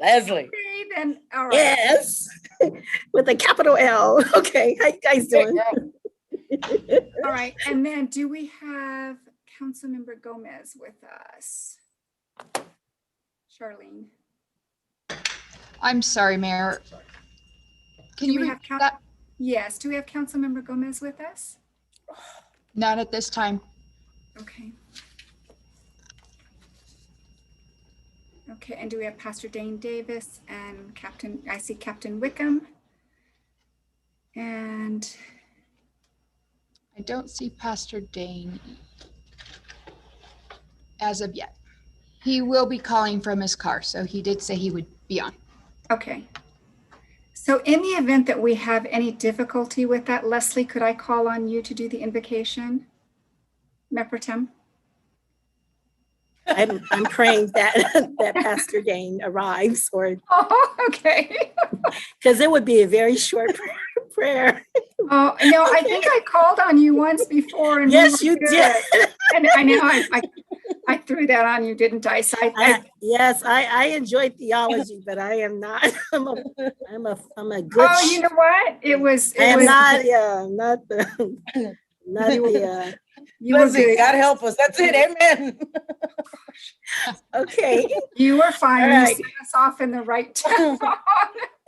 Leslie. Okay, then, all right. Yes, with a capital L. Okay, how you guys doing? All right, and then do we have Councilmember Gomez with us? Charlene? I'm sorry, Mayor. Can Do you we repeat have that? Yes, do we have Councilmember Gomez with us? Not at this time. Okay. Okay, and do we have Pastor Dane Davis and I see Captain Wickham. And I don't see Pastor Dane as of yet. He will be calling from his car, so he did say he would be on. okay. So in the event that we have any difficulty with that, Leslie, could I call on you to do the invocation? Mayor Pro Tem? I'm praying that Pastor Dane arrives, or Oh, okay. because it would be a very short prayer. Oh, no, I think I called on you once before. And Yes, we you were good. did. And I know I threw that on you, didn't I? So Yes, I enjoy theology, but I am not. I'm a good. Oh, you know what? It was. I am not. Yeah, not the. Not the. You were Leslie, good. God help us. That's it. Amen. Okay. You were fine. All You right. set us off in the right tone.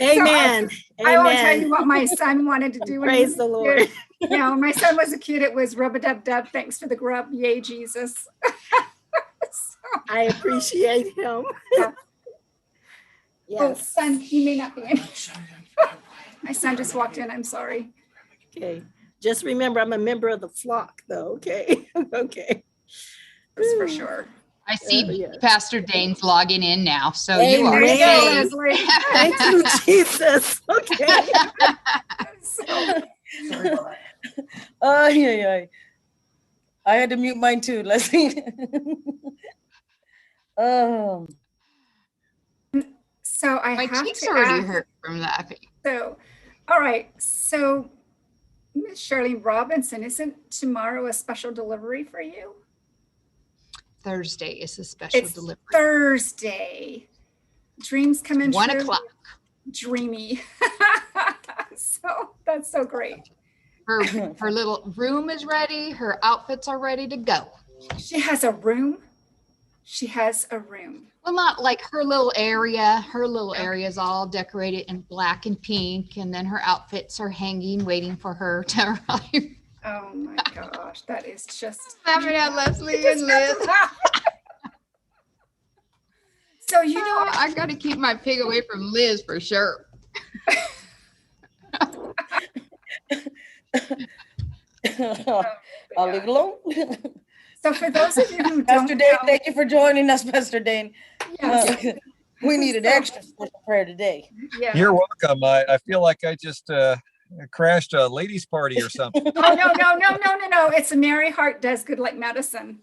Amen. I won't tell you Amen. what my son wanted to do. when he Praise was the a Lord. kid. No, my son was a kid. It was rub-a-dub-dub. Thanks for the grub. Yay, Jesus. So, I appreciate him. Yeah. oh, Yes. son, you may not be in. My son just walked in. I'm sorry. Okay. Just remember, I'm a member of the flock, though. Okay. Okay. That's for sure. I see yes. Pastor Dane's logging in now, so Hey, you are There you go, safe. Leslie. Thank you, Jesus. Okay. So, Sorry about that. Yeah. I had to mute mine too, Leslie. so I My have cheeks to already ask. hurt from laughing. So, all right. So, Miss Charlene Robinson, isn't tomorrow a special delivery for you? Thursday is a special It's delivery. Thursday. Dreams come in 1 true. o'clock. Dreamy. So that's so great. Her little room is ready. Her outfits are ready to go. She has a room. She has a room. Well, not like her little area. Her little area is all decorated in black and pink, and then her outfits are hanging, waiting for her to arrive. Oh my gosh, that is just. Laughing at Leslie I just and got to Liz. laugh. So you know, I got to keep my pig away from Liz for sure. I'll leave it alone. so for those of you who Pastor don't Dane, know, thank you for joining us, Pastor Dane. yes, We need an extra special prayer today. yeah. You're welcome. I feel like I just crashed a ladies' party or something. Oh no! It's a Merry Heart Does Good Like Medicine.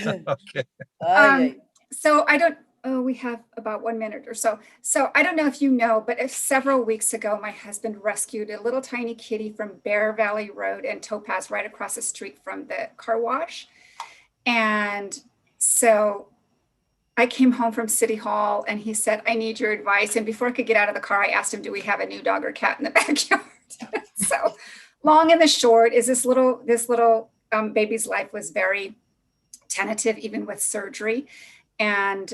Okay. So I don't. Oh, we have about 1 minute or so. So I don't know if you know, but several weeks ago, my husband rescued a little tiny kitty from Bear Valley Road and Topaz, right across the street from the car wash. And so I came home from City Hall and he said, I need your advice. And before I could get out of the car, I asked him, do we have a new dog or cat in the backyard? So long and the short is this little baby's life was very tentative, even with surgery. And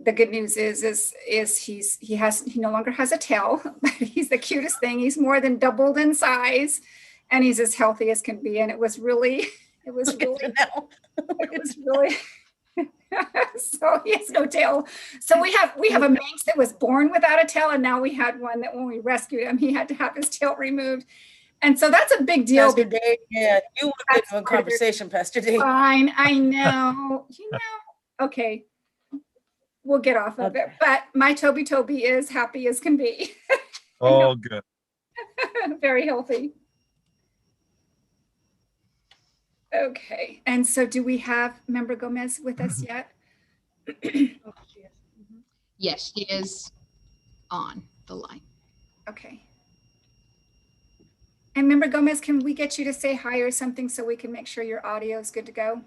the good news is he no longer has a tail, but he's the cutest thing. He's more than doubled in size, and he's as healthy as can be. And it was really. So he has no tail. So we have a Manx that was born without a tail, and now we had one that when we rescued him, he had to have his tail removed. And so that's a big deal. Pastor Dane, yeah, you want to get into a conversation, Pastor Dane. Fine, I know. Okay, we'll get off of it. But my Toby is happy as can be. Oh, good. Very healthy. Okay, and so do we have Member Gomez with us yet? Yes, she is on the line. Okay. And Member Gomez, can we get you to say hi or something so we can make sure your audio is good to go?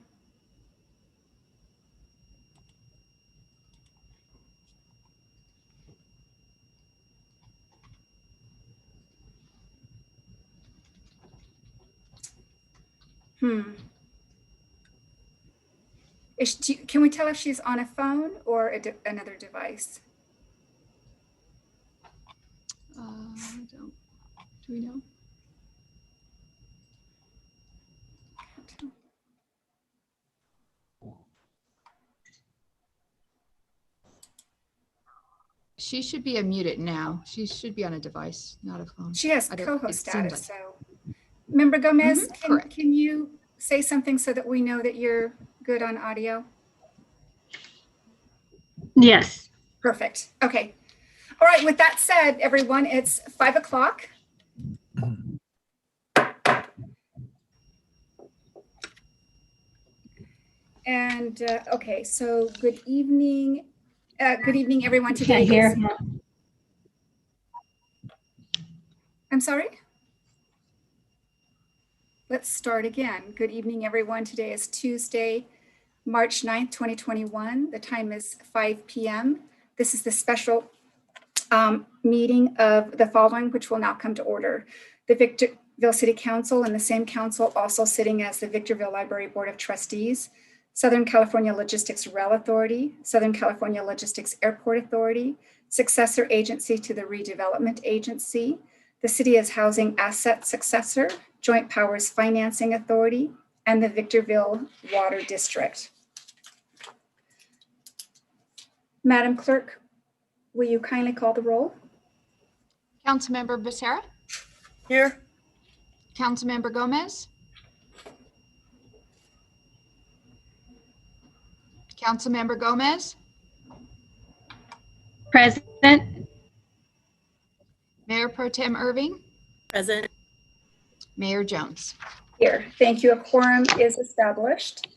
Can we tell if she's on a phone or another device? Do we know? She should be unmuted now. She should be on a device, not a phone. She has I don't- co-host it seems status, like- so. Member Gomez, correct. can you say something so that we know that you're good on audio? Yes. Perfect. Okay. All right. With that said, everyone, it's 5 o'clock. And okay, so good evening. Good evening, everyone. Today Can't hear. is- I'm sorry. Let's start again. Good evening, everyone. Today is Tuesday, March 9th, 2021. The time is 5 p.m. This is the special meeting of the following, which will now come to order. The Victorville City Council and the same council also sitting as the Victorville Library Board of Trustees, Southern California Logistics Rail Authority, Southern California Logistics Airport Authority, successor agency to the Redevelopment Agency, the City as Housing Asset Successor, Joint Powers Financing Authority, and the Victorville Water District. Madam Clerk, will you kindly call the roll? Councilmember Becerra, Here. Councilmember Gomez, Councilmember Gomez, Present. Mayor Pro Tem Irving, Present. Mayor Jones. Here, thank you. A quorum is established.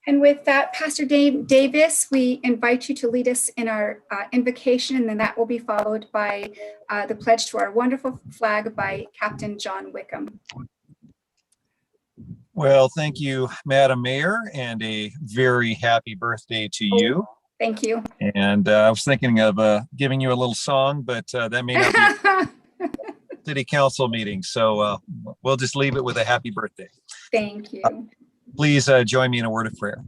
And with that, Pastor Davis, we invite you to lead us in our invocation, and then that will be followed by the pledge to our wonderful flag by Captain John Wickham. Well, thank you, Madam Mayor, and a very happy birthday to you. Thank you. And I was thinking of giving you a little song, but that may not be a city council meeting. So we'll just leave it with a happy birthday. Thank you. Please join me in a word of prayer.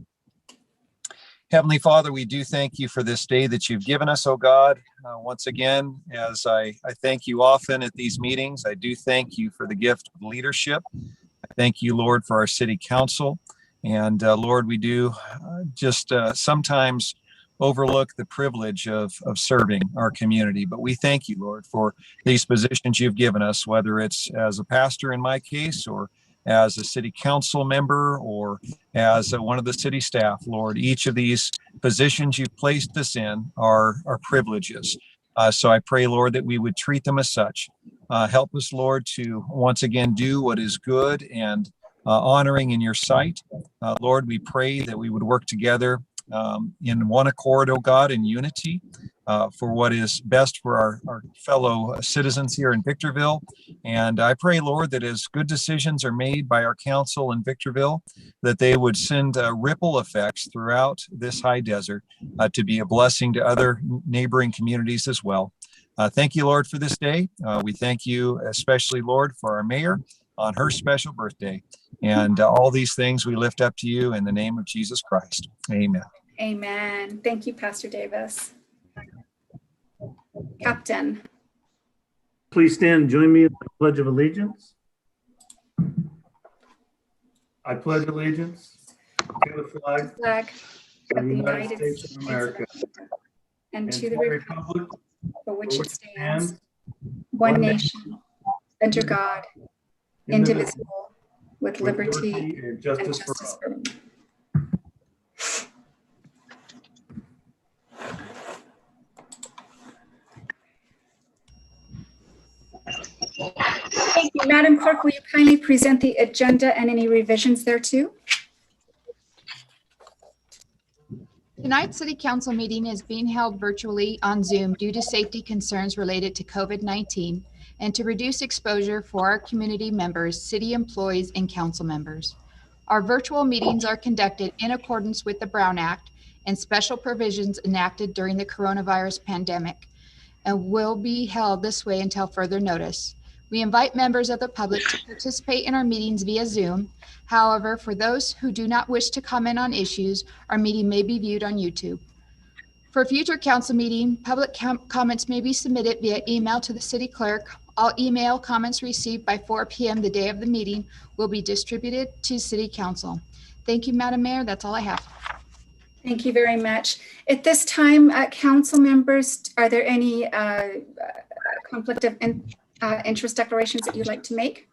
Heavenly Father, we do thank you for this day that you've given us, oh God. Once again, as I thank you often at these meetings, I do thank you for the gift of leadership. I thank you, Lord, for our city council. And Lord, we do just sometimes overlook the privilege of serving our community. But we thank you, Lord, for these positions you've given us, whether it's as a pastor in my case, or as a city council member, or as one of the city staff. Lord, each of these positions you've placed us in are privileges. So I pray, Lord, that we would treat them as such. Help us, Lord, to once again do what is good and honoring in your sight. Lord, we pray that we would work together in one accord, oh God, in unity for what is best for our fellow citizens here in Victorville. And I pray, Lord, that as good decisions are made by our council in Victorville, that they would send ripple effects throughout this high desert to be a blessing to other neighboring communities as well. Thank you, Lord, for this day. We thank you especially, Lord, for our mayor on her special birthday. And all these things we lift up to you in the name of Jesus Christ. Amen. Amen. Thank you, Pastor Davis. Captain. Please stand and join me in the Pledge of Allegiance. I pledge allegiance to the flag Flag of the United States of America and and to the republic for which it stands, stands, one nation, under God, indivisible, with liberty and and justice for justice all. for all. Thank you. Madam Clerk, will you kindly present the agenda and any revisions thereto? Tonight's City Council meeting is being held virtually on Zoom due to safety concerns related to COVID-19 and to reduce exposure for our community members, city employees, and council members. Our virtual meetings are conducted in accordance with the Brown Act and special provisions enacted during the coronavirus pandemic and will be held this way until further notice. We invite members of the public to participate in our meetings via Zoom. However, for those who do not wish to comment on issues, our meeting may be viewed on YouTube. For a future council meeting, public comments may be submitted via email to the city clerk. All email comments received by 4 p.m. the day of the meeting will be distributed to city council. Thank you, Madam Mayor. That's all I have. Thank you very much. At this time, council members, are there any conflict of interest declarations that you'd like to make?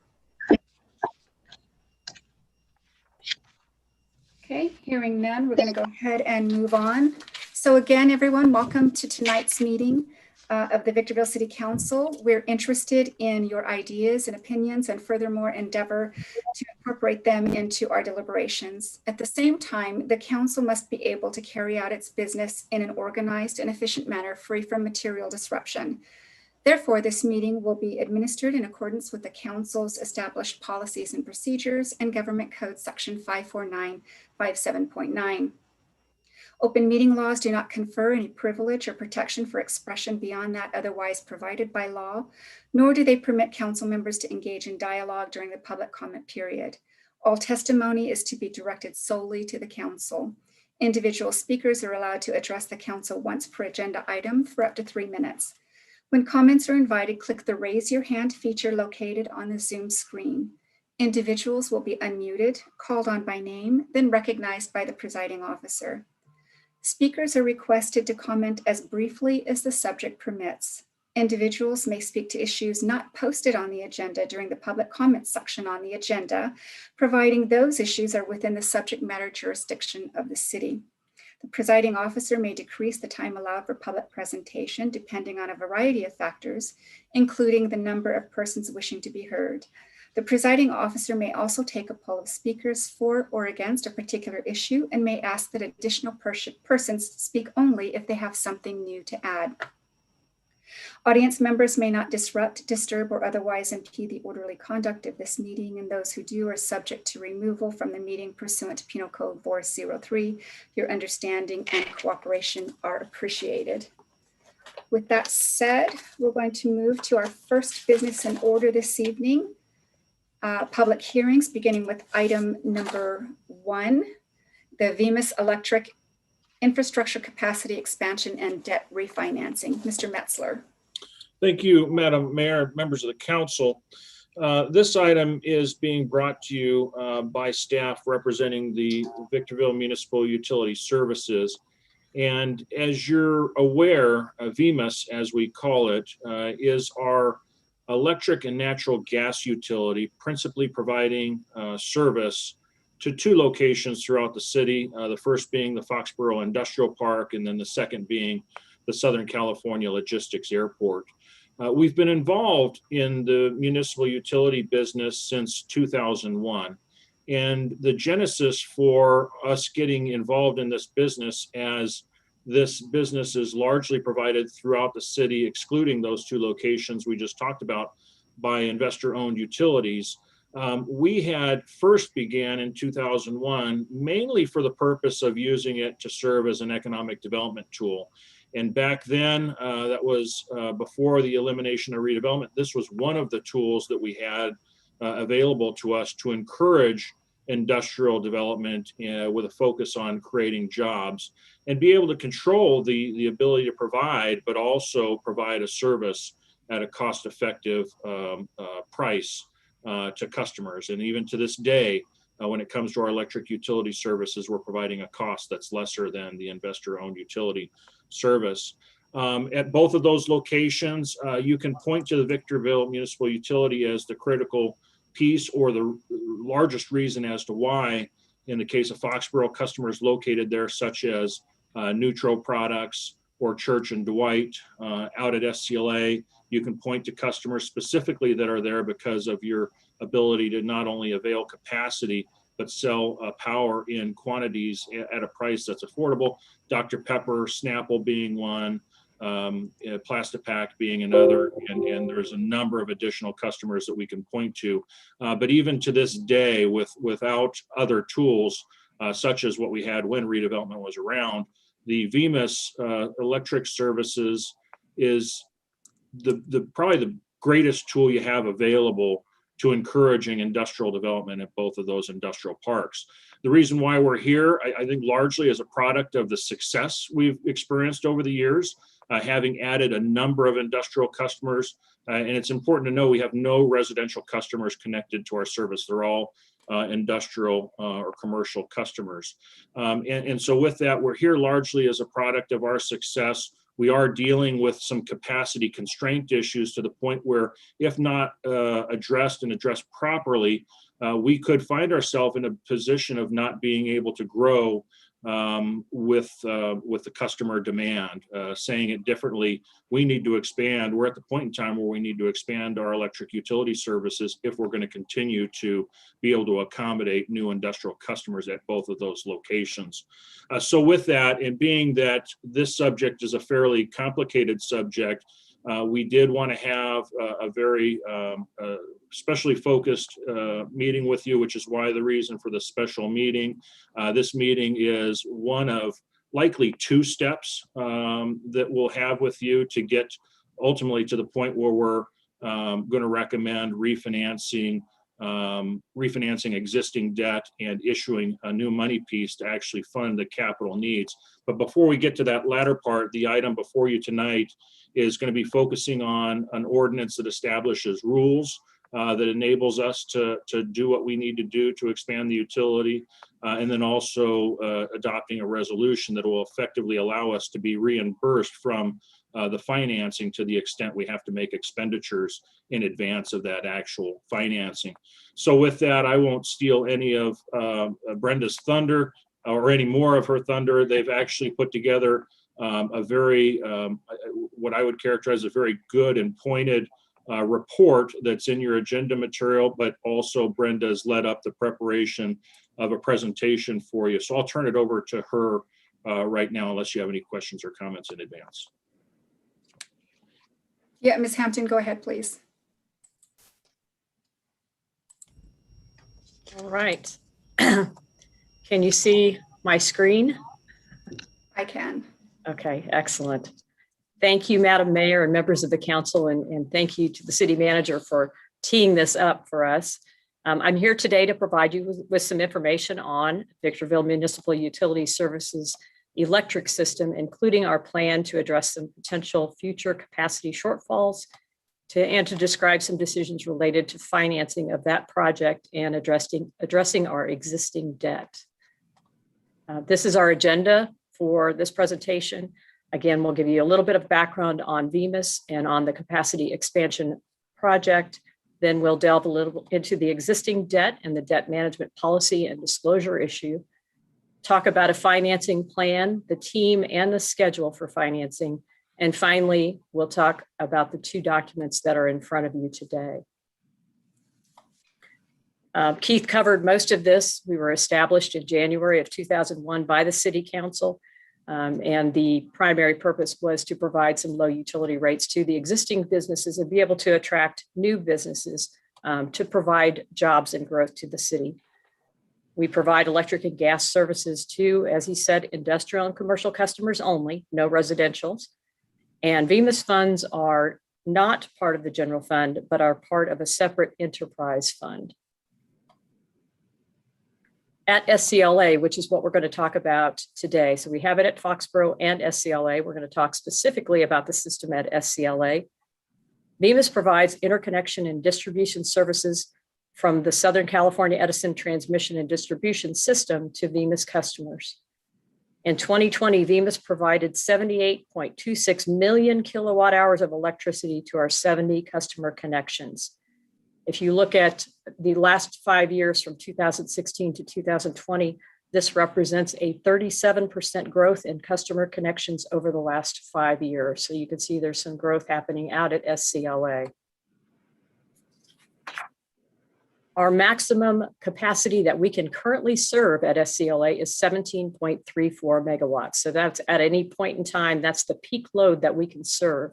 Okay, hearing none, we're going to go ahead and move on. So again, everyone, welcome to tonight's meeting of the Victorville City Council. We're interested in your ideas and opinions and furthermore endeavor to incorporate them into our deliberations. At the same time, the council must be able to carry out its business in an organized and efficient manner, free from material disruption. Therefore, this meeting will be administered in accordance with the council's established policies and procedures and Government Code Section 54957.9. Open meeting laws do not confer any privilege or protection for expression beyond that otherwise provided by law, nor do they permit council members to engage in dialogue during the public comment period. All testimony is to be directed solely to the council. Individual speakers are allowed to address the council once per agenda item for up to 3 minutes. When comments are invited, click the raise your hand feature located on the Zoom screen. Individuals will be unmuted, called on by name, then recognized by the presiding officer. Speakers are requested to comment as briefly as the subject permits. Individuals may speak to issues not posted on the agenda during the public comment section on the agenda, providing those issues are within the subject matter jurisdiction of the city. The presiding officer may decrease the time allowed for public presentation depending on a variety of factors, including the number of persons wishing to be heard. The presiding officer may also take a poll of speakers for or against a particular issue and may ask that additional persons speak only if they have something new to add. Audience members may not disrupt, disturb, or otherwise impede the orderly conduct of this meeting, and those who do are subject to removal from the meeting pursuant to Penal Code 403. Your understanding and cooperation are appreciated. With that said, we're going to move to our first business in order this evening. Public hearings, beginning with item number 1, the VMIS Electric Infrastructure Capacity Expansion and Debt Refinancing. Mr. Metzler. Thank you, Madam Mayor, members of the council. This item is being brought to you by staff representing the Victorville Municipal Utility Services. And as you're aware, VMIS, as we call it, is our electric and natural gas utility, principally providing service to 2 locations throughout the city. The first being the Foxborough Industrial Park, and then the second being the Southern California Logistics Airport. We've been involved in the municipal utility business since 2001. And the genesis for us getting involved in this business, as this business is largely provided throughout the city, excluding those 2 locations we just talked about, by investor-owned utilities. We had first began in 2001, mainly for the purpose of using it to serve as an economic development tool. And back then, that was before the elimination of redevelopment, this was one of the tools that we had available to us to encourage industrial development with a focus on creating jobs and be able to control the ability to provide, but also provide a service at a cost-effective price to customers. And even to this day, when it comes to our electric utility services, we're providing a cost that's lesser than the investor-owned utility service. At both of those locations, you can point to the Victorville Municipal Utility as the critical piece or the largest reason as to why, in the case of Foxborough, customers located there such as Neutro Products or Church and Dwight. Out at SCLA, you can point to customers specifically that are there because of your ability to not only avail capacity, but sell power in quantities at a price that's affordable. Dr. Pepper, Snapple being one, Plastipac being another, and there's a number of additional customers that we can point to. But even to this day, without other tools, such as what we had when redevelopment was around, the VMIS electric services is probably the greatest tool you have available to encouraging industrial development at both of those industrial parks. The reason why we're here, I think largely as a product of the success we've experienced over the years, having added a number of industrial customers. And it's important to know we have no residential customers connected to our service. They're all industrial or commercial customers. And so with that, we're here largely as a product of our success. We are dealing with some capacity constraint issues to the point where, if not addressed and addressed properly, we could find ourselves in a position of not being able to grow with the customer demand. Saying it differently, we need to expand. We're at the point in time where we need to expand our electric utility services if we're going to continue to be able to accommodate new industrial customers at both of those locations. So with that, and being that this subject is a fairly complicated subject, we did want to have a very specially focused meeting with you, which is why the reason for the special meeting. This meeting is one of likely two steps that we'll have with you to get ultimately to the point where we're going to recommend refinancing existing debt and issuing a new money piece to actually fund the capital needs. But before we get to that latter part, the item before you tonight is going to be focusing on an ordinance that establishes rules that enables us to do what we need to do to expand the utility, and then also adopting a resolution that will effectively allow us to be reimbursed from the financing to the extent we have to make expenditures in advance of that actual financing. So with that, I won't steal any of Brenda's thunder or any more of her thunder. They've actually put together a very, what I would characterize as a very good and pointed report that's in your agenda material, but also Brenda's led up the preparation of a presentation for you. So I'll turn it over to her right now, unless you have any questions or comments in advance. Yeah, Ms. Hampton, go ahead, please. All right. Can you see my screen? I can. Okay, excellent. Thank you, Madam Mayor and members of the council, and thank you to the city manager for teeing this up for us. I'm here today to provide you with some information on Victorville Municipal Utility Services electric system, including our plan to address some potential future capacity shortfalls and to describe some decisions related to financing of that project and addressing our existing debt. This is our agenda for this presentation. Again, we'll give you a little bit of background on VMIS and on the capacity expansion project. Then we'll delve a little into the existing debt and the debt management policy and disclosure issue. Talk about a financing plan, the team and the schedule for financing. And finally, we'll talk about the two documents that are in front of you today. Keith covered most of this. We were established in January of 2001 by the City Council. And the primary purpose was to provide some low utility rates to the existing businesses and be able to attract new businesses to provide jobs and growth to the city. We provide electric and gas services to, as he said, industrial and commercial customers only, no residentials. And VMIS funds are not part of the general fund, but are part of a separate enterprise fund. At SCLA, which is what we're going to talk about today. So we have it at Foxborough and SCLA. We're going to talk specifically about the system at SCLA. VMIS provides interconnection and distribution services from the Southern California Edison transmission and distribution system to VMIS customers. In 2020, VMIS provided 78.26 million kilowatt hours of electricity to our 70 customer connections. If you look at the last 5 years from 2016 to 2020, this represents a 37% growth in customer connections over the last 5 years. So you can see there's some growth happening out at SCLA. Our maximum capacity that we can currently serve at SCLA is 17.34 megawatts. So that's at any point in time, that's the peak load that we can serve.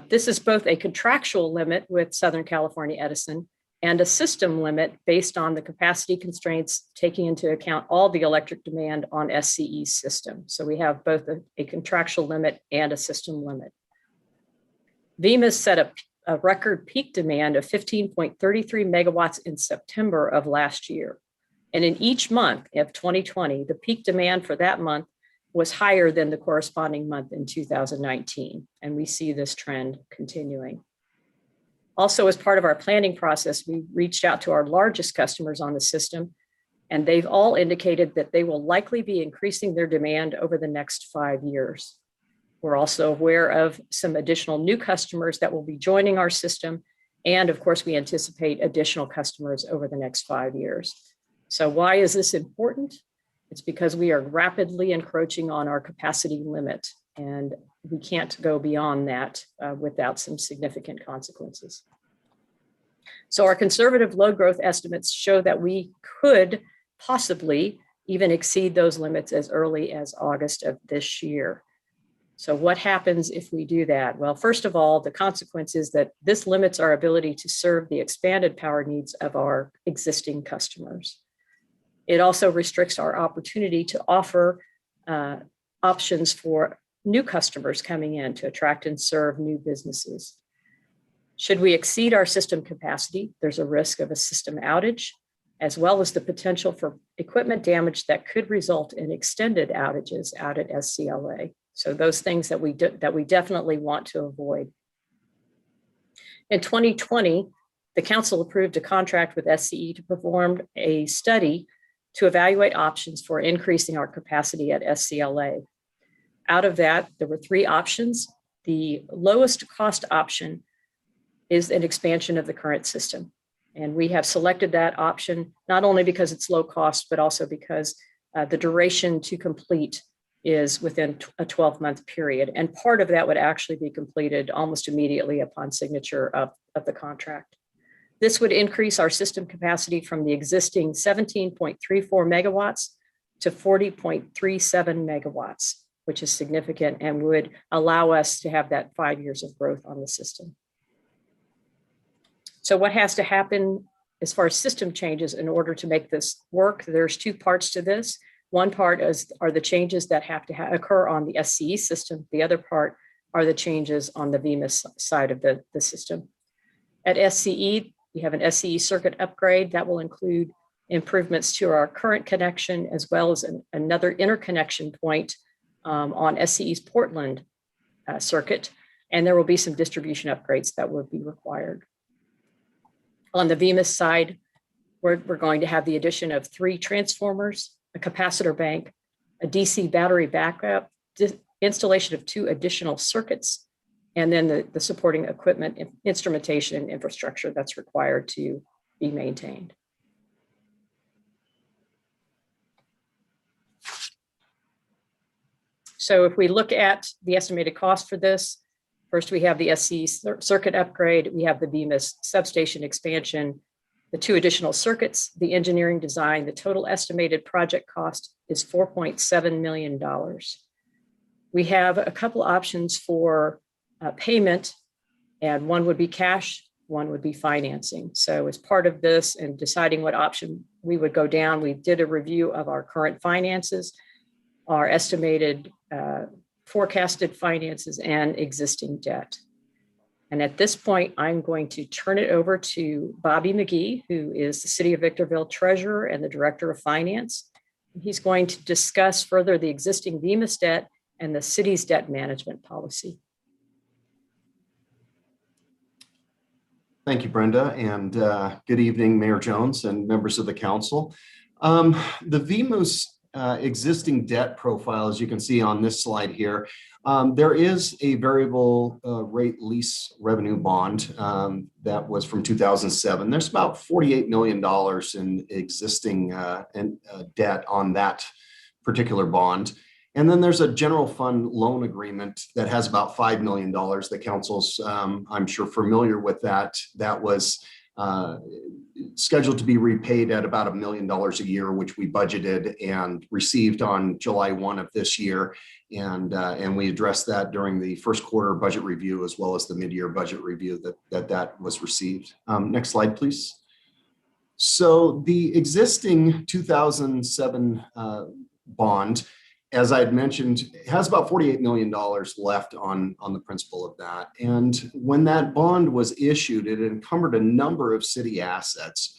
This is both a contractual limit with Southern California Edison and a system limit based on the capacity constraints, taking into account all the electric demand on SCE's system. So we have both a contractual limit and a system limit. VEMA set a record peak demand of 15.33 megawatts in September of last year. And in each month of 2020, the peak demand for that month was higher than the corresponding month in 2019. And we see this trend continuing. Also, as part of our planning process, we reached out to our largest customers on the system, and they've all indicated that they will likely be increasing their demand over the next 5 years. We're also aware of some additional new customers that will be joining our system. And of course, we anticipate additional customers over the next 5 years. So why is this important? It's because we are rapidly encroaching on our capacity limit, and we can't go beyond that without some significant consequences. So our conservative load growth estimates show that we could possibly even exceed those limits as early as August of this year. So what happens if we do that? Well, first of all, the consequence is that this limits our ability to serve the expanded power needs of our existing customers. It also restricts our opportunity to offer options for new customers coming in to attract and serve new businesses. Should we exceed our system capacity, there's a risk of a system outage, as well as the potential for equipment damage that could result in extended outages out at SCLA. So those things that we definitely want to avoid. In 2020, the council approved a contract with SCE to perform a study to evaluate options for increasing our capacity at SCLA. Out of that, there were 3 options. The lowest cost option is an expansion of the current system. And we have selected that option, not only because it's low cost, but also because the duration to complete is within a 12-month period. And part of that would actually be completed almost immediately upon signature of the contract. This would increase our system capacity from the existing 17.34 megawatts to 40.37 megawatts, which is significant and would allow us to have that 5 years of growth on the system. So what has to happen as far as system changes in order to make this work? There's 2 parts to this. One part are the changes that have to occur on the SCE system. The other part are the changes on the VEMA side of the system. At SCE, we have an SCE circuit upgrade that will include improvements to our current connection, as well as another interconnection point on SCE's Portland circuit. And there will be some distribution upgrades that will be required. On the VEMA side, we're going to have the addition of 3 transformers, a capacitor bank, a DC battery backup, installation of 2 additional circuits, and then the supporting equipment, instrumentation, and infrastructure that's required to be maintained. So if we look at the estimated cost for this, first we have the SCE circuit upgrade, we have the VEMA substation expansion, the 2 additional circuits, the engineering design. The total estimated project cost is $4.7 million. We have a couple options for payment, and one would be cash, one would be financing. So as part of this and deciding what option we would go down, we did a review of our current finances, our estimated forecasted finances, and existing debt. And at this point, I'm going to turn it over to Bobby McGee, who is the City of Victorville Treasurer and the Director of Finance. He's going to discuss further the existing VEMA debt and the city's debt management policy. Thank you, Brenda, and good evening, Mayor Jones and members of the council. The VEMA's existing debt profile, as you can see on this slide here, there is a variable rate lease revenue bond that was from 2007. There's about $48 million in existing debt on that particular bond. And then there's a general fund loan agreement that has about $5 million. The council's, I'm sure, familiar with that. That was scheduled to be repaid at about $1 million a year, which we budgeted and received on July 1 of this year. And we addressed that during the first quarter budget review, as well as the mid-year budget review that was received. Next slide, please. So the existing 2007 bond as I had mentioned, has about $48 million left on the principal of that. And when that bond was issued, it encumbered a number of city assets.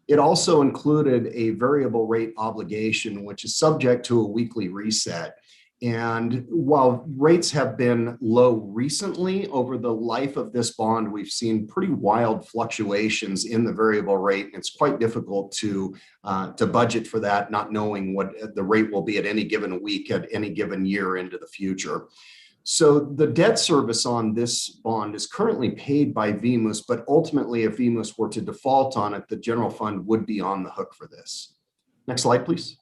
It also included a variable rate obligation, which is subject to a weekly reset. And while rates have been low recently, over the life of this bond, we've seen pretty wild fluctuations in the variable rate. And it's quite difficult to budget for that, not knowing what the rate will be at any given week, at any given year into the future. So the debt service on this bond is currently paid by VMUS, but ultimately if VMUS were to default on it, the general fund would be on the hook for this. Next slide, please.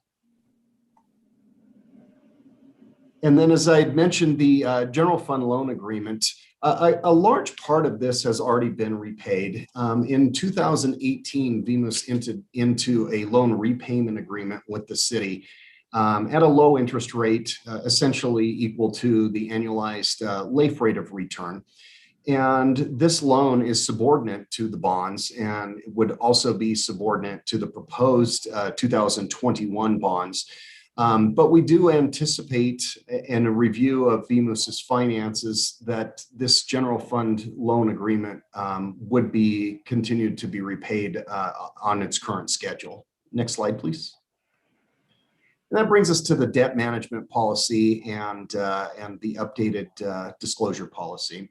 And then, as I had mentioned, the general fund loan agreement, a large part of this has already been repaid. In 2018, VMUS entered into a loan repayment agreement with the city at a low interest rate, essentially equal to the annualized LAIF rate of return. And this loan is subordinate to the bonds and would also be subordinate to the proposed 2021 bonds. But we do anticipate in a review of VMUS's finances that this general fund loan agreement would be continued to be repaid on its current schedule. Next slide, please. And that brings us to the debt management policy and the updated disclosure policy.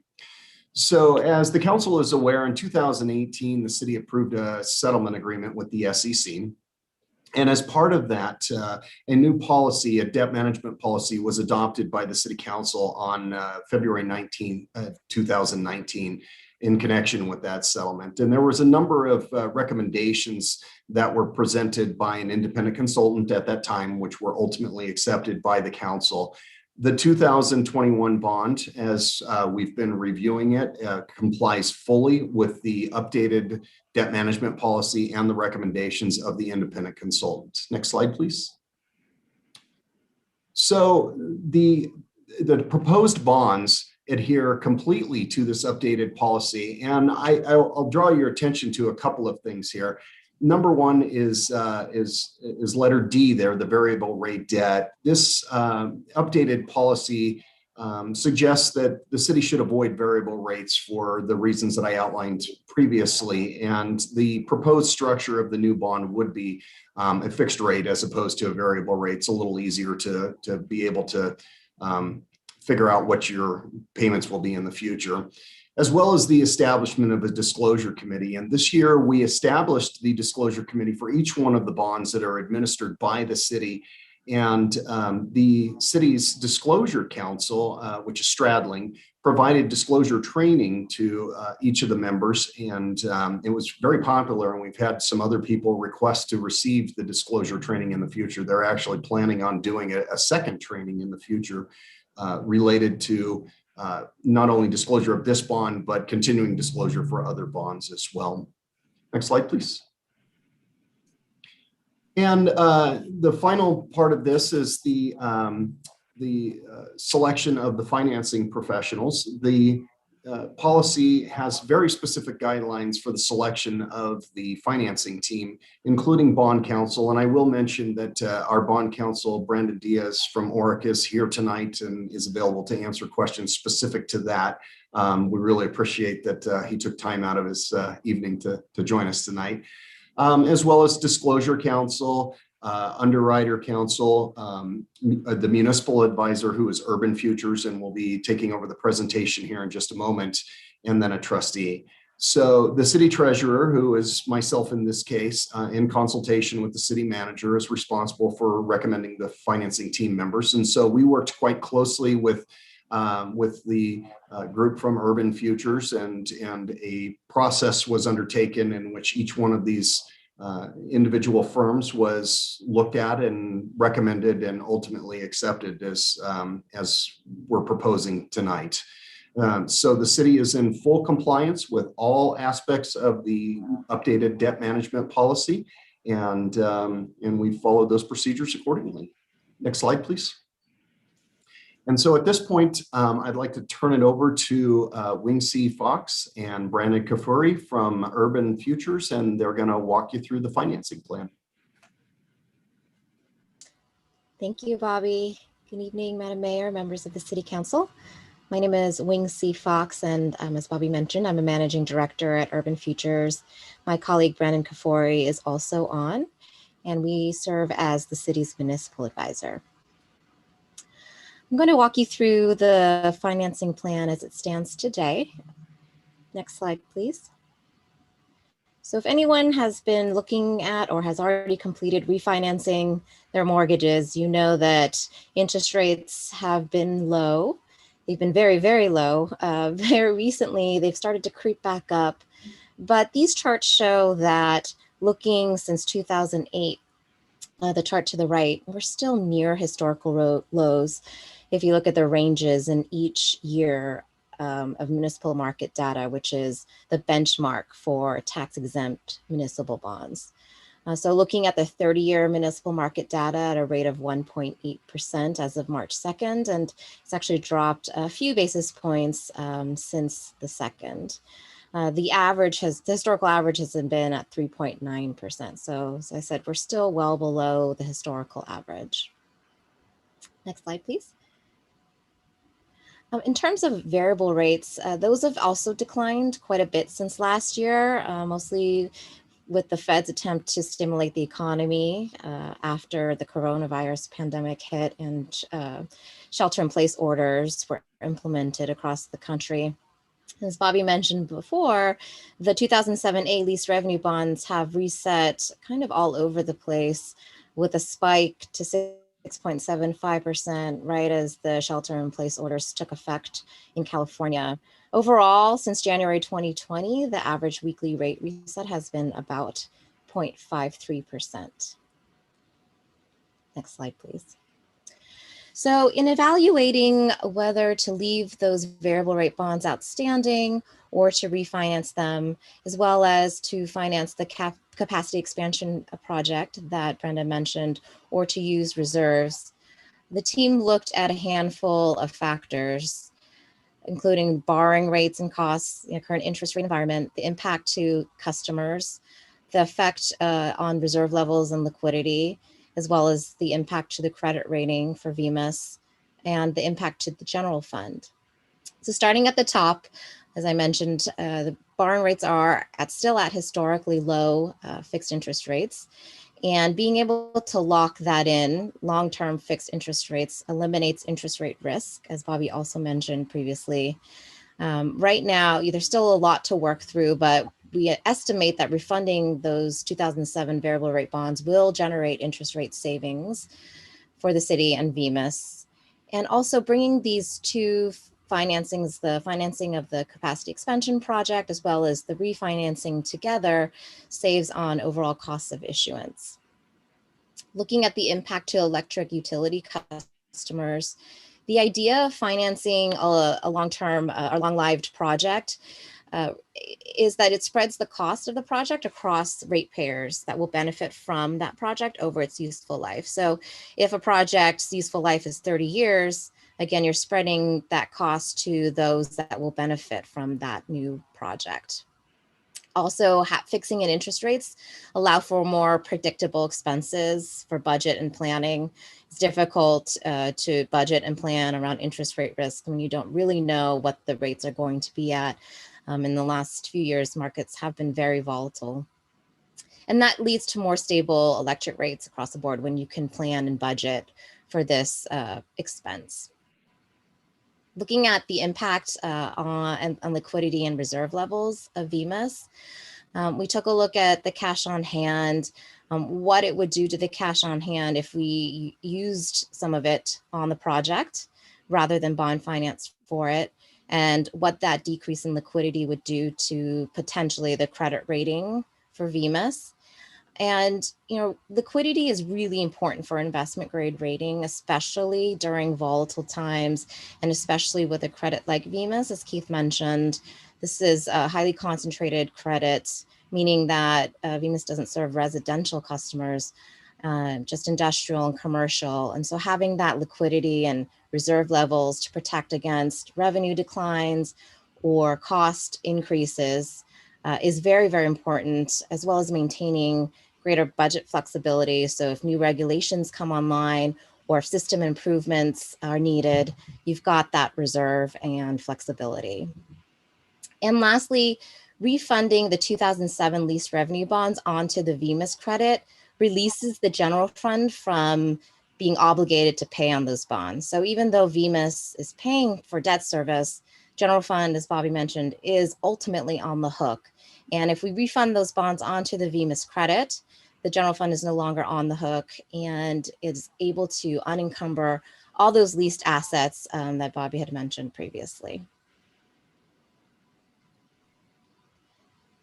So as the council is aware, in 2018, the city approved a settlement agreement with the SEC. And as part of that, a new policy, a debt management policy, was adopted by the City Council on February 19, 2019 in connection with that settlement. And there was a number of recommendations that were presented by an independent consultant at that time, which were ultimately accepted by the council. The 2021 bond, as we've been reviewing it, complies fully with the updated debt management policy and the recommendations of the independent consultant. Next slide, please. So the proposed bonds adhere completely to this updated policy. And I'll draw your attention to a couple of things here. Number one is letter D there, the variable rate debt. This updated policy suggests that the city should avoid variable rates for the reasons that I outlined previously. And the proposed structure of the new bond would be a fixed rate as opposed to a variable rate. It's a little easier to be able to figure out what your payments will be in the future, as well as the establishment of a disclosure committee. And this year we established the disclosure committee for each one of the bonds that are administered by the city. And the city's disclosure council, which is Stradling, provided disclosure training to each of the members. And it was very popular. And we've had some other people request to receive the disclosure training in the future. They're actually planning on doing a second training in the future related to not only disclosure of this bond, but continuing disclosure for other bonds as well. Next slide, please. And the final part of this is the selection of the financing professionals. The policy has very specific guidelines for the selection of the financing team, including bond counsel. And I will mention that our bond counsel, Brandon Diaz from ORIC, is here tonight and is available to answer questions specific to that. We really appreciate that he took time out of his evening to join us tonight, as well as disclosure counsel, underwriter counsel, the municipal advisor, who is Urban Futures and will be taking over the presentation here in just a moment, and then a trustee. So the city treasurer, who is myself in this case, in consultation with the city manager, is responsible for recommending the financing team members. And so we worked quite closely with the group from Urban Futures, and a process was undertaken in which each one of these individual firms was looked at and recommended and ultimately accepted as we're proposing tonight. So the city is in full compliance with all aspects of the updated debt management policy, and we followed those procedures accordingly. Next slide, please. And so at this point, I'd like to turn it over to Wing C. Fox and Brandon Kafuri from Urban Futures, and they're going to walk you through the financing plan. Thank you, Bobby. Good evening, Madam Mayor, members of the City Council. My name is Wing C. Fox, and as Bobby mentioned, I'm a managing director at Urban Futures. My colleague Brandon Kafori is also on, and we serve as the city's municipal advisor. I'm going to walk you through the financing plan as it stands today. Next slide, please. So if anyone has been looking at or has already completed refinancing their mortgages, you know that interest rates have been low. They've been very, very low. Very recently, they've started to creep back up. But these charts show that looking since 2008, the chart to the right, we're still near historical lows. If you look at the ranges in each year of municipal market data, which is the benchmark for tax-exempt municipal bonds. So looking at the 30-year municipal market data at a rate of 1.8% as of March 2nd, and it's actually dropped a few basis points since the 2nd. The historical average has been at 3.9%. So as I said, we're still well below the historical average. Next slide, please. In terms of variable rates, those have also declined quite a bit since last year, mostly with the Fed's attempt to stimulate the economy after the coronavirus pandemic hit and shelter-in-place orders were implemented across the country. As Bobby mentioned before, the 2007 lease revenue bonds have reset kind of all over the place with a spike to 6.75% right as the shelter-in-place orders took effect in California. Overall, since January 2020, the average weekly rate reset has been about 0.53%. Next slide, please. So in evaluating whether to leave those variable rate bonds outstanding or to refinance them, as well as to finance the capacity expansion project that Brenda mentioned, or to use reserves, the team looked at a handful of factors, including borrowing rates and costs in the current interest rate environment, the impact to customers, the effect on reserve levels and liquidity, as well as the impact to the credit rating for VMIS and the impact to the general fund. So starting at the top, as I mentioned, the borrowing rates are still at historically low fixed interest rates. And being able to lock that in, long-term fixed interest rates eliminates interest rate risk, as Bobby also mentioned previously. Right now, there's still a lot to work through, but we estimate that refunding those 2007 variable rate bonds will generate interest rate savings for the city and VMIS. And also bringing these two financings, the financing of the capacity expansion project, as well as the refinancing together, saves on overall costs of issuance. Looking at the impact to electric utility customers, the idea of financing a long-term or long-lived project is that it spreads the cost of the project across ratepayers that will benefit from that project over its useful life. So if a project's useful life is 30 years, again, you're spreading that cost to those that will benefit from that new project. Also, fixing in interest rates allow for more predictable expenses for budget and planning. It's difficult to budget and plan around interest rate risk when you don't really know what the rates are going to be at. In the last few years, markets have been very volatile. And that leads to more stable electric rates across the board when you can plan and budget for this expense. Looking at the impact on liquidity and reserve levels of VMIS, we took a look at the cash on hand, what it would do to the cash on hand if we used some of it on the project rather than bond finance for it, and what that decrease in liquidity would do to potentially the credit rating for VMIS. And, liquidity is really important for investment grade rating, especially during volatile times, and especially with a credit like VMIS, as Keith mentioned. This is a highly concentrated credit, meaning that VMIS doesn't serve residential customers, just industrial and commercial. And so having that liquidity and reserve levels to protect against revenue declines or cost increases is very, very important, as well as maintaining greater budget flexibility. So if new regulations come online or if system improvements are needed, you've got that reserve and flexibility. And lastly, refunding the 2007 lease revenue bonds onto the VMIS credit releases the general fund from being obligated to pay on those bonds. So even though VMIS is paying for debt service, general fund, as Bobby mentioned, is ultimately on the hook. And if we refund those bonds onto the VMIS credit, the general fund is no longer on the hook and is able to unencumber all those leased assets that Bobby had mentioned previously.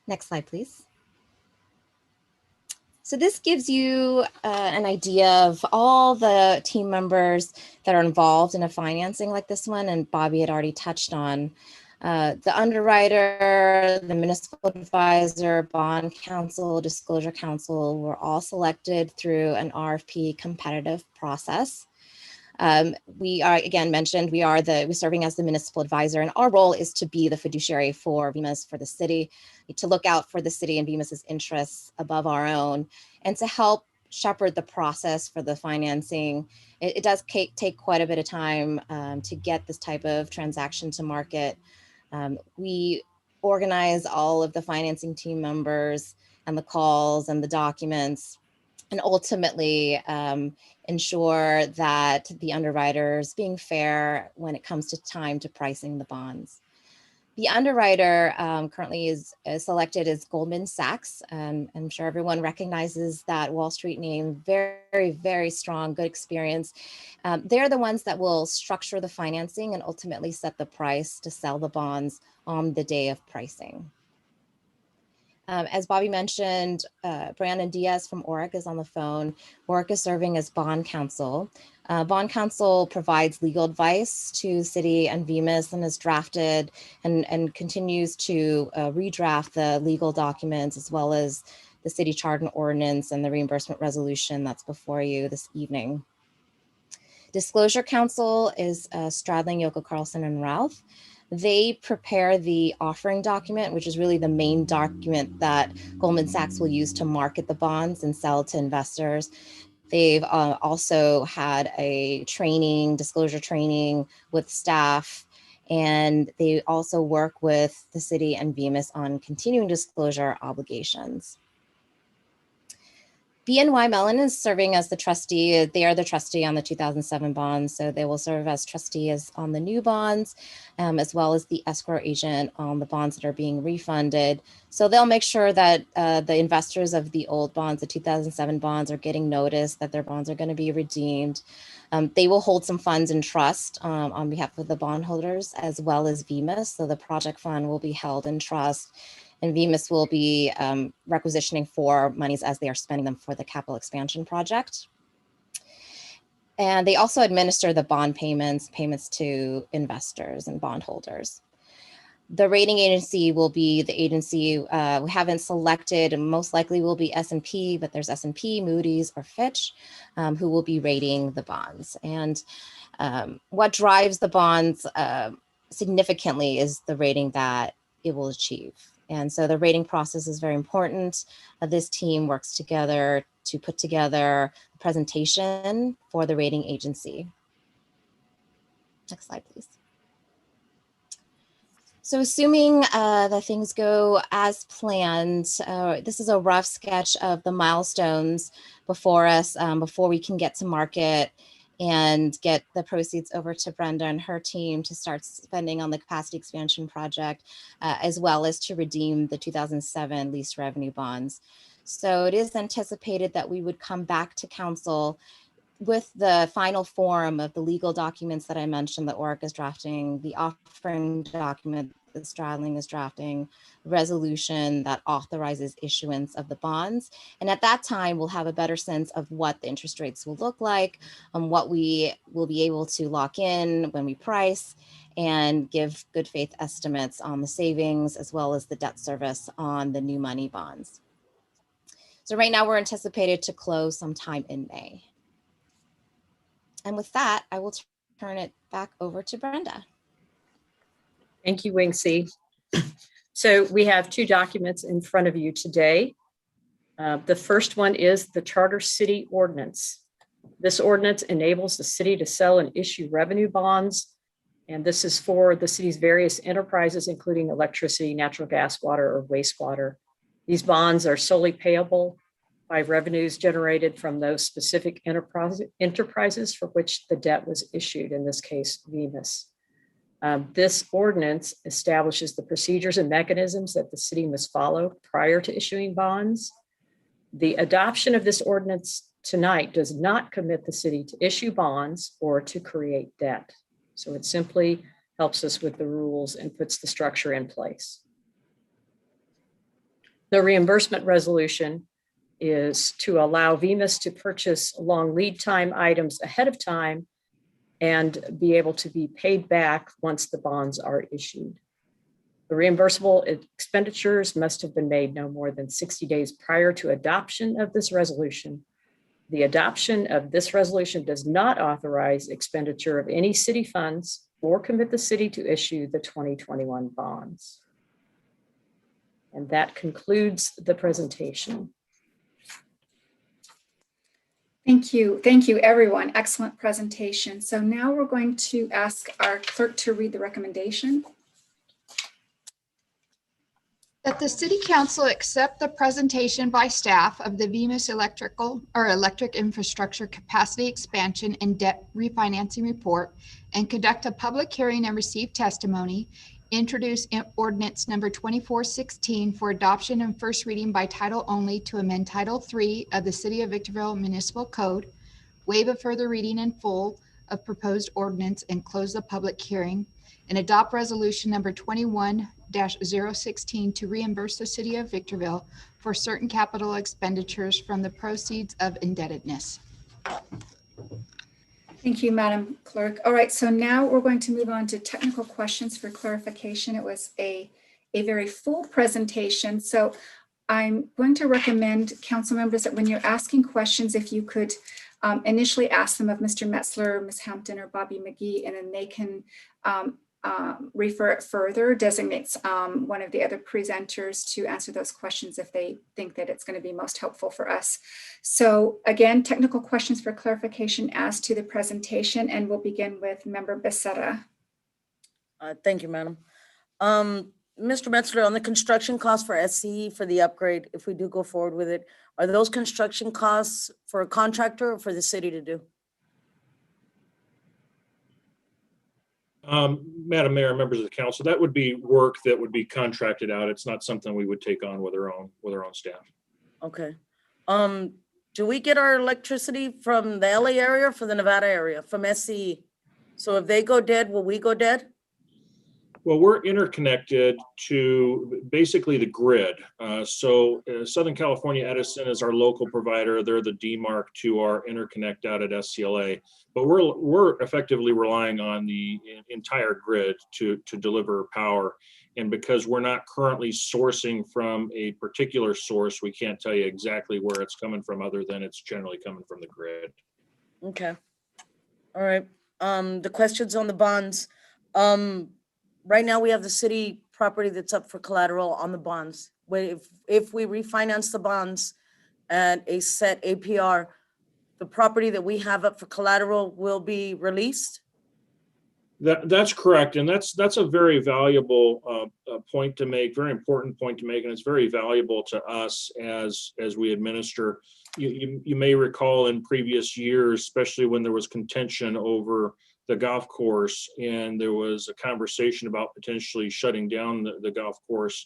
Next slide, please. So this gives you an idea of all the team members that are involved in a financing like this one, and Bobby had already touched on the underwriter, the municipal advisor, bond counsel, disclosure counsel were all selected through an RFP competitive process. We are, again, mentioned, we're serving as the municipal advisor, and our role is to be the fiduciary for VMIS for the city, to look out for the city and VMIS's interests above our own, and to help shepherd the process for the financing. It does take quite a bit of time to get this type of transaction to market. We organize all of the financing team members and the calls and the documents, and ultimately ensure that the underwriters being fair when it comes to time to pricing the bonds. The underwriter currently is selected as Goldman Sachs. I'm sure everyone recognizes that Wall Street name, very, very strong, good experience. They're the ones that will structure the financing and ultimately set the price to sell the bonds on the day of pricing. As Bobby mentioned, Brandon Diaz from ORIC is on the phone. ORIC is serving as bond counsel. Bond counsel provides legal advice to city and VMIS and has drafted and continues to redraft the legal documents as well as the city charter and ordinance and the reimbursement resolution that's before you this evening. Disclosure counsel is Stradling, Yoko Carlson, and Ralph. They prepare the offering document, which is really the main document that Goldman Sachs will use to market the bonds and sell to investors. They've also had a disclosure training with staff, and they also work with the city and VMIS on continuing disclosure obligations. BNY Mellon is serving as the trustee. They are the trustee on the 2007 bonds, so they will serve as trustee on the new bonds, as well as the escrow agent on the bonds that are being refunded. So they'll make sure that the investors of the old bonds, the 2007 bonds, are getting notice that their bonds are going to be redeemed. They will hold some funds in trust on behalf of the bondholders, as well as VMIS. So the project fund will be held in trust, and VMIS will be requisitioning for monies as they are spending them for the capital expansion project. And they also administer the bond payments to investors and bondholders. The rating agency will be the agency we haven't selected, and most likely will be S&P, but there's S&P, Moody's, or Fitch, who will be rating the bonds. And what drives the bonds significantly is the rating that it will achieve. And so the rating process is very important. This team works together to put together a presentation for the rating agency. Next slide, please. So assuming that things go as planned, this is a rough sketch of the milestones before us, before we can get to market and get the proceeds over to Brenda and her team to start spending on the capacity expansion project, as well as to redeem the 2007 lease revenue bonds. So it is anticipated that we would come back to council with the final form of the legal documents that I mentioned that ORIC is drafting, the offering document that Stradling is drafting, resolution that authorizes issuance of the bonds. And at that time, we'll have a better sense of what the interest rates will look like, what we will be able to lock in when we price, and give good faith estimates on the savings as well as the debt service on the new money bonds. So right now we're anticipated to close sometime in May. And with that, I will turn it back over to Brenda. Thank you, Wing-C. So we have two documents in front of you today. The first one is the Charter City Ordinance. This ordinance enables the city to sell and issue revenue bonds. And this is for the city's various enterprises, including electricity, natural gas, water, or wastewater. These bonds are solely payable by revenues generated from those specific enterprises for which the debt was issued, in this case, VMIS. This ordinance establishes the procedures and mechanisms that the city must follow prior to issuing bonds. The adoption of this ordinance tonight does not commit the city to issue bonds or to create debt. So it simply helps us with the rules and puts the structure in place. The reimbursement resolution is to allow VMIS to purchase long lead time items ahead of time and be able to be paid back once the bonds are issued. The reimbursable expenditures must have been made no more than 60 days prior to adoption of this resolution. The adoption of this resolution does not authorize expenditure of any city funds or commit the city to issue the 2021 bonds. And that concludes the presentation. Thank you. Thank you, everyone. Excellent presentation. So now we're going to ask our clerk to read the recommendation. That the City Council accept the presentation by staff of the VMIS electric infrastructure capacity expansion and debt refinancing report and conduct a public hearing and receive testimony, introduce ordinance number 2416 for adoption and first reading by title only to amend Title III of the City of Victorville Municipal Code, waive a further reading in full of proposed ordinance and close the public hearing, and adopt resolution number 21-016 to reimburse the City of Victorville for certain capital expenditures from the proceeds of indebtedness. Thank you, Madam Clerk. All right, so now we're going to move on to technical questions for clarification. It was a very full presentation. So I'm going to recommend, council members, that when you're asking questions, if you could initially ask them of Mr. Metzler, Ms. Hampton, or Bobby McGee, and then they can refer it further, designates one of the other presenters to answer those questions if they think that it's going to be most helpful for us. So again, technical questions for clarification as to the presentation, and we'll begin with Member Becerra. Thank you, Madam. Mr. Metzler, on the construction costs for SCE for the upgrade, if we do go forward with it, are those construction costs for a contractor or for the city to do? Madam Mayor, members of the council, that would be work that would be contracted out. It's not something we would take on with our own staff. Okay. Do we get our electricity from the LA area or from the Nevada area, from SCE? So if they go dead, will we go dead? Well, we're interconnected to basically the grid. Southern California Edison is our local provider. They're the DMARC to our interconnect out at SCLA. But we're effectively relying on the entire grid to deliver power. And because we're not currently sourcing from a particular source, we can't tell you exactly where it's coming from other than it's generally coming from the grid. Okay. All right. The questions on the bonds. Right now we have the city property that's up for collateral on the bonds. If we refinance the bonds at a set APR, the property that we have up for collateral will be released? That's correct. And that's a very valuable point to make, very important point to make. And it's very valuable to us as we administer. You may recall in previous years, especially when there was contention over the golf course and there was a conversation about potentially shutting down the golf course.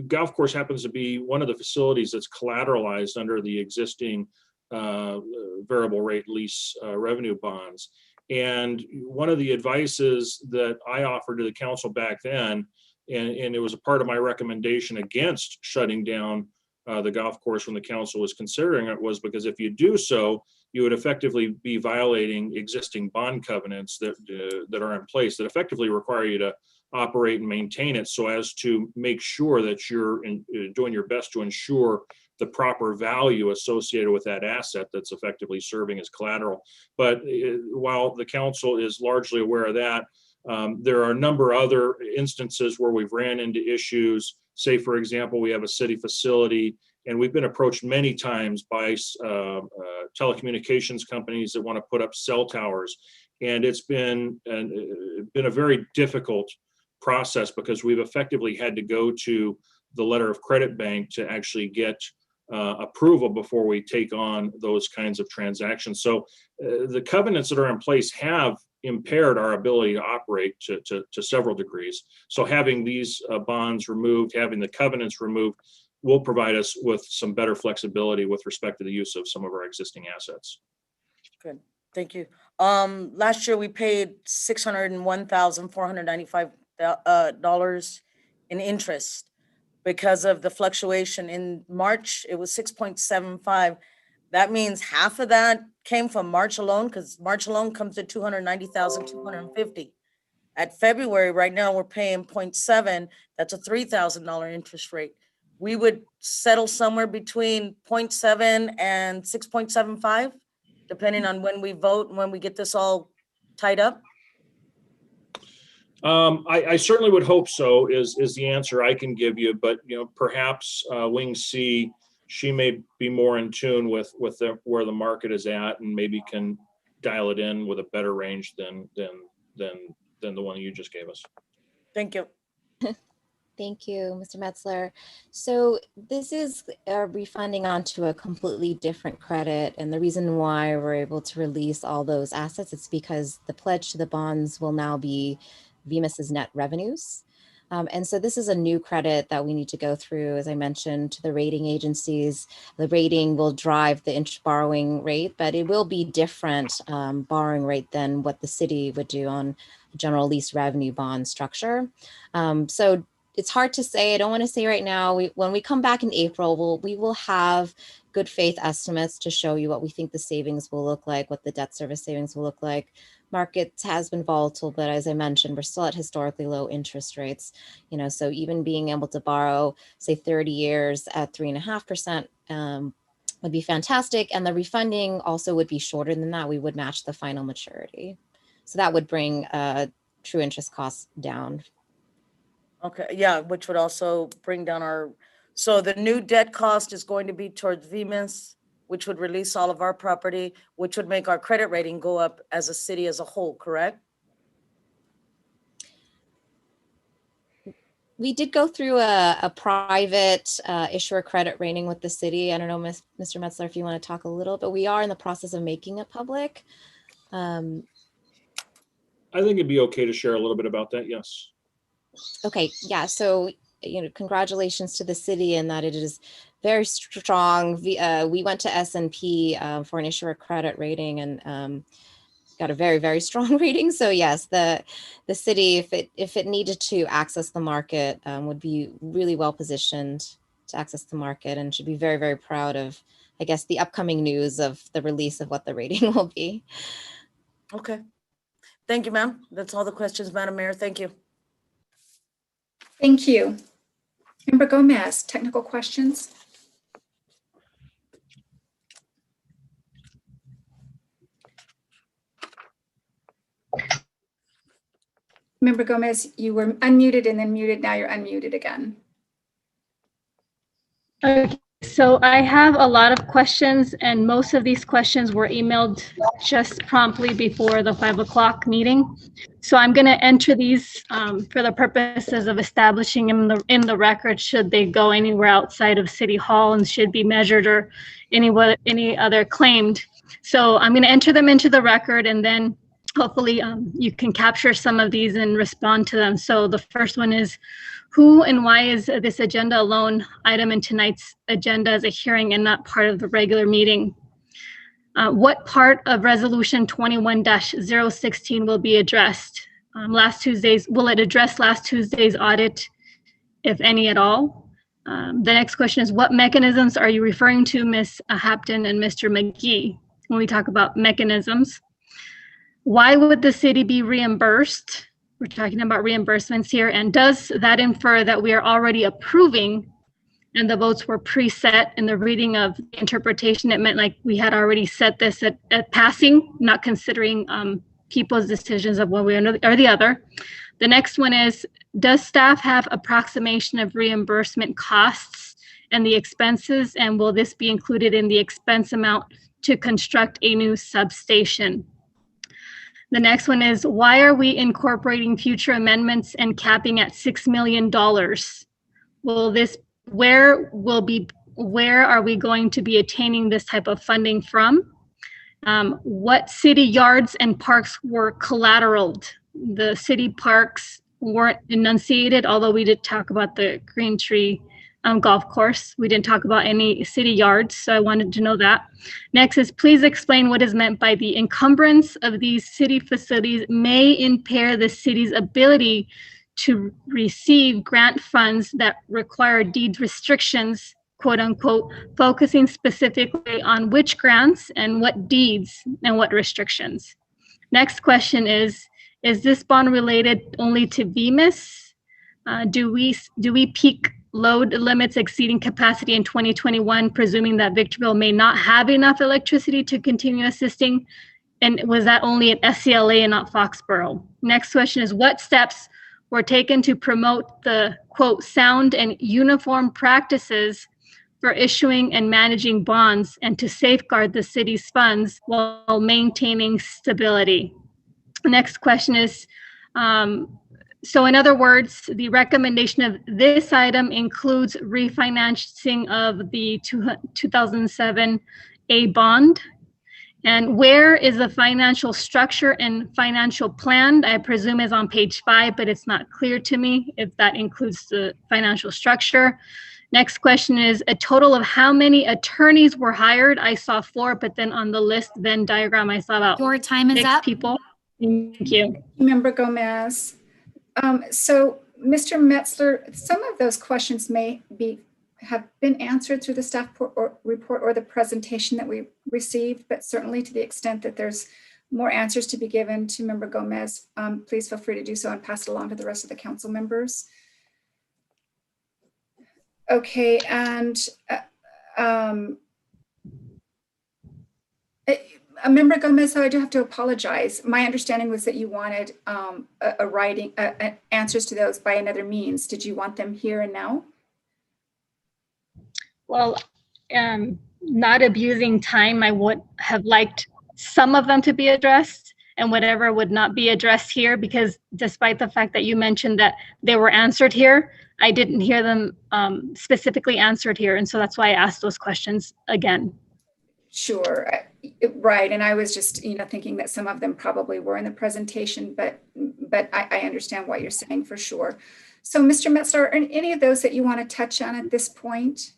Golf course happens to be one of the facilities that's collateralized under the existing variable rate lease revenue bonds. And one of the advices that I offered to the council back then, and it was a part of my recommendation against shutting down the golf course when the council was considering it, was because if you do so, you would effectively be violating existing bond covenants that are in place that effectively require you to operate and maintain it so as to make sure that you're doing your best to ensure the proper value associated with that asset that's effectively serving as collateral. But while the council is largely aware of that, there are a number of other instances where we've ran into issues. Say, for example, we have a city facility And we've been approached many times by telecommunications companies that want to put up cell towers. And it's been a very difficult process because we've effectively had to go to the letter of credit bank to actually get approval before we take on those kinds of transactions. So the covenants that are in place have impaired our ability to operate to several degrees. So having these bonds removed, having the covenants removed, will provide us with some better flexibility with respect to the use of some of our existing assets. Good, thank you. Last year we paid $601,495 in interest because of the fluctuation. In March, it was 6.75. That means half of that came from March alone, because March alone comes to 290,250. At February, right now, we're paying 0.7. That's a $3,000 interest rate. We would settle somewhere between 0.7 and 6.75, depending on when we vote and when we get this all tied up. I certainly would hope so, is the answer I can give you. But perhaps Wing C, she may be more in tune with where the market is at, and maybe can dial it in with a better range than the one you just gave us. Thank you. Thank you, Mr. Metzler. So this is refunding onto a completely different credit. And the reason why we're able to release all those assets, it's because the pledge to the bonds will now be VMIS's net revenues. And so this is a new credit that we need to go through, as I mentioned, to the rating agencies. The rating will drive the borrowing rate, but it will be different borrowing rate than what the city would do on general lease revenue bond structure. So it's hard to say. I don't want to say right now. When we come back in April, we will have good faith estimates to show you what we think the savings will look like, what the debt service savings will look like. Markets has been volatile, but as I mentioned, we're still at historically low interest rates. So even being able to borrow, say, 30 years at 3.5% would be fantastic. And the refunding also would be shorter than that. We would match the final maturity. So that would bring true interest costs down. Okay, yeah, which would also bring down so the new debt cost is going to be towards VMIS, which would release all of our property, which would make our credit rating go up as a city as a whole, correct? We did go through a private issuer credit rating with the city. I don't know, Mr. Metzler, if you want to talk a little, but we are in the process of making it public. I think it'd be okay to share a little bit about that, yes. Okay, yeah, so, congratulations to the city in that it is very strong. We went to S&P for an issuer credit rating and got a very, very strong rating. So yes, the city, if it needed to access the market, would be really well positioned to access the market, and should be very, very proud of, I guess, the upcoming news of the release of what the rating will be. Okay. Thank you, ma'am. That's all the questions, Madam Mayor. Thank you. Thank you. Member Gomez, technical questions? Member Gomez, you were unmuted and then muted. Now you're unmuted again. Okay, so I have a lot of questions, and most of these questions were emailed just promptly before the 5 o'clock meeting. So I'm going to enter these for the purposes of establishing in the record, should they go anywhere outside of City Hall and should be measured or any other claimed. So I'm going to enter them into the record, and then hopefully you can capture some of these and respond to them. So the first one is, who and why is this agenda alone item in tonight's agenda as a hearing and not part of the regular meeting? What part of resolution 21-016 will be addressed? Will it address last Tuesday's audit, if any at all? The next question is, what mechanisms are you referring to, Ms. Hapton and Mr. McGee, when we talk about mechanisms? Why would the city be reimbursed? We're talking about reimbursements here. And does that infer that we are already approving and the votes were preset in the reading of the interpretation? It meant like we had already set this at passing, not considering people's decisions of one way or the other. The next one is, does staff have approximation of reimbursement costs and the expenses? And will this be included in the expense amount to construct a new substation? The next one is, why are we incorporating future amendments and capping at $6 million? Where are we going to be attaining this type of funding from? What city yards and parks were collateraled? The city parks weren't enunciated, although we did talk about the Green Tree golf course. We didn't talk about any city yards, so I wanted to know that. Next is, please explain what is meant by the encumbrance of these city facilities may impair the city's ability to receive grant funds that require deed restrictions, quote unquote, focusing specifically on which grants and what deeds and what restrictions. Next question is this bond related only to VMIS? Do we peak load limits exceeding capacity in 2021, presuming that Victorville may not have enough electricity to continue assisting? And was that only at SCLA and not Foxborough? Next question is, what steps were taken to promote the, quote, sound and uniform practices for issuing and managing bonds and to safeguard the city's funds while maintaining stability? Next question is, so in other words, the recommendation of this item includes refinancing of the 2007 A bond. And where is the financial structure and financial plan? I presume is on page 5, but it's not clear to me if that includes the financial structure. Next question is, a total of how many attorneys were hired? I saw 4, but then on the list Venn diagram, I saw about Your time is 6 up. people. Thank you. Member Gomez. So Mr. Metzler, some of those questions may have been answered through the staff report or the presentation that we received, but certainly to the extent that there's more answers to be given to Member Gomez, please feel free to do so and pass it along to the rest of the council members. Okay, and Member Gomez, so I do have to apologize. My understanding was that you wanted a writing answers to those by another means. Did you want them here and now? Well, not abusing time, I would have liked some of them to be addressed and whatever would not be addressed here, because despite the fact that you mentioned that they were answered here, I didn't hear them specifically answered here. And so that's why I asked those questions again. Sure, right. And I was just, thinking that some of them probably were in the presentation, but I understand what you're saying for sure. So Mr. Metzler, are any of those that you want to touch on at this point?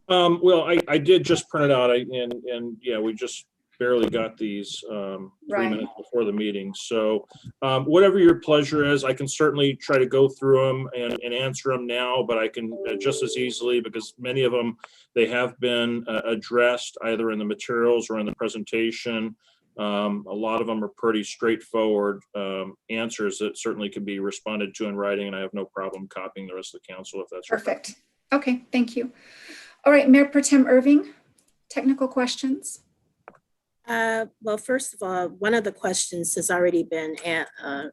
Well, I did just print it out and yeah, we just barely got these 3 minutes before the meeting. So whatever your pleasure is, I can certainly try to go through them and answer them now, but I can just as easily, because many of them, they have been addressed either in the materials or in the presentation. A lot of them are pretty straightforward answers that certainly can be responded to in writing, and I have no problem copying the rest of the council if that's perfect. Okay, thank you. All right, Mayor Pro Tem Irving, technical questions. Well, first of all, one of the questions has already been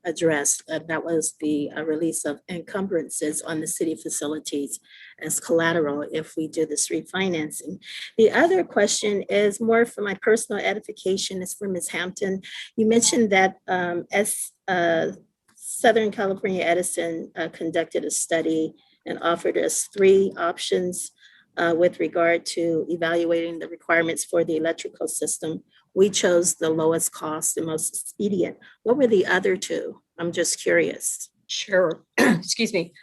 addressed. That was the release of encumbrances on the city facilities as collateral if we do this refinancing. The other question is more for my personal edification, is for Ms. Hampton. You mentioned that Southern California Edison conducted a study and offered us 3 options with regard to evaluating the requirements for the electrical system. We chose the lowest cost and most expedient. What were the other 2? I'm just curious. Sure. Excuse me.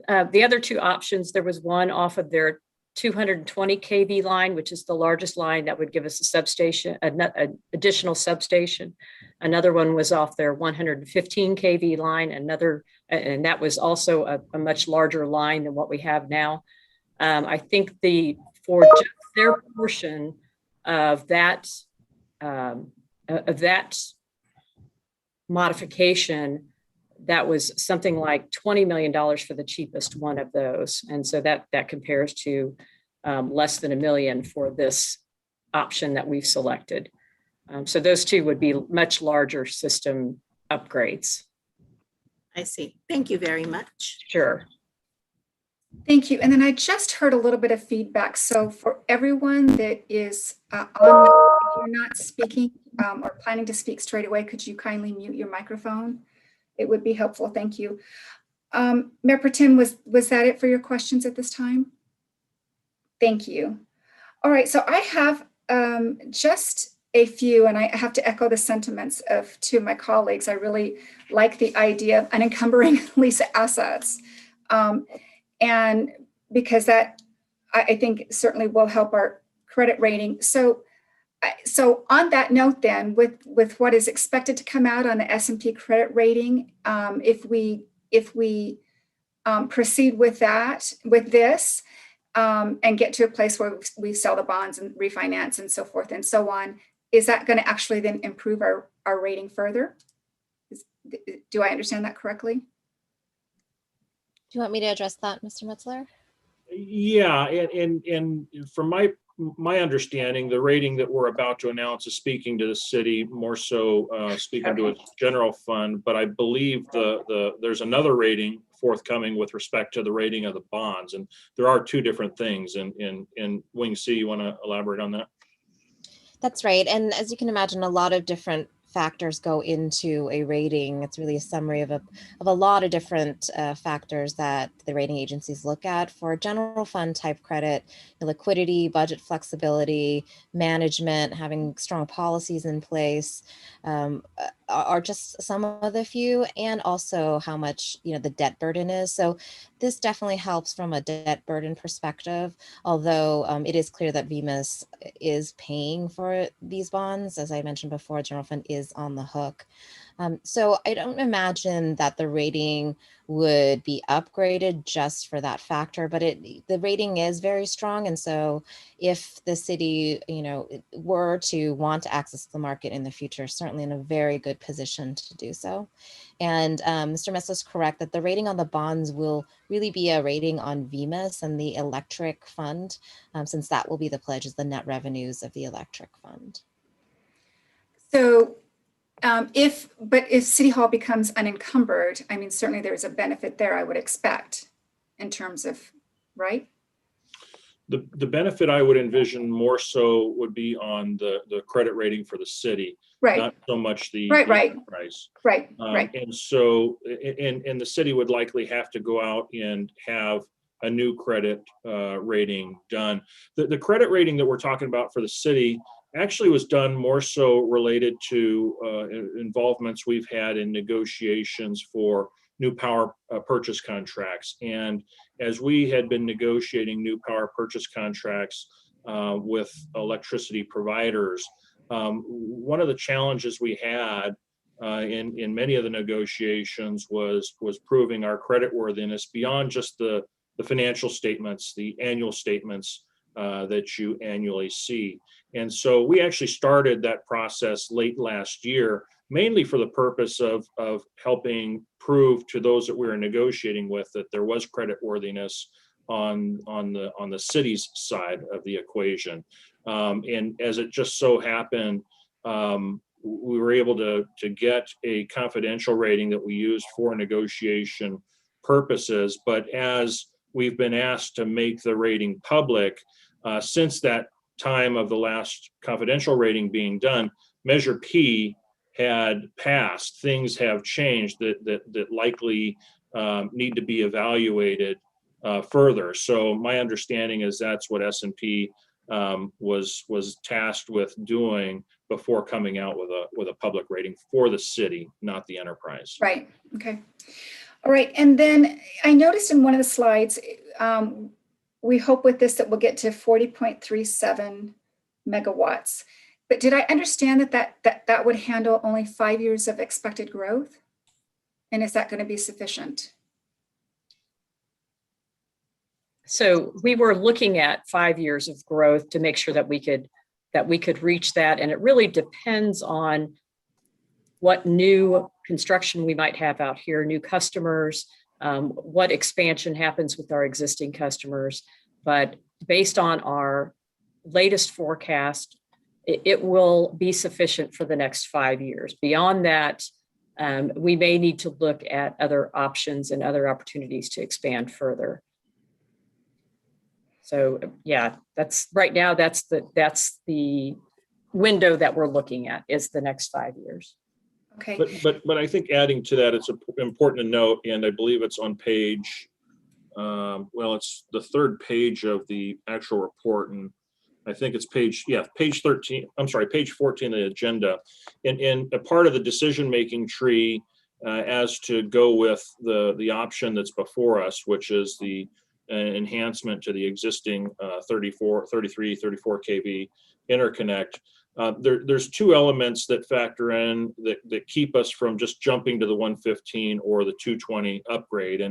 The other 2 options, there was one off of their 220 kV line, which is the largest line that would give us a substation, an additional substation. Another one was off their 115 kV line, and that was also a much larger line than what we have now. I think for just their portion of that modification, that was something like $20 million for the cheapest one of those. And so that compares to less than $1 million for this option that we've selected. So those 2 would be much larger system upgrades. I see. Thank you very much. Sure. Thank you. And then I just heard a little bit of feedback. So for everyone that is on, if you're not speaking or planning to speak straight away, could you kindly mute your microphone? It would be helpful. Thank you. Mayor Pro Tem, was that it for your questions at this time? Thank you. All right, so I have just a few, and I have to echo the sentiments of two of my colleagues. I really like the idea of unencumbering lease assets. And because that, I think certainly will help our credit rating. So on that note then, with what is expected to come out on the S&P credit rating, if we proceed with this, and get to a place where we sell the bonds and refinance and so forth and so on, is that going to actually then improve our rating further? Do I understand that correctly? Do you want me to address that, Mr. Metzler? Yeah, and from my understanding, the rating that we're about to announce is speaking to the city, more so speaking to its general fund. But I believe there's another rating forthcoming with respect to the rating of the bonds, and there are two different things. And Wing C, you want to elaborate on that? That's right. And as you can imagine, a lot of different factors go into a rating. It's really a summary of a lot of different factors that the rating agencies look at. For general fund type credit, liquidity, budget flexibility, management, having strong policies in place are just some of the few, and also how much the debt burden is. So this definitely helps from a debt burden perspective, although it is clear that VMIS is paying for these bonds. As I mentioned before, general fund is on the hook. So I don't imagine that the rating would be upgraded just for that factor, but the rating is very strong. And so if the city, were to want to access the market in the future, certainly in a very good position to do so. And Mr. Metzler is correct that the rating on the bonds will really be a rating on VMIS and the electric fund, since that will be the pledge is the net revenues of the electric fund. So if City Hall becomes unencumbered, I mean, certainly there's a benefit there, I would expect, in terms of, right? The benefit I would envision more so would be on the credit rating for the city, Right. not so much the Right. price. Right. And so, and the city would likely have to go out and have a new credit rating done. The credit rating that we're talking about for the city actually was done more so related to involvements we've had in negotiations for new power purchase contracts. And as we had been negotiating new power purchase contracts with electricity providers, one of the challenges we had in many of the negotiations was proving our creditworthiness beyond just the financial statements, the annual statements that you annually see. And so we actually started that process late last year, mainly for the purpose of helping prove to those that we were negotiating with that there was creditworthiness on the city's side of the equation. And as it just so happened, we were able to get a confidential rating that we used for negotiation purposes. But as we've been asked to make the rating public, since that time of the last confidential rating being done, Measure P had passed. Things have changed that likely need to be evaluated further. So my understanding is that's what S&P was tasked with doing before coming out with a public rating for the city, not the enterprise. Right. Okay. All right. And then I noticed in one of the slides, we hope with this that we'll get to 40.37 megawatts. But did I understand that would handle only 5 years of expected growth? And is that going to be sufficient? So we were looking at 5 years of growth to make sure that we could reach that. And it really depends on what new construction we might have out here, new customers, what expansion happens with our existing customers. But based on our latest forecast, it will be sufficient for the next 5 years. Beyond that, we may need to look at other options and other opportunities to expand further. So yeah, that's right now, that's the window that we're looking at is the next 5 years. Okay, But I think adding to that, it's important to note, and I believe it's on page, well, it's the third page of the actual report, and I think it's page 13, I'm sorry, page 14 of the agenda. And a part of the decision-making tree as to go with the option that's before us, which is the enhancement to the existing 33, 34 kV interconnect. There's two elements that factor in that keep us from just jumping to the 115 or the 220 upgrade.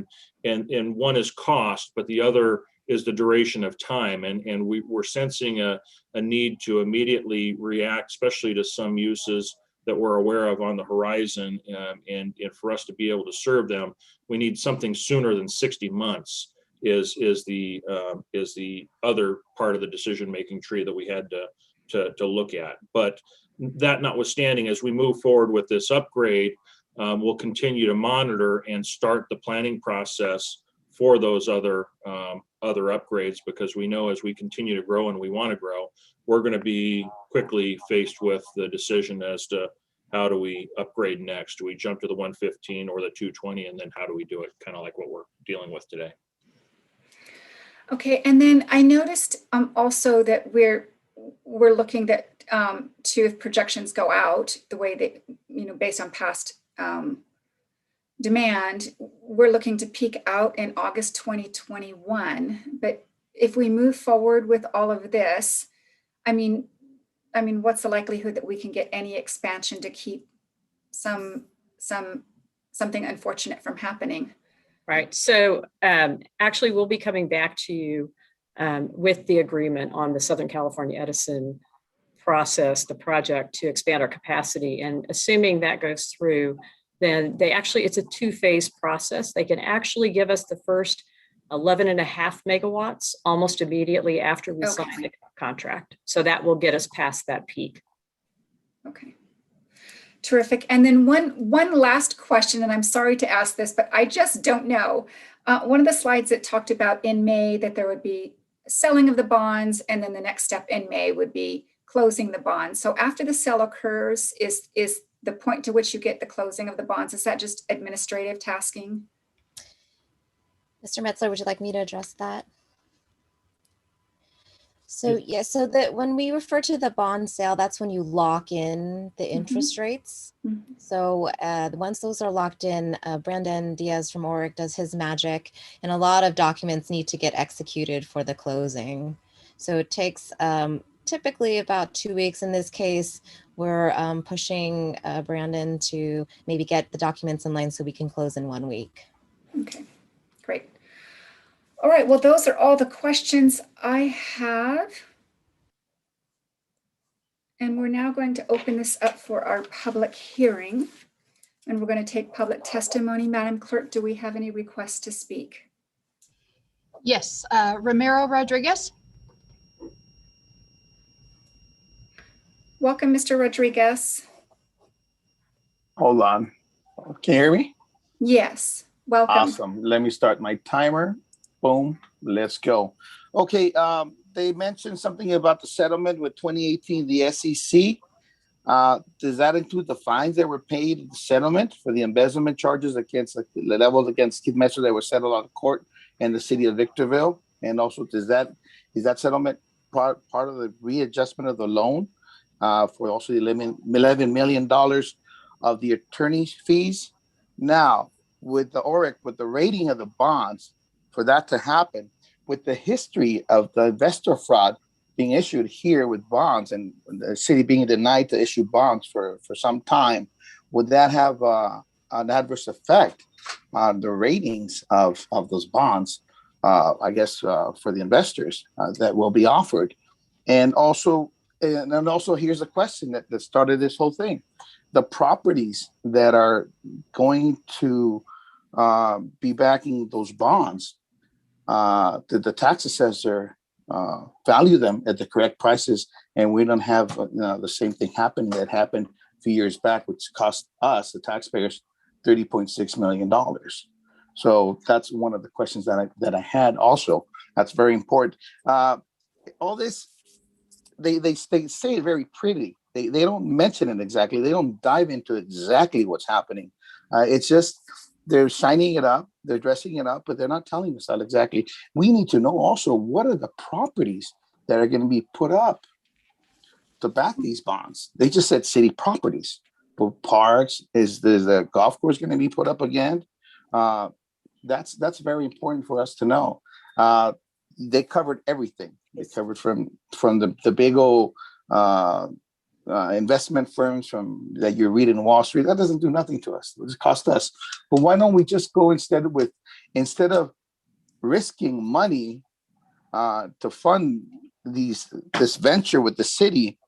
And one is cost, but the other is the duration of time. And we're sensing a need to immediately react, especially to some uses that we're aware of on the horizon. And for us to be able to serve them, we need something sooner than 60 months is the other part of the decision-making tree that we had to look at. But that notwithstanding, as we move forward with this upgrade, we'll continue to monitor and start the planning process for those other upgrades, because we know as we continue to grow and we want to grow, we're going to be quickly faced with the decision as to how do we upgrade next? Do we jump to the 115 or the 220? And then how do we do it? Kind of like what we're dealing with today. okay, and then I noticed also that we're looking that to, if projections go out the way that, based on past demand, we're looking to peak out in August 2021. But if we move forward with all of this, I mean, what's the likelihood that we can get any expansion to keep something unfortunate from happening? Right. So actually, we'll be coming back to you with the agreement on the Southern California Edison process, the project to expand our capacity. And assuming that goes through, then it's a two-phase process. They can actually give us the first 11.5 megawatts almost immediately after we sign the contract. So that will get us past that peak. Okay. Terrific. And then one last question, and I'm sorry to ask this, but I just don't know. One of the slides that talked about in May that there would be selling of the bonds, and then the next step in May would be closing the bonds. So after the sale occurs, is the point to which you get the closing of the bonds, is that just administrative tasking? Mr. Metzler, would you like me to address that? So yeah, so that when we refer to the bond sale, that's when you lock in the interest rates. So once those are locked in, Brandon Diaz from ORIC does his magic, and a lot of documents need to get executed for the closing. So it takes typically about 2 weeks. In this case, we're pushing Brandon to maybe get the documents in line so we can close in 1 week. Okay, great. All right, well, those are all the questions I have. And we're now going to open this up for our public hearing. And we're going to take public testimony. Madam Clerk, do we have any requests to speak? Yes, Ramiro Rodriguez. Welcome, Mr. Rodriguez. Hold on. Can you hear me? Yes, welcome. Awesome. Let me start my timer. Boom. Let's go. Okay. They mentioned something about the settlement with 2018, the SEC. Does that include the fines that were paid in the settlement for the embezzlement charges against the levels against Keith Metzler that were settled out of court in the city of Victorville? And also, is that settlement part of the readjustment of the loan for also the $11 million of the attorney's fees? Now, with the ORIC, with the rating of the bonds, for that to happen, with the history of the investor fraud being issued here with bonds and the city being denied to issue bonds for some time, would that have an adverse effect on the ratings of those bonds, I guess, for the investors that will be offered? And also here's a question that started this whole thing. The properties that are going to be backing those bonds, did the tax assessor value them at the correct prices, and we don't have the same thing happening that happened a few years back, which cost us, the taxpayers, $30.6 million. So that's one of the questions that I had also. That's very important. All this, they say it very pretty. They don't mention it exactly. They don't dive into exactly what's happening. It's just they're shining it up, they're dressing it up, but they're not telling us that exactly. We need to know also what are the properties that are going to be put up to back these bonds. They just said city properties, but parks, is the golf course going to be put up again? That's very important for us to know. They covered everything. They covered from the big old investment firms from that you read in Wall Street. That doesn't do nothing to us. It just cost us. But why don't we just go instead of risking money to fund this venture with the city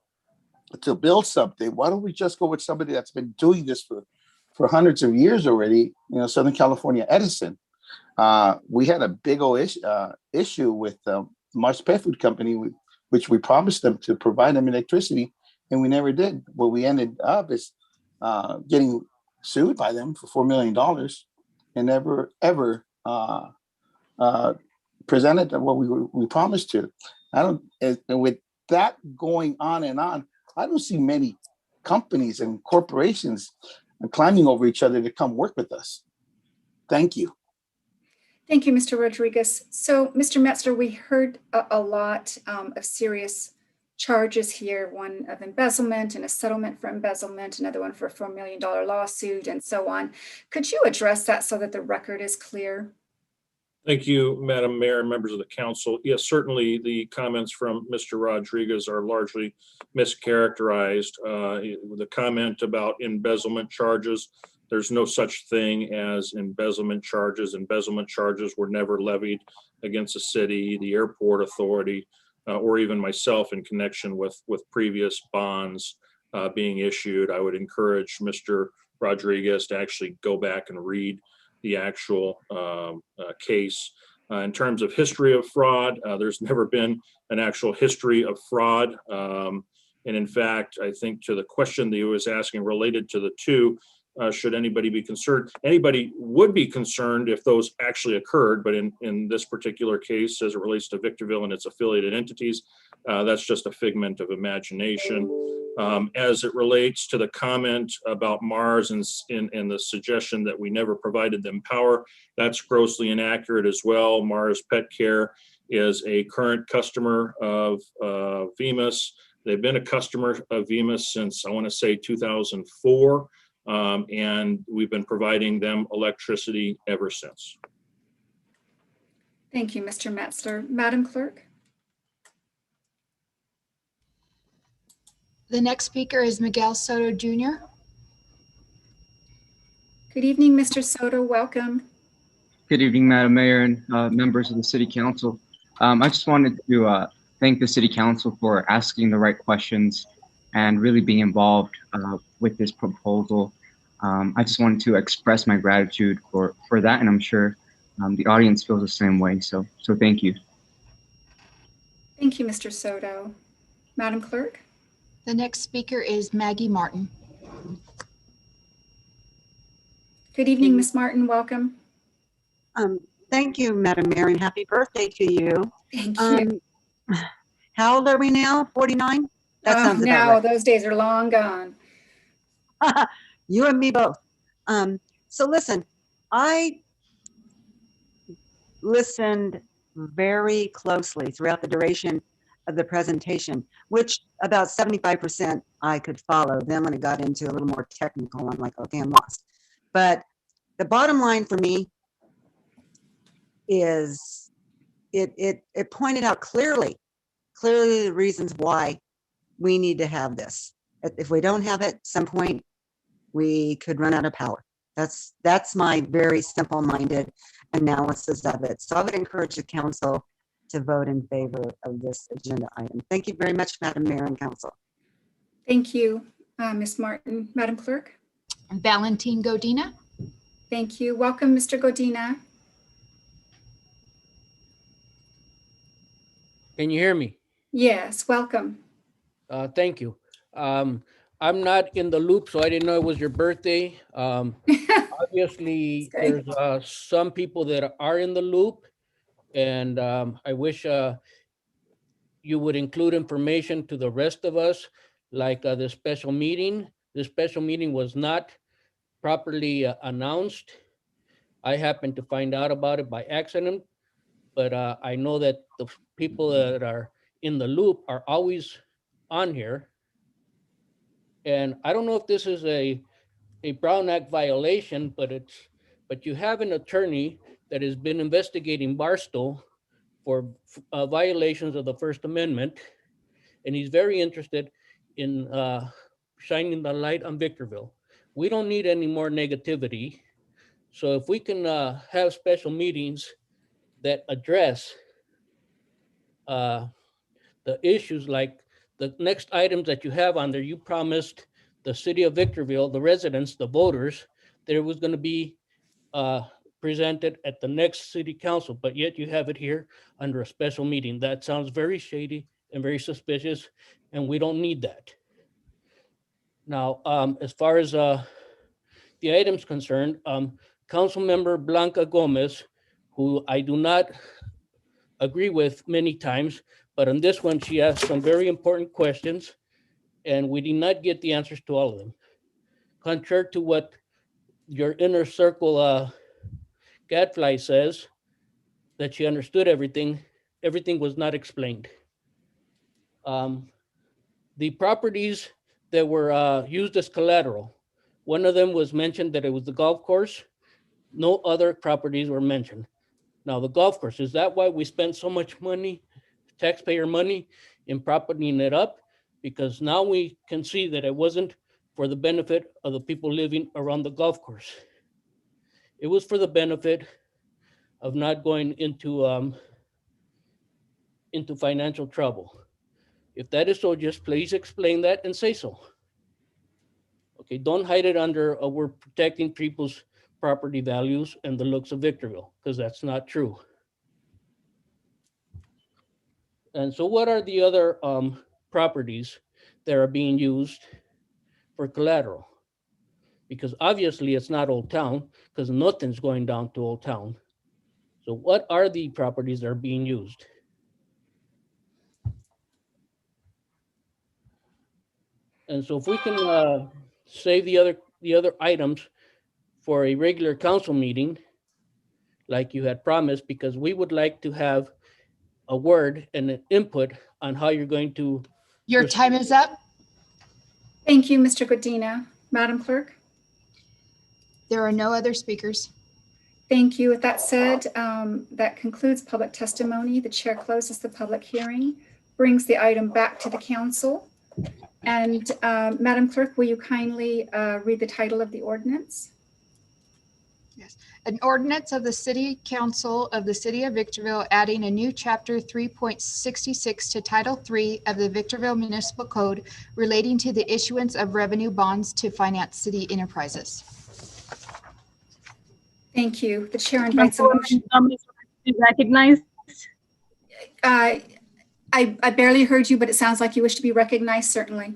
to build something? Why don't we just go with somebody that's been doing this for hundreds of years already? Southern California Edison. We had a big old issue with Mars Pet Food Company, which we promised them to provide them electricity, and we never did. What we ended up is getting sued by them for $4 million and never, ever presented what we promised to. And with that going on and on, I don't see many companies and corporations climbing over each other to come work with us. Thank you. Thank you, Mr. Rodriguez. So, Mr. Metzler, we heard a lot of serious charges here, one of embezzlement and a settlement for embezzlement, another one for a $4 million lawsuit, and so on. Could you address that so that the record is clear? Thank you, Madam Mayor and members of the council. Yes, certainly the comments from Mr. Rodriguez are largely mischaracterized. The comment about embezzlement charges, there's no such thing as embezzlement charges. Embezzlement charges were never levied against the city, the airport authority, or even myself in connection with previous bonds being issued. I would encourage Mr. Rodriguez to actually go back and read the actual case. In terms of history of fraud, there's never been an actual history of fraud. And in fact, I think to the question that he was asking related to the two, should anybody be concerned? Anybody would be concerned if those actually occurred, but in this particular case, as it relates to Victorville and its affiliated entities, that's just a figment of imagination. As it relates to the comment about Mars and the suggestion that we never provided them power, that's grossly inaccurate as well. Mars Pet Care is a current customer of VEMUS. They've been a customer of VEMUS since, I want to say, 2004. And we've been providing them electricity ever since. Thank you, Mr. Metzler. Madam Clerk? The next speaker is Miguel Soto Jr. Good evening, Mr. Soto. Welcome. Good evening, Madam Mayor and members of the City Council. I just wanted to thank the City Council for asking the right questions and really being involved with this proposal. I just wanted to express my gratitude for that, and I'm sure the audience feels the same way. So thank you. Thank you, Mr. Soto. Madam Clerk? The next speaker is Maggie Martin. Good evening, Ms. Martin. Welcome. Thank you, Madam Mayor, and happy birthday to you. Thank you. How old are we now? 49? That sounds about now right. those days are long gone. You and me both. So listen, I listened very closely throughout the duration of the presentation, which about 75% I could follow. Then when it got into a little more technical, I'm like, okay, I'm lost. But the bottom line for me is it pointed out clearly the reasons why we need to have this. If we don't have it, at some point we could run out of power. That's my very simple-minded analysis of it. So I would encourage the council to vote in favor of this agenda item. Thank you very much, Madam Mayor and Council. Thank you, Ms. Martin. Madam Clerk? Valentin Godina. Thank you. Welcome, Mr. Godina. Can you hear me? Yes, welcome. Thank you. I'm not in the loop, so I didn't know it was your birthday. Obviously, there's some people that are in the loop. And I wish you would include information to the rest of us, like the special meeting. The special meeting was not properly announced. I happened to find out about it by accident, but I know that the people that are in the loop are always on here. And I don't know if this is a Brown Act violation, but you have an attorney that has been investigating Barstow for violations of the First Amendment, and he's very interested in shining the light on Victorville. We don't need any more negativity. So if we can have special meetings that address the issues, like the next items that you have on there, you promised the city of Victorville, the residents, the voters, that it was going to be presented at the next city council, but yet you have it here under a special meeting. That sounds very shady and very suspicious, and we don't need that. Now, as far as the items concerned, Councilmember Blanca Gomez, who I do not agree with many times, but on this one, she asked some very important questions, and we did not get the answers to all of them. Contrary to what your inner circle gadfly says, that she understood everything, everything was not explained. The properties that were used as collateral, one of them was mentioned that it was the golf course. No other properties were mentioned. Now, the golf course, is that why we spent so much money, taxpayer money, in propping it up? Because now we can see that it wasn't for the benefit of the people living around the golf course. It was for the benefit of not going into financial trouble. If that is so, just please explain that and say so. Okay, don't hide it under we're protecting people's property values and the looks of Victorville, because that's not true. And so what are the other properties that are being used for collateral? Because obviously it's not Old Town, because nothing's going down to Old Town. So what are the properties that are being used? And so if we can save the other items for a regular council meeting, like you had promised, because we would like to have a word and an input on how you're going to. Your time is up. Thank you, Mr. Godina. Madam Clerk? There are no other speakers. Thank you. With that said, that concludes public testimony. The chair closes the public hearing, brings the item back to the council. And Madam Clerk, will you kindly read the title of the ordinance? Yes. An ordinance of the City Council of the City of Victorville adding a new chapter 3.66 to Title 3 of the Victorville Municipal Code relating to the issuance of revenue bonds to finance city enterprises. Thank you. The chair invites a motion. Be recognized. I barely heard you, but it sounds like you wish to be recognized, certainly.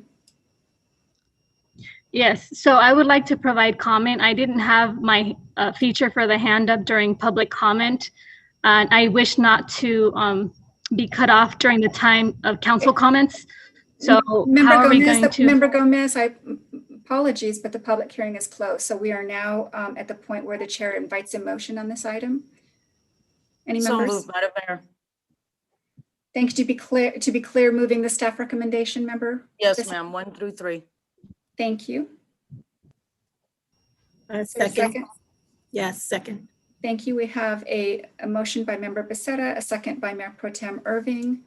Yes, so I would like to provide comment. I didn't have my feature for the hand up during public comment. And I wish not to be cut off during the time of council comments. So how are we going to? Member Gomez, apologies, but the public hearing is closed. So we are now at the point where the chair invites a motion on this item. Any members? So moved, Madam Mayor. Thank you. To be clear, moving the staff recommendation, member? Yes, ma'am, 1 through 3. Thank you. Second. Yes, second. Thank you. We have a motion by Member Becerra, a second by Mayor Pro Tem Irving.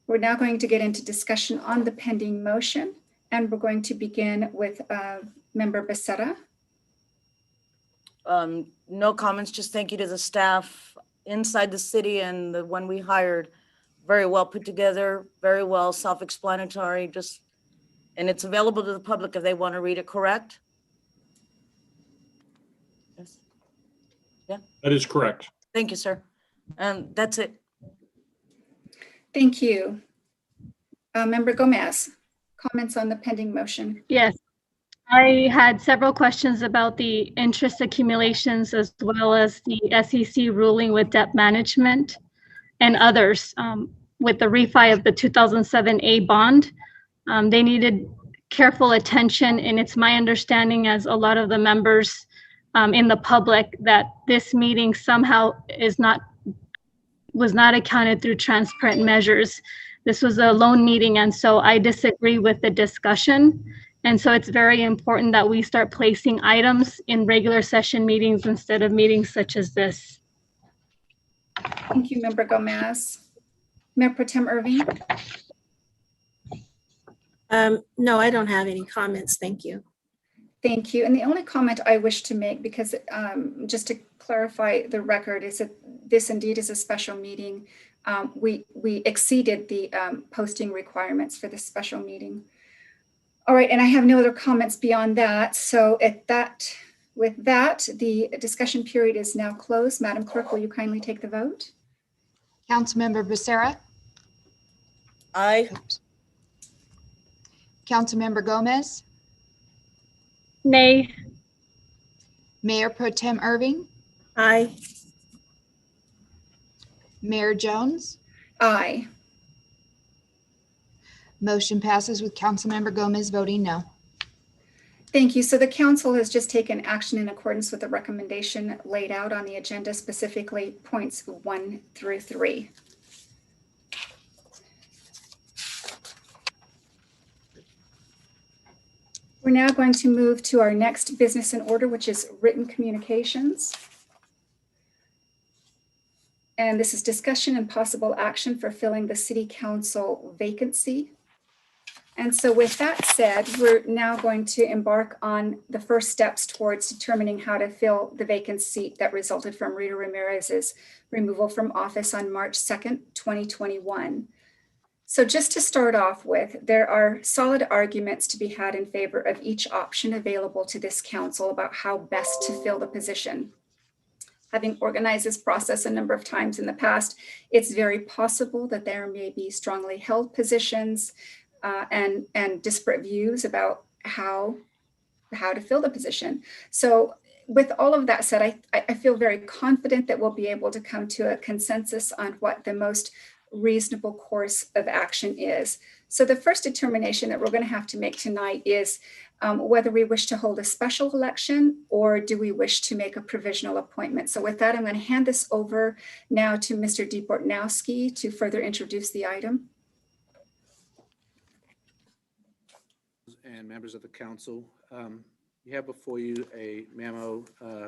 We're now going to get into discussion on the pending motion, and we're going to begin with Member Becerra. No comments, just thank you to the staff inside the city and the one we hired. Very well put together, very well self-explanatory, and it's available to the public if they want to read it, correct? Yes. Yeah. That is correct. Thank you, sir. That's it. Thank you. Member Gomez, comments on the pending motion? Yes, I had several questions about the interest accumulations as well as the SEC ruling with debt management. and others with the refi of the 2007A bond. They needed careful attention, and it's my understanding, as a lot of the members in the public, that this meeting somehow was not accounted through transparent measures. This was a loan meeting, and so I disagree with the discussion. And so it's very important that we start placing items in regular session meetings instead of meetings such as this. Thank you, Member Gomez. Mayor Pro Tem Irving? No, I don't have any comments. Thank you. Thank you. And the only comment I wish to make, because just to clarify the record, is that this indeed is a special meeting. We exceeded the posting requirements for this special meeting. All right, and I have no other comments beyond that. So with that, the discussion period is now closed. Madam Clerk, will you kindly take the vote? Councilmember Becerra, Aye. Councilmember Gomez, Nay. Mayor Pro Tem Irving, Aye. Mayor Jones. Aye. Motion passes with Councilmember Gomez voting no. Thank you. So the council has just taken action in accordance with the recommendation laid out on the agenda, specifically points 1 through 3. We're now going to move to our next business in order, which is written communications. And this is discussion and possible action for filling the city council vacancy. And so with that said, we're now going to embark on the first steps towards determining how to fill the vacant seat that resulted from Rita Ramirez's removal from office on March 2nd, 2021. So just to start off with, there are solid arguments to be had in favor of each option available to this council about how best to fill the position. Having organized this process a number of times in the past, it's very possible that there may be strongly held positions and disparate views about how to fill the position. So with all of that said, I feel very confident that we'll be able to come to a consensus on what the most reasonable course of action is. So the first determination that we're going to have to make tonight is whether we wish to hold a special election or do we wish to make a provisional appointment. So with that, I'm going to hand this over now to Mr. Deportnowski to further introduce the item. And members of the council, you have before you a memo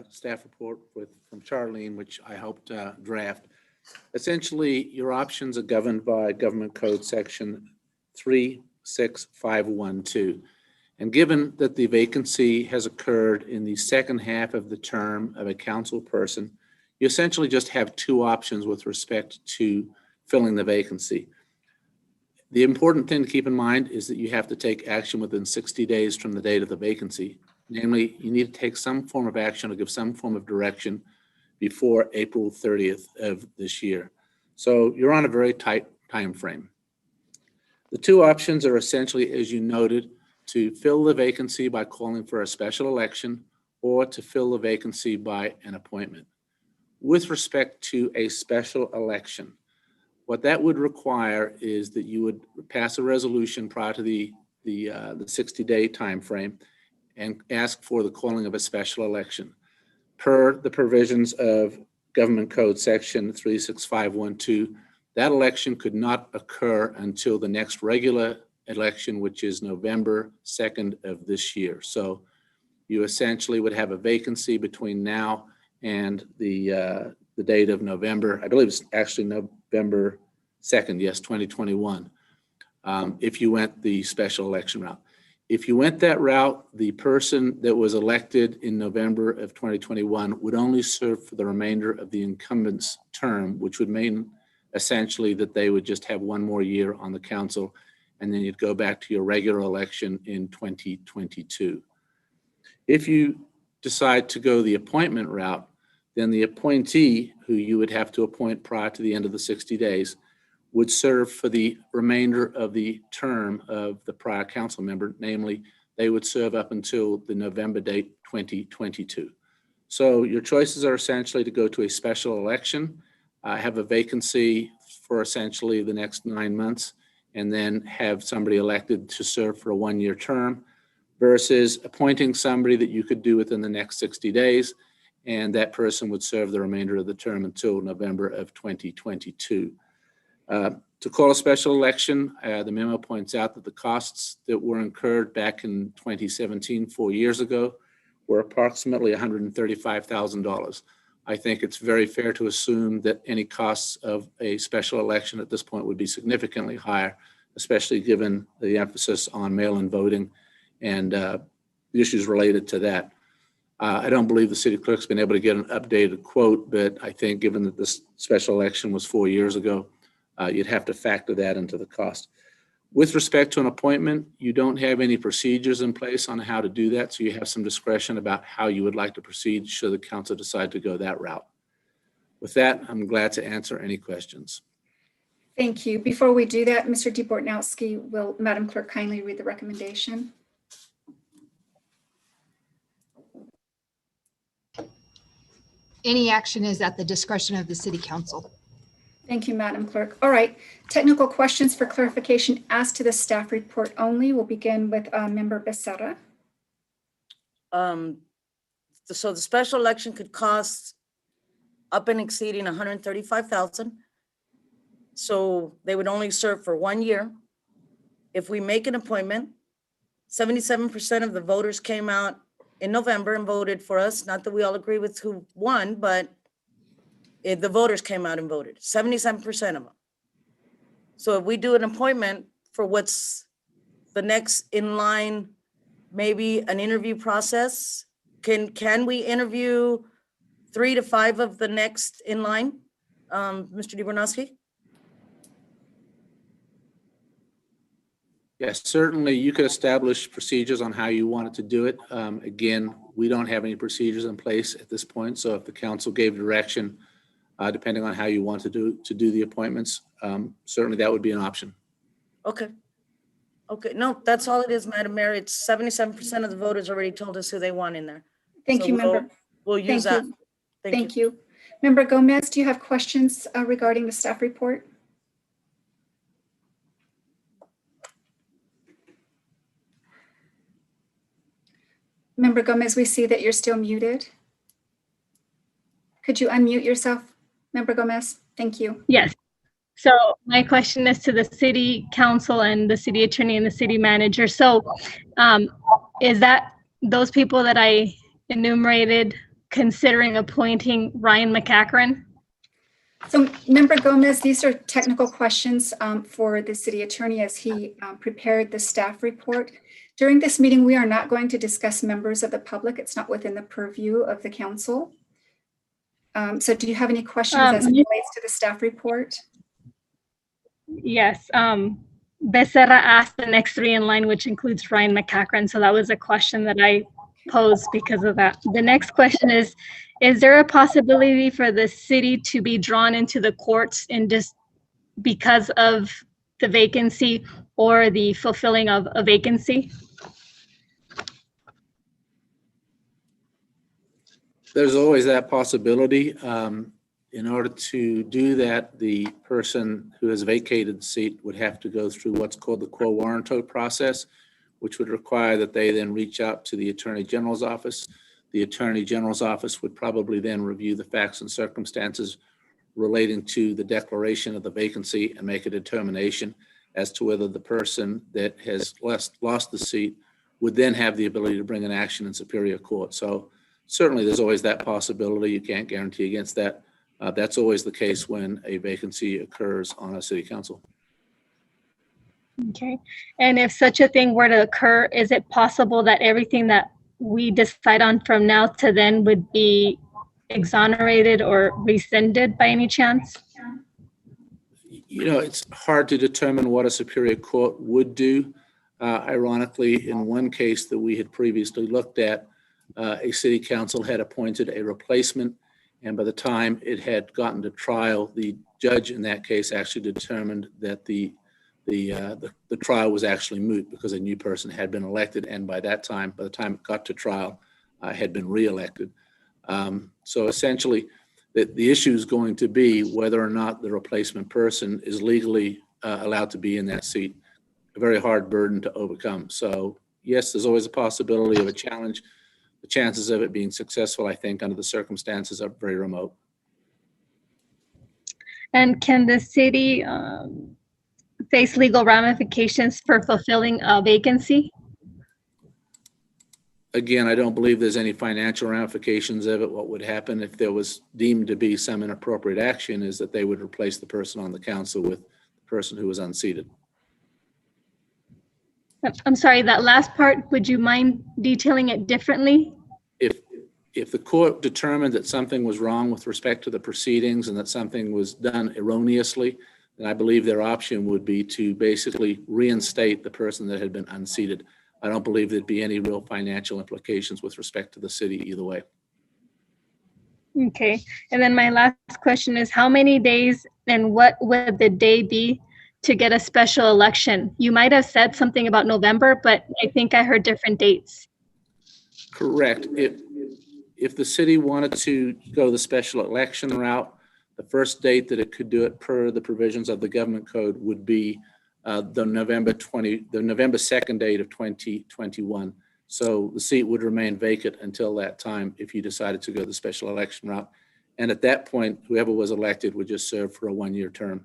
staff report from Charlene, which I helped draft. Essentially, your options are governed by Government Code Section 36512. And given that the vacancy has occurred in the second half of the term of a council person, you essentially just have two options with respect to filling the vacancy. The important thing to keep in mind is that you have to take action within 60 days from the date of the vacancy. Namely, you need to take some form of action or give some form of direction before April 30th of this year. So you're on a very tight time frame. The two options are essentially, as you noted, to fill the vacancy by calling for a special election or to fill the vacancy by an appointment. With respect to a special election, what that would require is that you would pass a resolution prior to the 60-day time frame and ask for the calling of a special election. Per the provisions of Government Code Section 36512, that election could not occur until the next regular election, which is November 2nd of this year. So you essentially would have a vacancy between now and the date of November. I believe it's actually November 2nd, yes, 2021, if you went the special election route. If you went that route, the person that was elected in November of 2021 would only serve for the remainder of the incumbent's term, which would mean essentially that they would just have one more year on the council, and then you'd go back to your regular election in 2022. If you decide to go the appointment route, then the appointee, who you would have to appoint prior to the end of the 60 days, would serve for the remainder of the term of the prior council member. Namely, they would serve up until the November date 2022. So your choices are essentially to go to a special election, have a vacancy for essentially the next 9 months and then have somebody elected to serve for a 1-year term versus appointing somebody that you could do within the next 60 days. And that person would serve the remainder of the term until November of 2022. To call a special election, the memo points out that the costs that were incurred back in 2017, 4 years ago, were approximately $135,000. I think it's very fair to assume that any costs of a special election at this point would be significantly higher, especially given the emphasis on mail-in voting and the issues related to that. I don't believe the city clerk's been able to get an updated quote, but I think given that this special election was 4 years ago, you'd have to factor that into the cost. With respect to an appointment, you don't have any procedures in place on how to do that, so you have some discretion about how you would like to proceed should the council decide to go that route. With that, I'm glad to answer any questions. Thank you. Before we do that, Mr. DeBortnowski, will Madam Clerk kindly read the recommendation? Any action is at the discretion of the city council. Thank you, Madam Clerk. All right, technical questions for clarification as to the staff report only. We'll begin with Member Becerra. So the special election could cost up and exceeding 135,000. So they would only serve for 1 year. If we make an appointment, 77% of the voters came out in November and voted for us. Not that we all agree with who won, but the voters came out and voted, 77% of them. So if we do an appointment for what's the next in line, maybe an interview process, can we interview 3 to 5 of the next in line, Mr. DeBornowski? Yes, certainly you could establish procedures on how you wanted to do it. Again, we don't have any procedures in place at this point. So if the council gave direction, depending on how you want to do the appointments, certainly that would be an option. Okay. Okay, no, that's all it is, Madam Mayor. It's 77% of the voters already told us who they want in there. Thank So you, Member. We'll use Thank that. you. Thank you. Member Gomez, do you have questions regarding the staff report? Member Gomez, we see that you're still muted. Could you unmute yourself, Member Gomez? Thank you. Yes. So my question is to the city council and the city attorney and the city manager. So is that those people that I enumerated considering appointing Ryan McCachran? So Member Gomez, these are technical questions for the city attorney as he prepared the staff report. During this meeting, we are not going to discuss members of the public. It's not within the purview of the council. So do you have any questions as it relates to the staff report? Yes. Becerra asked the next 3 in line, which includes Ryan McCachran. So that was a question that I posed because of that. The next question is there a possibility for the city to be drawn into the courts in just because of the vacancy or the fulfilling of a vacancy? There's always that possibility. In order to do that, the person who has vacated the seat would have to go through what's called the quo warranto process, which would require that they then reach out to the Attorney General's office. The Attorney General's office would probably then review the facts and circumstances relating to the declaration of the vacancy and make a determination as to whether the person that has lost the seat would then have the ability to bring an action in Superior Court. So certainly there's always that possibility. You can't guarantee against that. That's always the case when a vacancy occurs on a city council. Okay. And if such a thing were to occur, is it possible that everything that we decide on from now to then would be exonerated or rescinded by any chance? You know, it's hard to determine what a Superior Court would do. Ironically, in one case that we had previously looked at, a city council had appointed a replacement, and by the time it had gotten to trial, the judge in that case actually determined that the trial was actually moot because a new person had been elected, and by the time it got to trial, had been reelected. So essentially, The issue is going to be whether or not the replacement person is legally allowed to be in that seat. A very hard burden to overcome. So yes, there's always a possibility of a challenge. The chances of it being successful, I think, under the circumstances are very remote. And can the city face legal ramifications for fulfilling a vacancy? Again, I don't believe there's any financial ramifications of it. What would happen if there was deemed to be some inappropriate action is that they would replace the person on the council with the person who was unseated. I'm sorry, that last part, would you mind detailing it differently? If the court determined that something was wrong with respect to the proceedings and that something was done erroneously, then I believe their option would be to basically reinstate the person that had been unseated. I don't believe there'd be any real financial implications with respect to the city either way. Okay, and then my last question is, how many days and what would the day be to get a special election? You might have said something about November, but I think I heard different dates. Correct. If the city wanted to go the special election route, the first date that it could do it per the provisions of the government code would be the November 2nd date of 2021. So the seat would remain vacant until that time if you decided to go the special election route. And at that point, whoever was elected would just serve for a one-year term.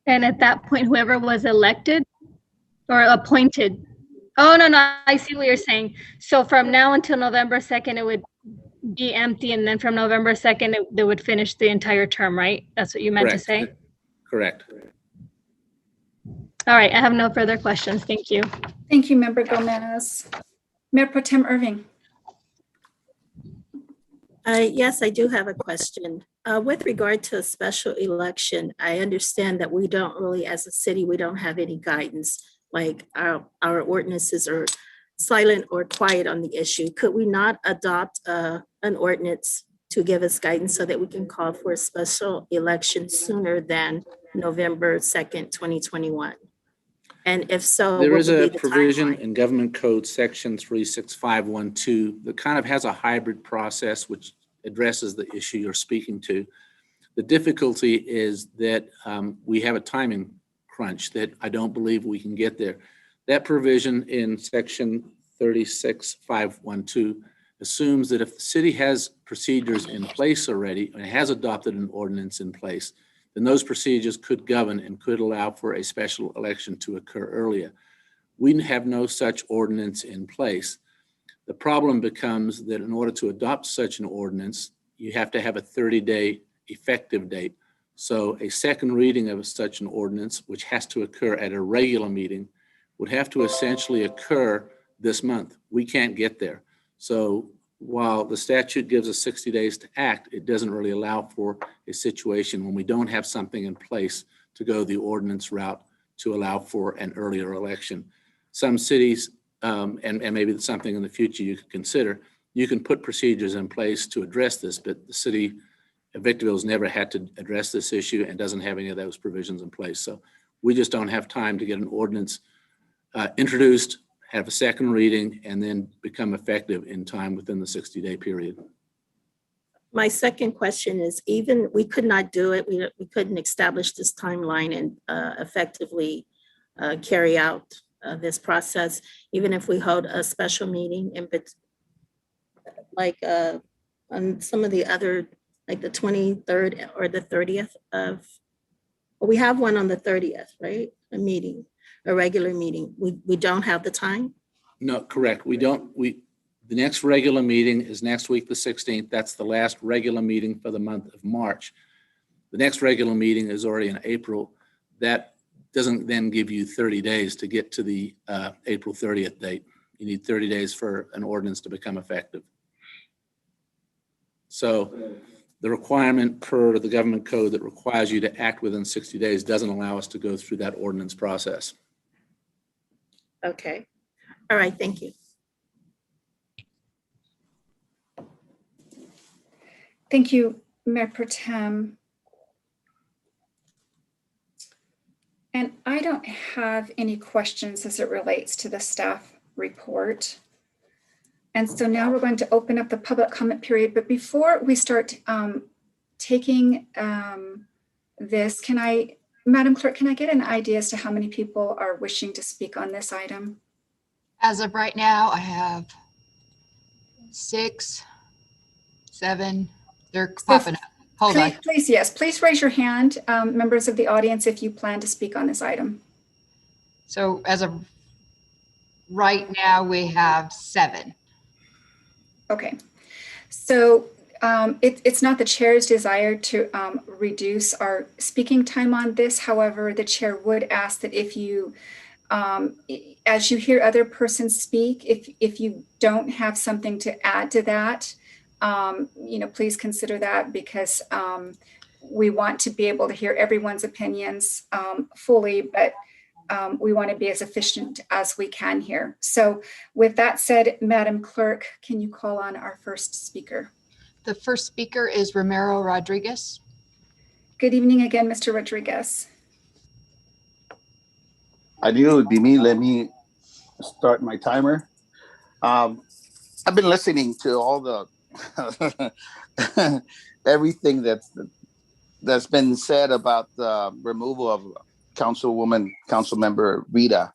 And at that point, whoever was elected or appointed. Oh, no, I see what you're saying. So from now until November 2nd, it would be empty. And then from November 2nd, they would finish the entire term, right? That's what you meant to say? Correct. All right, I have no further questions. Thank you. Thank you, Member Gomez. Mayor Pro Tem Irving. Yes, I do have a question. With regard to a special election, I understand that we don't really, as a city, we don't have any guidance, like our ordinances are silent or quiet on the issue. Could we not adopt an ordinance to give us guidance so that we can call for a special election sooner than November 2nd, 2021? And if so, There what is would a be the provision timeline? in Government Code Section 36512 that kind of has a hybrid process which addresses the issue you're speaking to. The difficulty is that we have a timing crunch that I don't believe we can get there. That provision in Section 36512 assumes that if the city has procedures in place already and has adopted an ordinance in place, then those procedures could govern and could allow for a special election to occur earlier. We have no such ordinance in place. The problem becomes that in order to adopt such an ordinance, you have to have a 30-day effective date. So a second reading of such an ordinance, which has to occur at a regular meeting, would have to essentially occur this month. We can't get there. So while the statute gives us 60 days to act, it doesn't really allow for a situation when we don't have something in place to go the ordinance route to allow for an earlier election. Some cities, and maybe it's something in the future you could consider, you can put procedures in place to address this, but the city of Victorville's never had to address this issue and doesn't have any of those provisions in place. So we just don't have time to get an ordinance introduced, have a second reading, and then become effective in time within the 60-day period. My second question is, even we could not do it, we couldn't establish this timeline and effectively carry out this process, even if we hold a special meeting, like on some of the other, like the 23rd or the 30th of, well, we have one on the 30th, right? A regular meeting. We don't have the time? No, correct. The next regular meeting is next week, the 16th. That's the last regular meeting for the month of March. The next regular meeting is already in April. That doesn't then give you 30 days to get to the April 30th date. You need 30 days for an ordinance to become effective. So the requirement per the government code that requires you to act within 60 days doesn't allow us to go through that ordinance process. Okay. All right, thank you. Thank you, Mayor Pro Tem. And I don't have any questions as it relates to the staff report. And so now we're going to open up the public comment period. But before we start taking this, Madam Clerk, can I get an idea as to how many people are wishing to speak on this item? As of right now, I have 6, 7, they're popping up. Hold on. Please raise your hand, members of the audience, if you plan to speak on this item. So as of right now, we have 7. Okay, so it's not the chair's desire to reduce our speaking time on this. However, the chair would ask that if you, as you hear other persons speak, if you don't have something to add to that, please consider that, because we want to be able to hear everyone's opinions fully, but we want to be as efficient as we can here. So with that said, Madam Clerk, can you call on our first speaker? The first speaker is Romero Rodriguez. Good evening again, Mr. Rodriguez. I knew it would be me. Let me start my timer. I've been listening to all the everything that's been said about the removal of Councilmember Rita,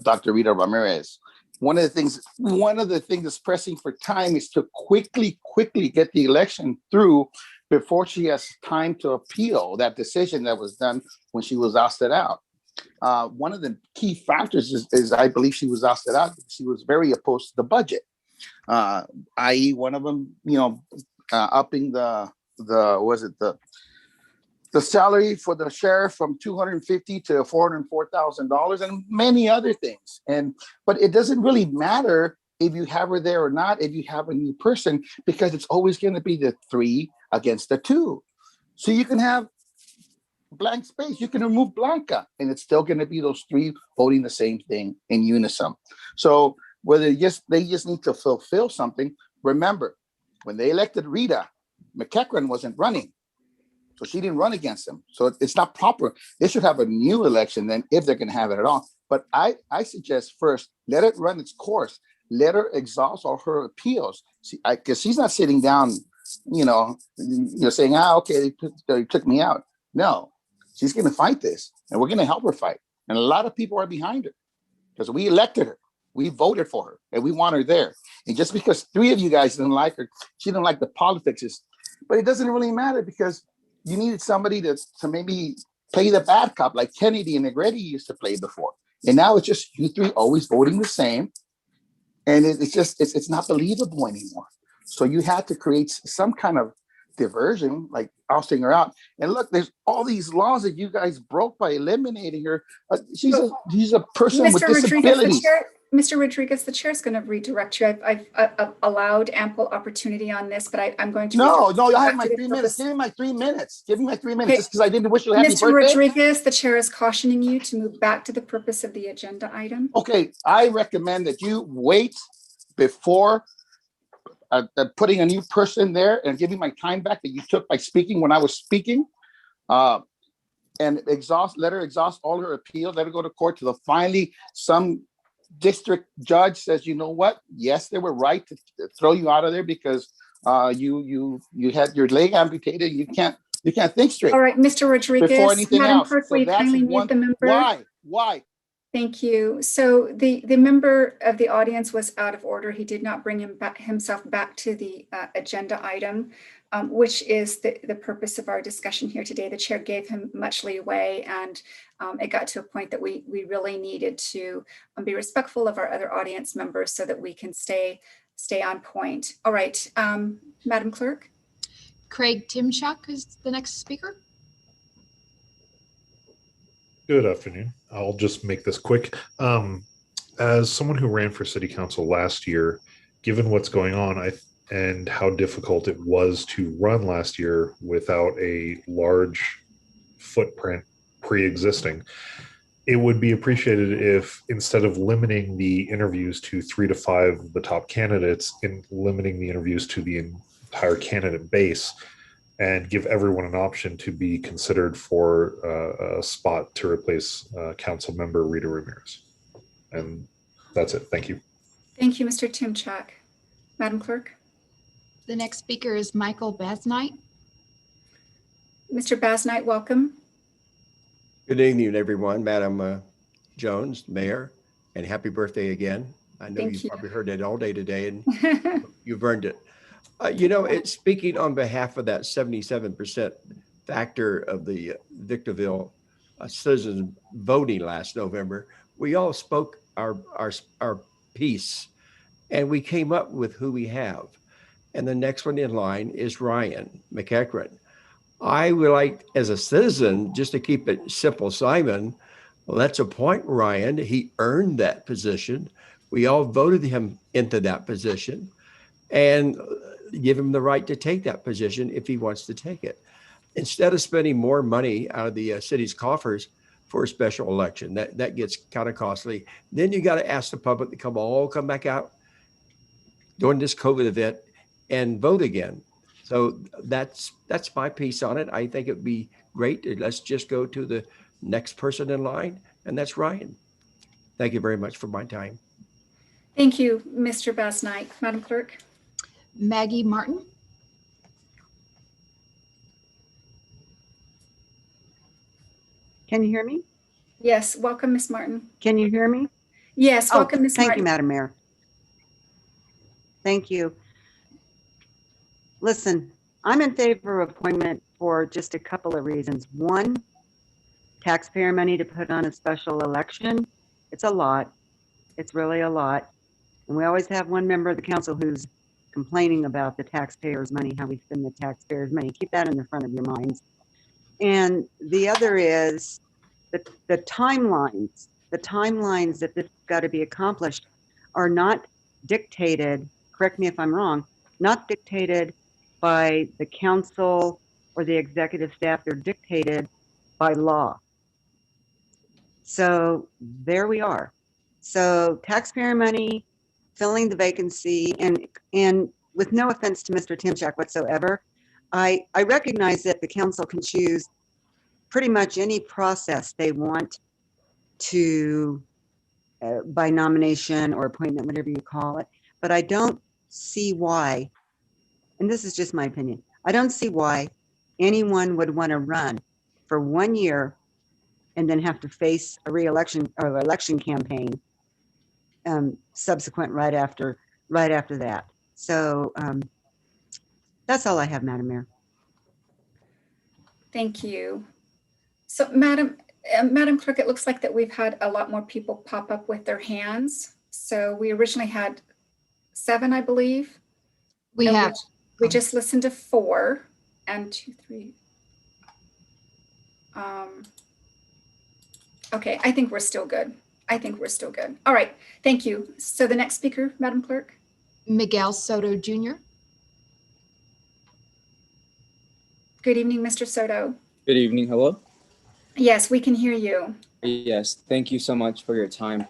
Dr. Rita Ramirez. One of the things that's pressing for time is to quickly get the election through before she has time to appeal that decision that was done when she was ousted out. One of the key factors is I believe she was ousted out because she was very opposed to the budget, i.e. one of them, upping the salary for the sheriff from $250,000 to $404,000 and many other things. But it doesn't really matter if you have her there or not, if you have a new person, because it's always going to be the 3 against the 2. So you can have blank space. You can remove Blanca, and it's still going to be those 3 voting the same thing in unison. So whether they just need to fulfill something. Remember, when they elected Rita, McEachran wasn't running. So she didn't run against them. So it's not proper. They should have a new election then, if they're going to have it at all. But I suggest first, let it run its course. Let her exhaust all her appeals. Because she's not sitting down, saying, okay, they took me out. No, she's going to fight this, and we're going to help her fight. And a lot of people are behind her because we elected her. We voted for her, and we want her there. And just because 3 of you guys didn't like her, she didn't like the politics. But it doesn't really matter, because you needed somebody to maybe play the bad cop like Kennedy and Negretti used to play before. And now it's just you 3 always voting the same. And it's not believable anymore. So you had to create some kind of diversion, like ousting her out. And look, there's all these laws that you guys broke by eliminating her. She's a person with disabilities. Mr. Rodriguez, the chair is going to redirect you. I've allowed ample opportunity on this, but I'm going to. No, I have my 3 minutes. Give me my 3 minutes. Give me my 3 minutes, just because I didn't wish you a happy birthday. Mr. Rodriguez, the chair is cautioning you to move back to the purpose of the agenda item. Okay, I recommend that you wait before putting a new person there and giving my time back that you took by speaking when I was speaking. And let her exhaust all her appeals. Let her go to court till finally some district judge says, you know what? Yes, they were right to throw you out of there because you had your leg amputated. You can't think straight. All right, Mr. Rodriguez. Before anything Madam else. Clerk, will you kindly mute the member? Why? Thank you. So the member of the audience was out of order. He did not bring himself back to the agenda item, which is the purpose of our discussion here today. The chair gave him much leeway, and it got to a point that we really needed to be respectful of our other audience members so that we can stay on point. All right, Madam Clerk. Craig Timchak is the next speaker. Good afternoon. I'll just make this quick. As someone who ran for city council last year, given what's going on, and how difficult it was to run last year without a large footprint pre-existing, it would be appreciated if, instead of limiting the interviews to 3 to 5 of the top candidates, in limiting the interviews to the entire candidate base, and give everyone an option to be considered for a spot to replace Council Member Rita Ramirez. And that's it. Thank you. Thank you, Mr. Timchak. Madam Clerk. The next speaker is Michael Basnight. Mr. Basnight, welcome. Good evening, everyone. Madam Jones, Mayor, and happy birthday again. I know Thank you've you. probably heard that all day today, and you've earned it. It's speaking on behalf of that 77% factor of the Victorville citizens voting last November. We all spoke our piece, and we came up with who we have. And the next one in line is Ryan McEachran. I would like, as a citizen, just to keep it simple, Simon, let's appoint Ryan. He earned that position. We all voted him into that position, and give him the right to take that position if he wants to take it. Instead of spending more money out of the city's coffers for a special election, that gets kind of costly. Then you got to ask the public to come back out during this COVID event and vote again. So that's my piece on it. I think it'd be great. Let's just go to the next person in line, and that's Ryan. Thank you very much for my time. Thank you, Mr. Basnight. Madam Clerk. Maggie Martin. Can you hear me? Yes, welcome, Ms. Martin. Can you hear me? Yes, Oh, welcome, Ms. Thank Martin. you, Madam Mayor. Thank you. Listen, I'm in favor of appointment for just a couple of reasons. One, taxpayer money to put on a special election. It's a lot. It's really a lot. And we always have one member of the council who's complaining about the taxpayers' money, how we spend the taxpayers' money. Keep that in the front of your minds. And the other is the timelines. The timelines that this got to be accomplished are not dictated, correct me if I'm wrong, not dictated by the council or the executive staff. They're dictated by law. So there we are. So taxpayer money, filling the vacancy, and with no offense to Mr. Timchak whatsoever, I recognize that the council can choose pretty much any process they want to, by nomination or appointment, whatever you call it. But I don't see why, and this is just my opinion, I don't see why anyone would want to run for 1 year and then have to face a re-election or election campaign subsequent right after that. So that's all I have, Madam Mayor. Thank you. So Madam Clerk, it looks like that we've had a lot more people pop up with their hands. So we originally had 7, I believe. We And have. we just listened to 4 and 2, 3. Okay, I think we're still good. All right, thank you. So the next speaker, Madam Clerk. Miguel Soto Jr. Good evening, Mr. Soto. Good evening. Hello. Yes, we can hear you. Yes, thank you so much for your time.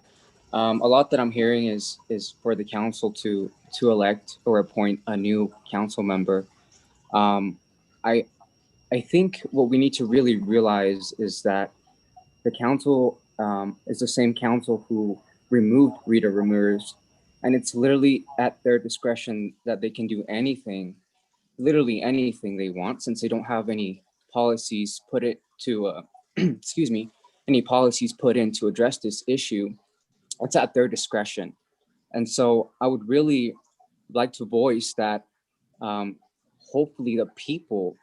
A lot that I'm hearing is for the council to elect or appoint a new council member. I think what we need to really realize is that the council is the same council who removed Rita Ramirez, and it's literally at their discretion that they can do anything, literally anything they want, since they don't have any policies put it to excuse me, any policies put in to address this issue. It's at their discretion. And so I would really like to voice that hopefully the people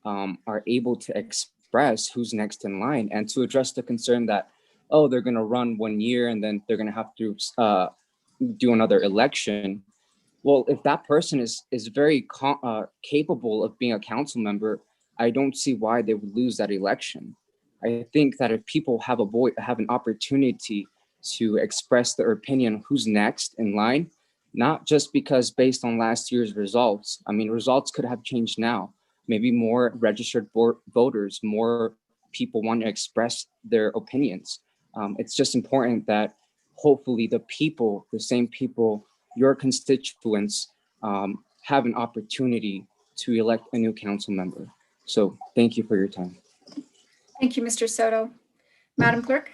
are able to express who's next in line and to address the concern that, oh, they're going to run 1 year and then they're going to have to do another election. Well, if that person is very capable of being a council member, I don't see why they would lose that election. I think that if people have an opportunity to express their opinion, who's next in line, not just because based on last year's results. I mean, results could have changed now. Maybe more registered voters, more people want to express their opinions. It's just important that hopefully the people, the same people, your constituents, have an opportunity to elect a new council member. So thank you for your time. Thank you, Mr. Soto. Madam Clerk.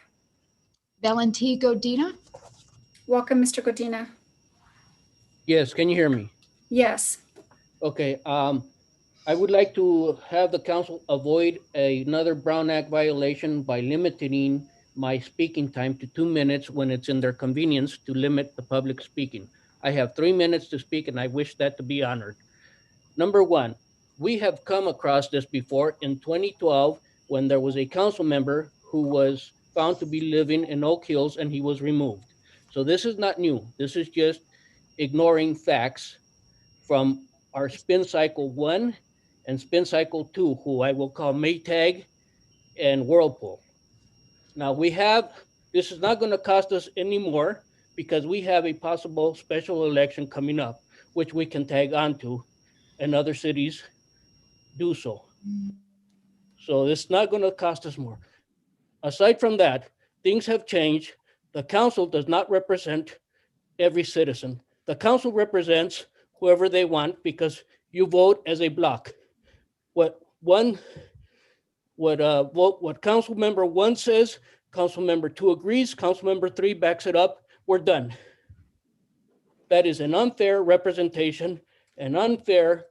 Valentine Godina. Welcome, Mr. Godina. Yes, can you hear me? Yes. Okay, I would like to have the council avoid another Brown Act violation by limiting my speaking time to 2 minutes when it's in their convenience to limit the public speaking. I have 3 minutes to speak and I wish that to be honored. Number one, we have come across this before in 2012 when there was a council member who was found to be living in Oak Hills and he was removed. So this is not new. This is just ignoring facts from our spin cycle 1 and spin cycle 2, who I will call Maytag and Whirlpool. Now this is not going to cost us any more because we have a possible special election coming up, which we can tag onto, and other cities do so. So it's not going to cost us more. Aside from that, things have changed. The council does not represent every citizen. The council represents whoever they want because you vote as a block. What council member 1 says, council member 2 agrees, council member 3 backs it up, we're done. That is an unfair representation, an unfair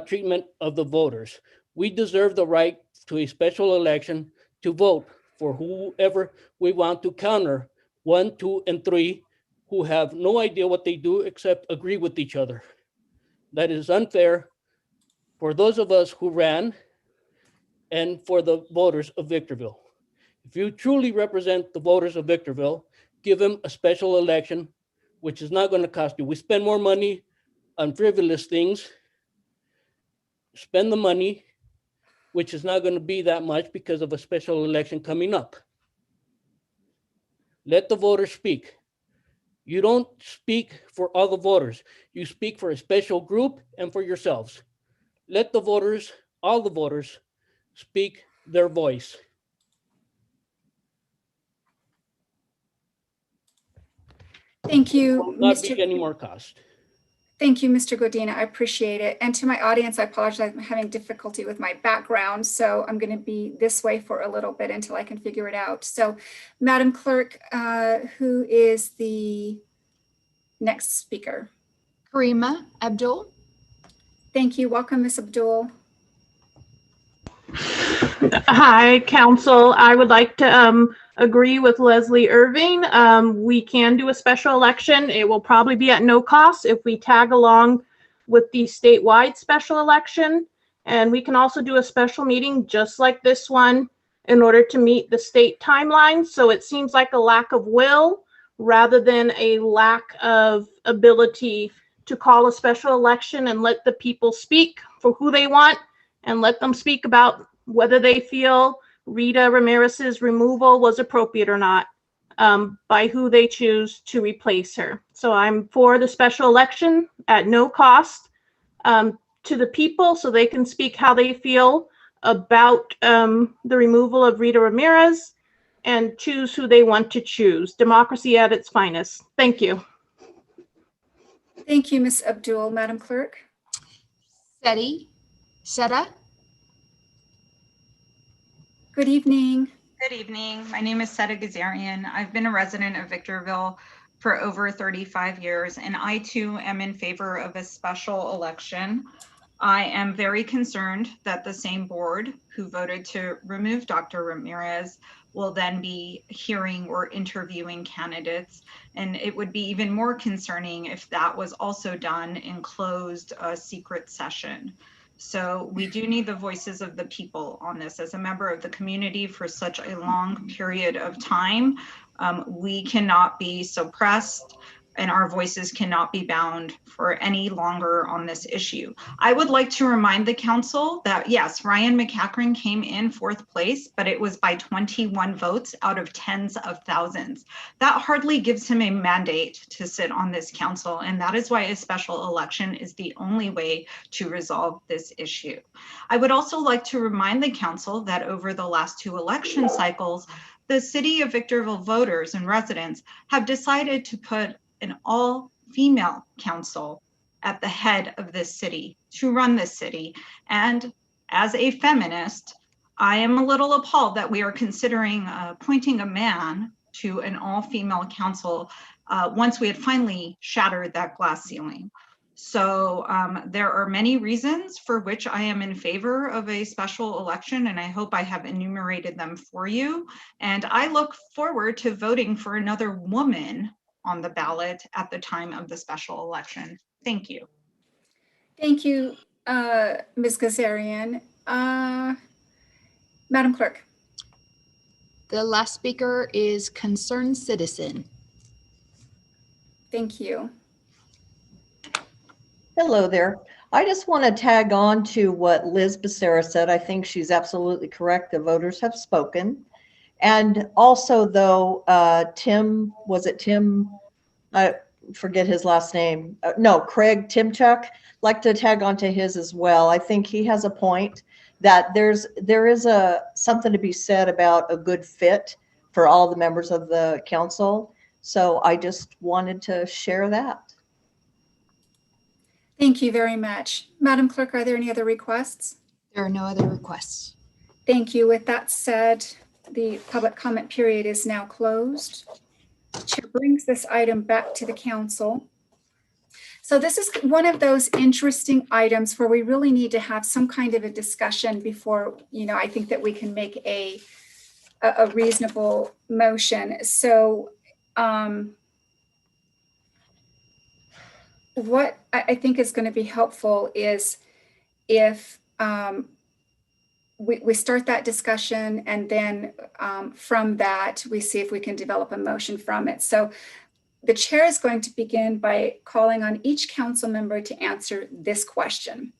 treatment of the voters. We deserve the right to a special election to vote for whoever we want to counter 1, 2, and 3 who have no idea what they do except agree with each other. That is unfair for those of us who ran and for the voters of Victorville. If you truly represent the voters of Victorville, give them a special election, which is not going to cost you. We spend more money on frivolous things. Spend the money, which is not going to be that much because of a special election coming up. Let the voters speak. You don't speak for all the voters. You speak for a special group and for yourselves. Let the voters, all the voters, speak their voice. Thank you, It will not Mr. be any more cost. Thank you, Mr. Godina. I appreciate it. And to my audience, I apologize. I'm having difficulty with my background, so I'm going to be this way for a little bit until I can figure it out. So, Madam Clerk, who is the next speaker? Karima Abdul. Thank you. Welcome, Ms. Abdul. Hi, Council. I would like to agree with Leslie Irving. We can do a special election. It will probably be at no cost if we tag along with the statewide special election. And we can also do a special meeting just like this one in order to meet the state timeline. So it seems like a lack of will rather than a lack of ability to call a special election and let the people speak for who they want and let them speak about whether they feel Rita Ramirez's removal was appropriate or not, by who they choose to replace her. So I'm for the special election at no cost to the people so they can speak how they feel about the removal of Rita Ramirez and choose who they want to choose. Democracy at its finest. Thank you. Thank you, Ms. Abdul. Madam Clerk? Seta. Good evening. Good evening. My name is Seta Gazarian. I've been a resident of Victorville for over 35 years, and I too am in favor of a special election. I am very concerned that the same board who voted to remove Dr. Ramirez will then be hearing or interviewing candidates. And it would be even more concerning if that was also done in closed secret session. So we do need the voices of the people on this. As a member of the community for such a long period of time, we cannot be suppressed and our voices cannot be bound for any longer on this issue. I would like to remind the council that yes, Ryan McCachran came in 4th place, but it was by 21 votes out of tens of thousands. That hardly gives him a mandate to sit on this council, and that is why a special election is the only way to resolve this issue. I would also like to remind the council that over the last 2 election cycles, the city of Victorville voters and residents have decided to put an all-female council at the head of this city to run this city. And as a feminist, I am a little appalled that we are considering appointing a man to an all-female council once we had finally shattered that glass ceiling. So there are many reasons for which I am in favor of a special election, and I hope I have enumerated them for you. And I look forward to voting for another woman on the ballot at the time of the special election. Thank you. Thank you, Ms. Gazarian. Madam Clerk. The last speaker is Concerned Citizen. Thank you. Hello there. I just want to tag on to what Liz Becerra said. I think she's absolutely correct. The voters have spoken. And also, though, Tim, was it Tim? I forget his last name. No, Craig Timchuk. Like to tag on to his as well. I think he has a point that there is something to be said about a good fit for all the members of the council. So I just wanted to share that. Thank you very much. Madam Clerk, are there any other requests? There are no other requests. Thank you. With that said, the public comment period is now closed. Chair brings this item back to the council. So this is one of those interesting items where we really need to have some kind of a discussion before, I think that we can make a reasonable motion. So what I think is going to be helpful is if we start that discussion, and then from that, we see if we can develop a motion from it. So the chair is going to begin by calling on each council member to answer this question.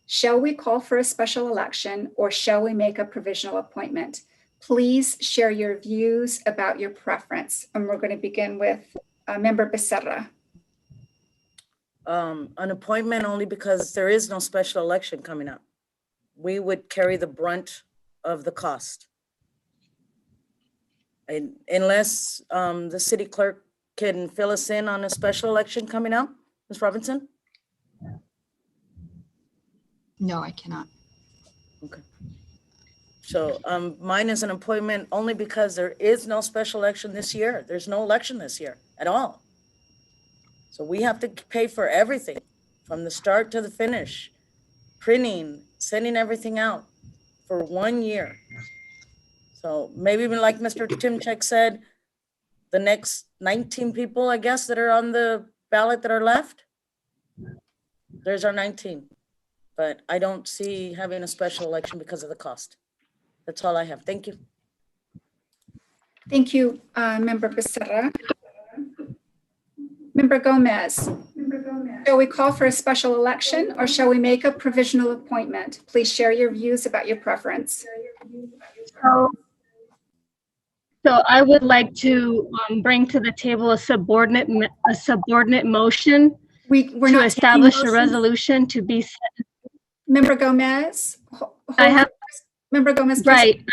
Shall we call for a special election, or shall we make a provisional appointment? Please share your views about your preference. And we're going to begin with Member Becerra. An appointment only because there is no special election coming up. We would carry the brunt of the cost. And unless the city clerk can fill us in on a special election coming up, Ms. Robinson? No, I cannot. Okay. So mine is an appointment only because there is no special election this year. There's no election this year at all. So we have to pay for everything from the start to the finish, printing, sending everything out for 1 year. So maybe even like Mr. Timchek said, the next 19 people, I guess, that are on the ballot that are left, there's our 19. But I don't see having a special election because of the cost. That's all I have. Thank you. Thank you, Member Becerra. Member Gomez. Shall we call for a special election, or shall we make a provisional appointment? Please share your views about your preference. So I would like to bring to the table a subordinate motion to establish a resolution to be set. Member Gomez. Member Gomez, right.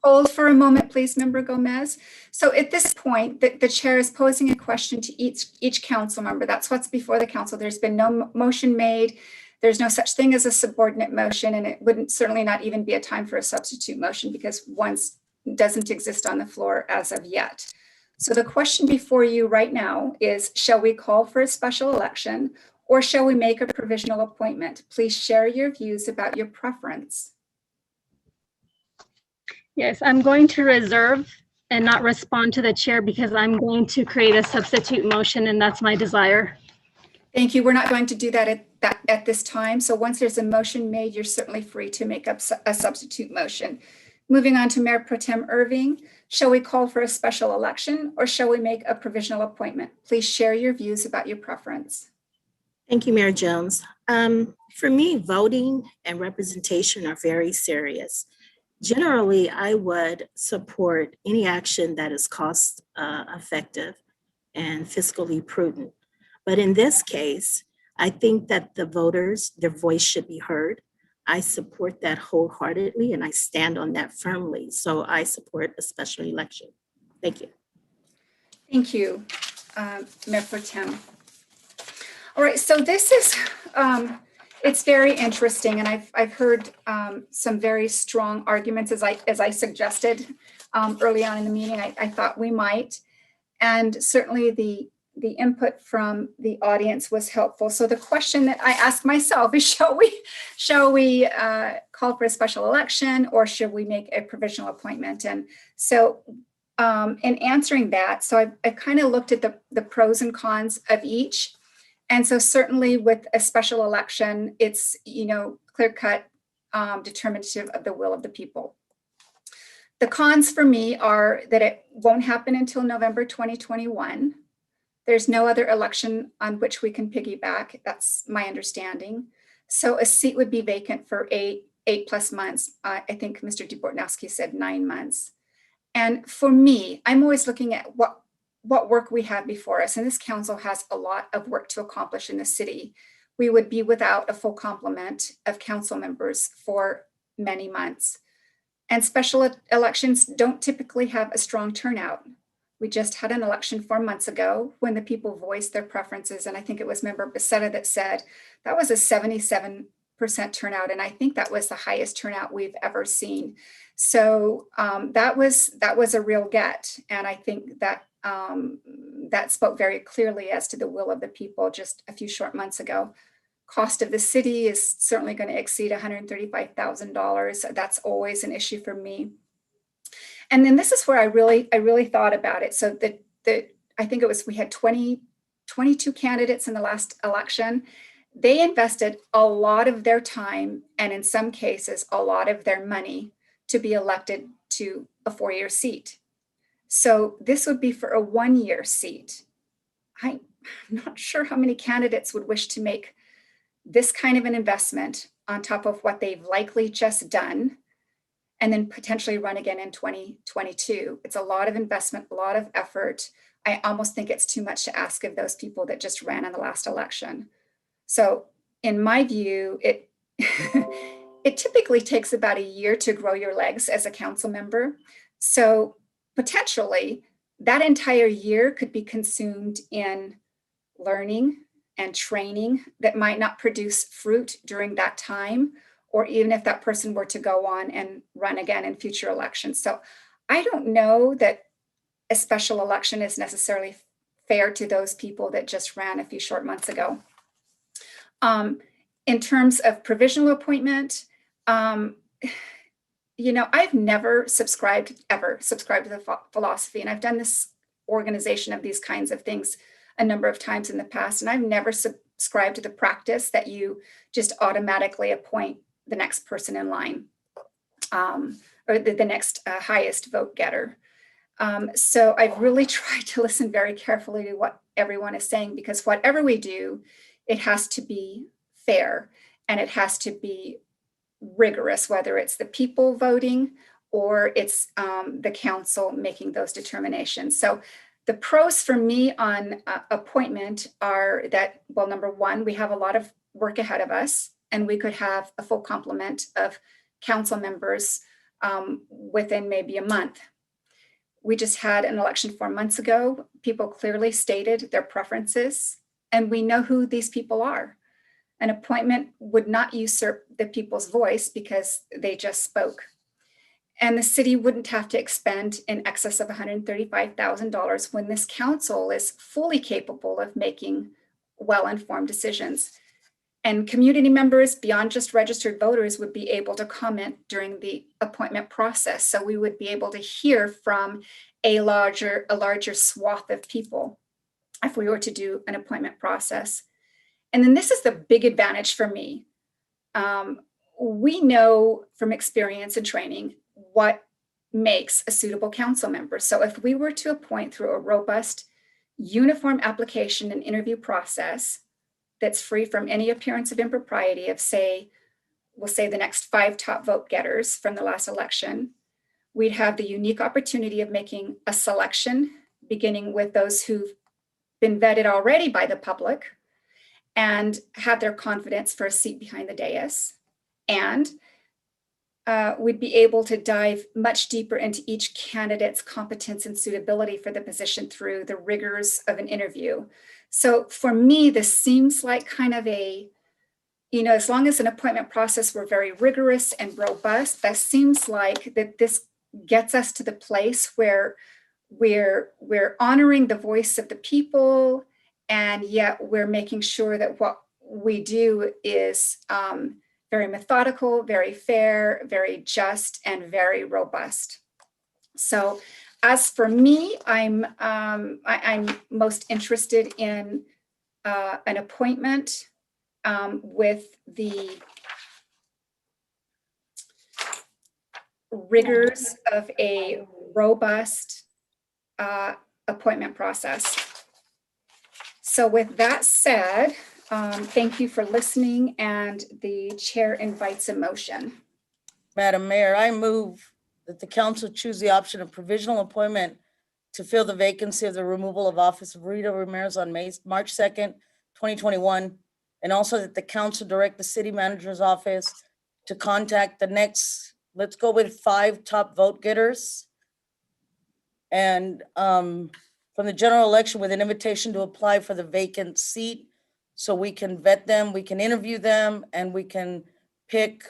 Hold for a moment, please, Member Gomez. So at this point, the chair is posing a question to each council member. That's what's before the council. There's been no motion made. There's no such thing as a subordinate motion, and it wouldn't certainly not even be a time for a substitute motion because one doesn't exist on the floor as of yet. So the question before you right now is, shall we call for a special election, or shall we make a provisional appointment? Please share your views about your preference. Yes, I'm going to reserve and not respond to the chair because I'm going to create a substitute motion, and that's my desire. Thank you. We're not going to do that at this time. So once there's a motion made, you're certainly free to make up a substitute motion. Moving on to Mayor Pro Tem Irving, shall we call for a special election, or shall we make a provisional appointment? Please share your views about your preference. Thank you, Mayor Jones. For me, voting and representation are very serious. Generally, I would support any action that is cost effective and fiscally prudent. But in this case, I think that the voters, their voice should be heard. I support that wholeheartedly, and I stand on that firmly. So I support a special election. Thank you. Thank you, Mayor Pro Tem. All right, so this is, it's very interesting, and I've heard some very strong arguments as I suggested early on in the meeting. I thought we might. And certainly the input from the audience was helpful. So the question that I asked myself is, shall we call for a special election, or should we make a provisional appointment? And so in answering that, so I kind of looked at the pros and cons of each. And so certainly with a special election, it's, clear-cut, determinative of the will of the people. The cons for me are that it won't happen until November 2021. There's no other election on which we can piggyback. That's my understanding. So a seat would be vacant for eight plus months. I think Mr. Dubornowski said 9 months. And for me, I'm always looking at what work we have before us. And this council has a lot of work to accomplish in the city. We would be without a full complement of council members for many months. And special elections don't typically have a strong turnout. We just had an election 4 months ago when the people voiced their preferences. And I think it was Member Becerra that said that was a 77% turnout. And I think that was the highest turnout we've ever seen. So that was a real get. And I think that that spoke very clearly as to the will of the people just a few short months ago. Cost of the city is certainly going to exceed $135,000. That's always an issue for me. And then this is where I really thought about it. So I think it was, we had 22 candidates in the last election. They invested a lot of their time, and in some cases, a lot of their money to be elected to a 4-year seat. So this would be for a 1-year seat. I'm not sure how many candidates would wish to make this kind of an investment on top of what they've likely just done, and then potentially run again in 2022. It's a lot of investment, a lot of effort. I almost think it's too much to ask of those people that just ran in the last election. So in my view, it typically takes about a year to grow your legs as a council member. So potentially that entire year could be consumed in learning and training that might not produce fruit during that time, or even if that person were to go on and run again in future elections. So I don't know that a special election is necessarily fair to those people that just ran a few short months ago. In terms of provisional appointment, I've never subscribed to the philosophy, and I've done this organization of these kinds of things a number of times in the past, and I've never subscribed to the practice that you just automatically appoint the next person in line, or the next highest vote getter. So I've really tried to listen very carefully to what everyone is saying, because whatever we do, it has to be fair and it has to be rigorous, whether it's the people voting or it's the council making those determinations. So the pros for me on appointment are that, well, number one, we have a lot of work ahead of us, and we could have a full complement of council members within maybe a month. We just had an election 4 months ago. People clearly stated their preferences, and we know who these people are. An appointment would not usurp the people's voice because they just spoke. And the city wouldn't have to expend in excess of $135,000 when this council is fully capable of making well-informed decisions. And community members beyond just registered voters would be able to comment during the appointment process. So we would be able to hear from a larger swath of people if we were to do an appointment process. And then this is the big advantage for me. We know from experience and training what makes a suitable council member. So if we were to appoint through a robust, uniform application and interview process that's free from any appearance of impropriety of, we'll say the next 5 top vote getters from the last election, we'd have the unique opportunity of making a selection, beginning with those who've been vetted already by the public and have their confidence for a seat behind the dais. And we'd be able to dive much deeper into each candidate's competence and suitability for the position through the rigors of an interview. So for me, this seems like kind of a, as long as an appointment process were very rigorous and robust, that seems like that this gets us to the place where we're honoring the voice of the people, and yet we're making sure that what we do is very methodical, very fair, very just, and very robust. So as for me, I'm most interested in an appointment with the rigors of a robust appointment process. So with that said, thank you for listening, and the chair invites a motion. Madam Mayor, I move that the council choose the option of provisional appointment to fill the vacancy of the removal of office of Rita Ramirez on March 2nd, 2021, and also that the council direct the city manager's office to contact the next, let's go with 5 top vote getters, and from the general election with an invitation to apply for the vacant seat, so we can vet them, we can interview them, and we can pick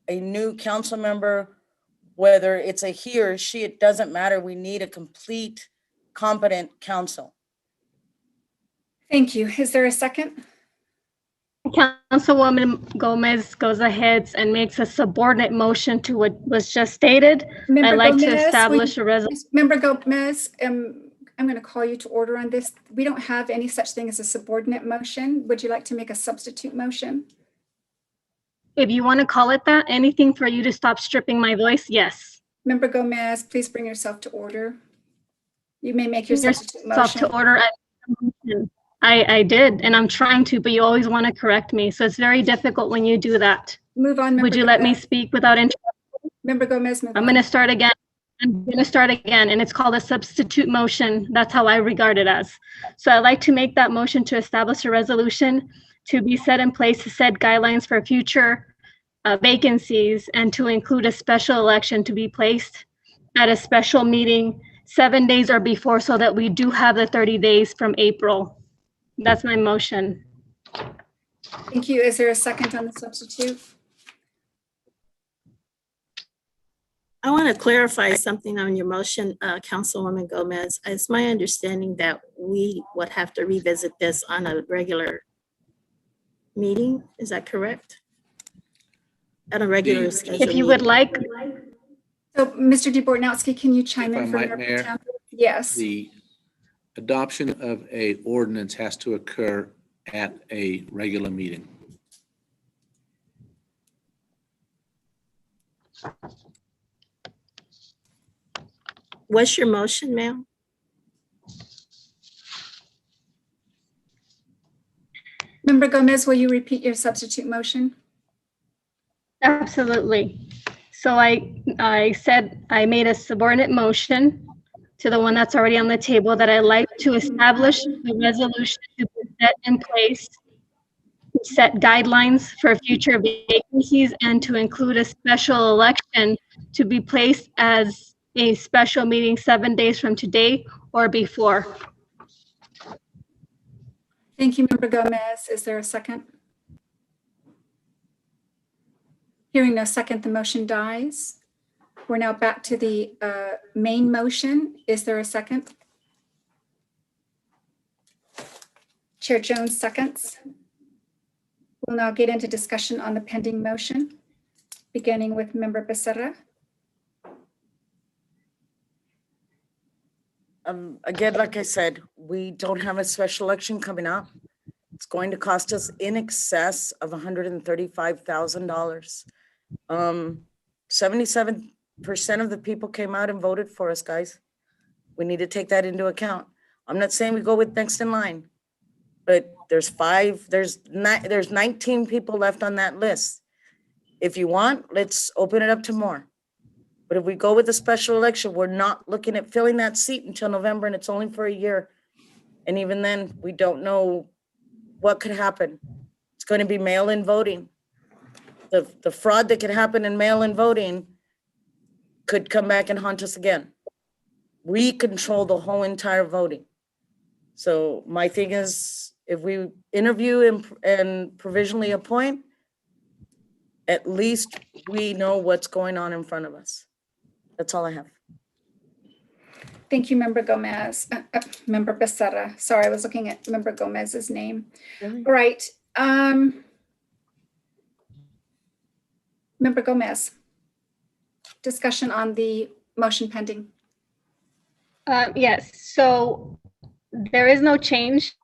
a new council member, whether it's a he or she, it doesn't matter. We need a complete, competent council. Thank you. Is there a second? Councilwoman Gomez goes ahead and makes a subordinate motion to what was just stated. Member I'd like Gomez, to establish a resolution. Member Gomez, I'm going to call you to order on this. We don't have any such thing as a subordinate motion. Would you like to make a substitute motion? If you want to call it that, anything for you to stop stripping my voice, yes. Member Gomez, please bring yourself to order. You may make your substitute Yourself motion. to order. I did, and I'm trying to, but you always want to correct me. So it's very difficult when you do that. Move on. Would you let me speak without interrupting? Member Gomez, move I'm on. going to start again. I'm going to start again, and it's called a substitute motion. That's how I regard it as. So I'd like to make that motion to establish a resolution to be set in place to set guidelines for future vacancies, and to include a special election to be placed at a special meeting 7 days or before, so that we do have the 30 days from April. That's my motion. Thank you. Is there a second on the substitute? I want to clarify something on your motion, Councilwoman Gomez. It's my understanding that we would have to revisit this on a regular meeting. Is that correct? At a regular schedule. If you would like. So, Mr. DeBortnowski, can you chime If I in for might, Mayor Pro Mayor, Tem? Yes. The adoption of a ordinance has to occur at a regular meeting. What's your motion, ma'am? Member Gomez, will you repeat your substitute motion? Absolutely. So I said I made a subordinate motion to the one that's already on the table, that I'd like to establish the resolution to be set in place, to set guidelines for future vacancies, and to include a special election to be placed as a special meeting 7 days from today or before. Thank you, Member Gomez. Is there a second? Hearing no second, the motion dies. We're now back to the main motion. Is there a second? Chair Jones seconds. We'll now get into discussion on the pending motion, beginning with Member Becerra. Again, like I said, we don't have a special election coming up. It's going to cost us in excess of $135,000. 77% of the people came out and voted for us, guys. We need to take that into account. I'm not saying we go with next in line, but there's 19 people left on that list. If you want, let's open it up to more. But if we go with a special election, we're not looking at filling that seat until November, and it's only for a year. And even then, we don't know what could happen. It's going to be mail-in voting. The fraud that could happen in mail-in voting could come back and haunt us again. We control the whole entire voting. So my thing is, if we interview and provisionally appoint, at least we know what's going on in front of us. That's all I have. Thank you, Member Gomez, Member Becerra. Sorry, I was looking at Member Gomez's name. Really? All right. Member Gomez, discussion on the motion pending. Yes, so there is no change.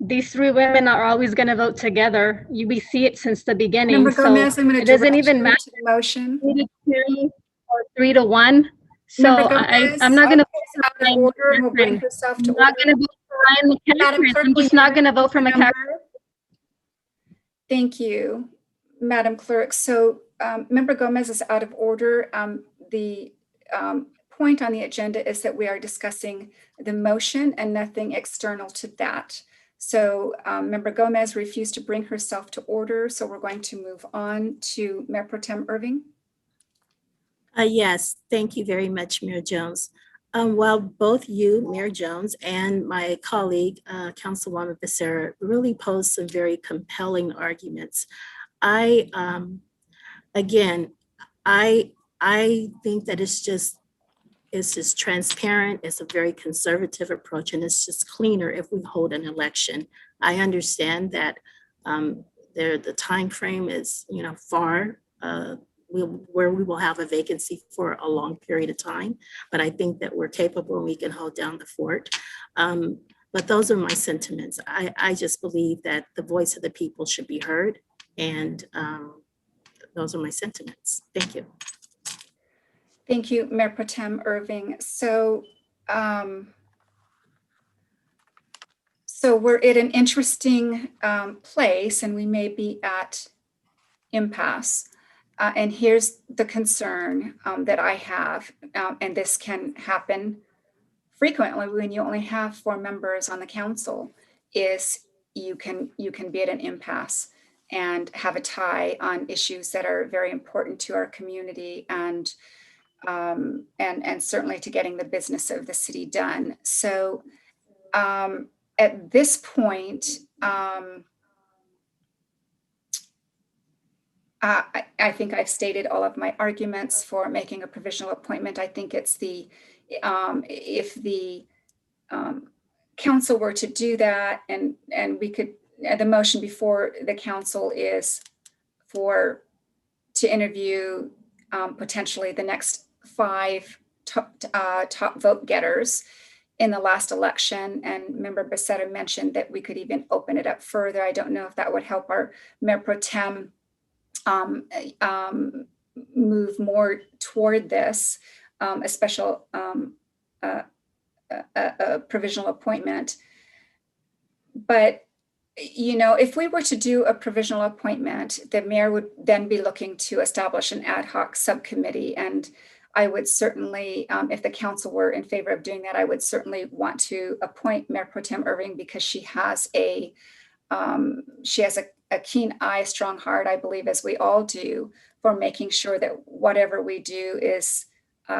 These three women are always going to vote together. We see it since the beginning. Member So Gomez, I'm going it to doesn't direct even you matter to the motion. 3-2 or 3-1. So Member Gomez, I'm not going to is out of order and will bring herself to I'm not order. going to vote for Ryan Madam McCaffrey. Clerk, I'm will just you not going to vote for read the McCaffrey. number? Thank you, Madam Clerk. So Member Gomez is out of order. The point on the agenda is that we are discussing the motion and nothing external to that. So Member Gomez refused to bring herself to order. So we're going to move on to Mayor Pro Tem Irving. Yes, thank you very much, Mayor Jones. While both you, Mayor Jones, and my colleague, Councilwoman Becerra, really posed some very compelling arguments, again, I think that it's just transparent. It's a very conservative approach, and it's just cleaner if we hold an election. I understand that the time frame is, far. Where we will have a vacancy for a long period of time, but I think that we're capable and we can hold down the fort. But those are my sentiments. I just believe that the voice of the people should be heard, and those are my sentiments. Thank you. Thank you, Mayor Pro Tem Irving. So we're at an interesting place, and we may be at impasse. And here's the concern that I have, and this can happen frequently when you only have 4 members on the council, is you can be at an impasse and have a tie on issues that are very important to our community and certainly to getting the business of the city done. So at this point, I think I've stated all of my arguments for making a provisional appointment. I think it's if the council were to do that, and we could, the motion before the council is to interview potentially the next 5 top vote getters in the last election. And Member Becerra mentioned that we could even open it up further. I don't know if that would help our Mayor Pro Tem move more toward this, a special provisional appointment. But, if we were to do a provisional appointment, the mayor would then be looking to establish an ad hoc subcommittee. And I would certainly, if the council were in favor of doing that, I would certainly want to appoint Mayor Pro Tem Irving, because she has a keen eye, strong heart, I believe, as we all do, for making sure that whatever we do is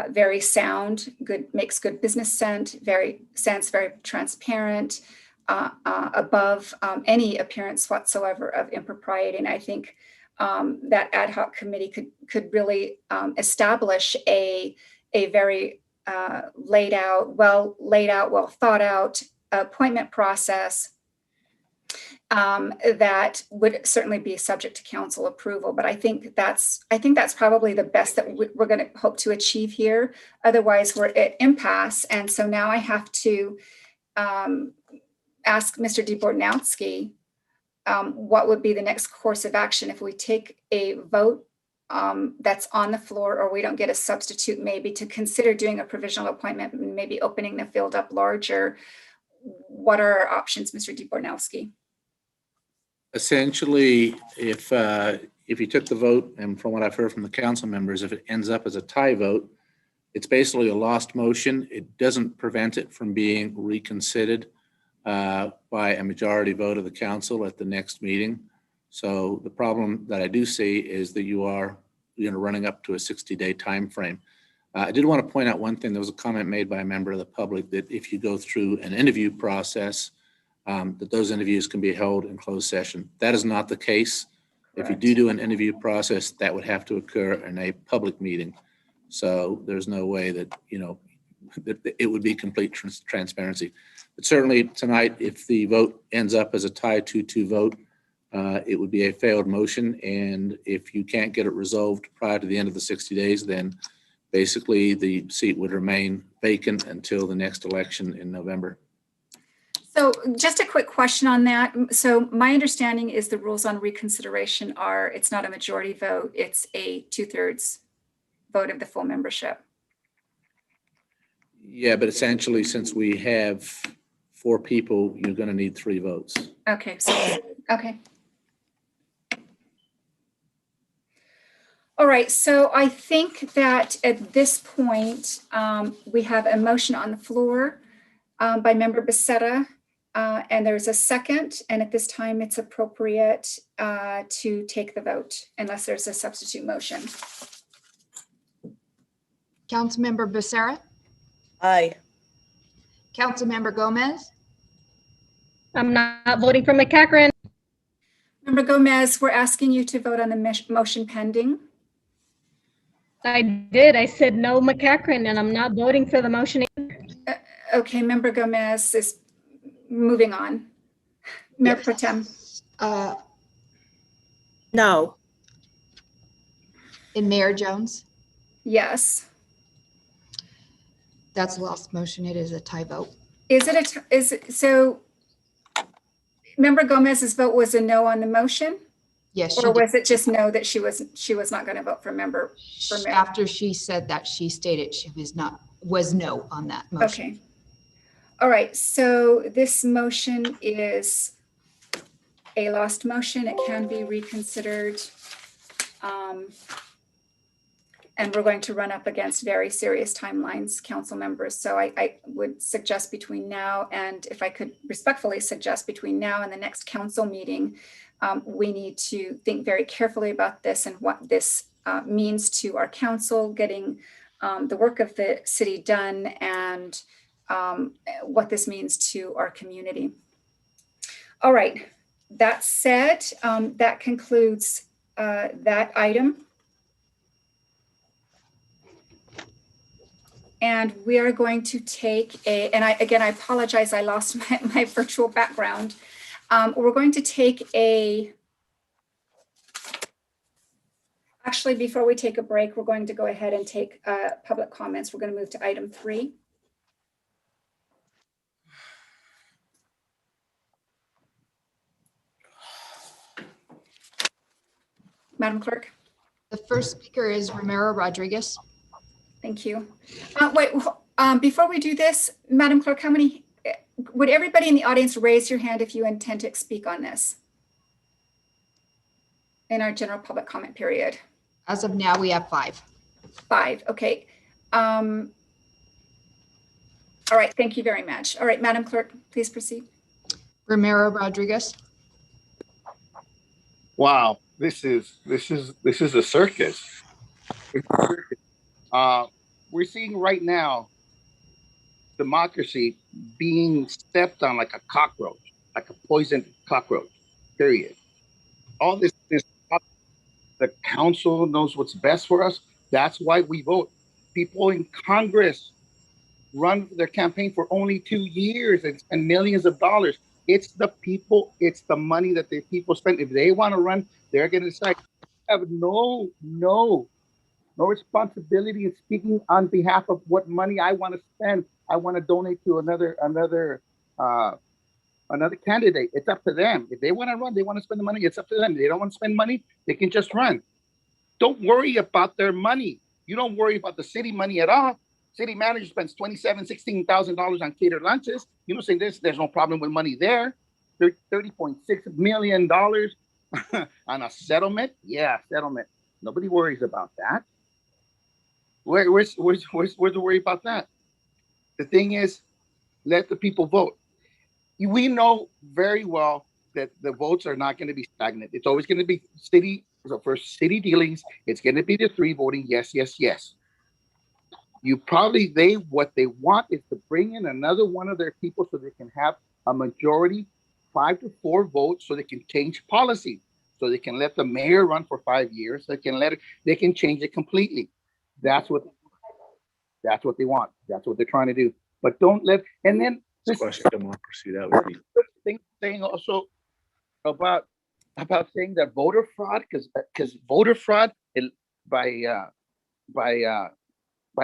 very sound, makes good business sense, very transparent, above any appearance whatsoever of impropriety. And I think that ad hoc committee could really establish a very well thought out appointment process that would certainly be subject to council approval. But I think that's probably the best that we're going to hope to achieve here. Otherwise, we're at impasse. And so now I have to ask Mr. DeBortnowski what would be the next course of action if we take a vote that's on the floor, or we don't get a substitute, maybe to consider doing a provisional appointment, maybe opening the field up larger. What are our options, Mr. DeBortnowski? Essentially, if you took the vote, and from what I've heard from the council members, if it ends up as a tie vote, it's basically a lost motion. It doesn't prevent it from being reconsidered by a majority vote of the council at the next meeting. So the problem that I do see is that you are running up to a 60-day time frame. I did want to point out one thing. There was a comment made by a member of the public that if you go through an interview process, that those interviews can be held in closed session. That is not the case. Correct. If you do an interview process, that would have to occur in a public meeting. So there's no way that, that it would be complete transparency. But certainly tonight, if the vote ends up as a tie 2-2 vote, it would be a failed motion. And if you can't get it resolved prior to the end of the 60 days, then basically the seat would remain vacant until the next election in November. So just a quick question on that. So my understanding is the rules on reconsideration are, it's not a majority vote, it's a 2/3 vote of the full membership. Yeah, but essentially, since we have 4 people, you're going to need 3 votes. Okay, so, okay. All right, so I think that at this point, we have a motion on the floor by Member Becerra, and there's a second, and at this time it's appropriate to take the vote unless there's a substitute motion. Councilmember Becerra, Aye. Councilmember Gomez, I'm not voting for McCachran. Member Gomez, we're asking you to vote on the motion pending. I did. I said no McCachran, and I'm not voting for the motion either. Okay, Member Gomez is moving on. Mayor Pro Tem. No. and Mayor Jones. Yes. That's a lost motion. It is a tie vote. Is it so Member Gomez's vote was a no on the motion? Yes. Or was it just no that she was not going to vote for member? After she said that, she stated she was no on that motion. Okay. All right. So this motion is a lost motion. It can be reconsidered. And we're going to run up against very serious timelines, council members. So I would suggest between now and, if I could respectfully suggest between now and the next council meeting, we need to think very carefully about this and what this means to our council, getting the work of the city done, and what this means to our community. All right, that said, that concludes that item. And we are going to take and I apologize, I lost my virtual background. We're going to take actually, before we take a break, we're going to go ahead and take public comments. We're going to move to item 3. Madam Clerk. The first speaker is Romero Rodriguez. Thank you. Wait, before we do this, Madam Clerk, would everybody in the audience raise your hand if you intend to speak on this in our general public comment period? As of now, we have 5. 5, okay. All right, thank you very much. All right, Madam Clerk, please proceed. Romero Rodriguez. Wow, this is a circus. We're seeing right now democracy being stepped on like a cockroach, like a poisoned cockroach, period. All this the council knows what's best for us. That's why we vote. People in Congress run their campaign for only 2 years and spend millions of dollars. It's the people, it's the money that the people spend. If they want to run, they're going to decide. Have no responsibility in speaking on behalf of what money I want to spend. I want to donate to another candidate. It's up to them. If they want to run, they want to spend the money. It's up to them. If they don't want to spend money, they can just run. Don't worry about their money. You don't worry about the city money at all. City manager spends $27,000, $16,000 on catered lunches. You know, saying there's no problem with money there. $30.6 million on a settlement. Yeah, settlement. Nobody worries about that. Where's the worry about that? The thing is, let the people vote. We know very well that the votes are not going to be stagnant. It's always going to be for city dealings. It's going to be the 3 voting yes, yes, yes. What they want is to bring in another one of their people so they can have a majority, 5 to 4 votes, so they can change policy, so they can let the mayor run for 5 years. They can change it completely. That's what they That's what they want. That's what they're trying to do. But don't let, and then this Squash democracy, that would be. thing saying also about saying that voter fraud, because voter fraud by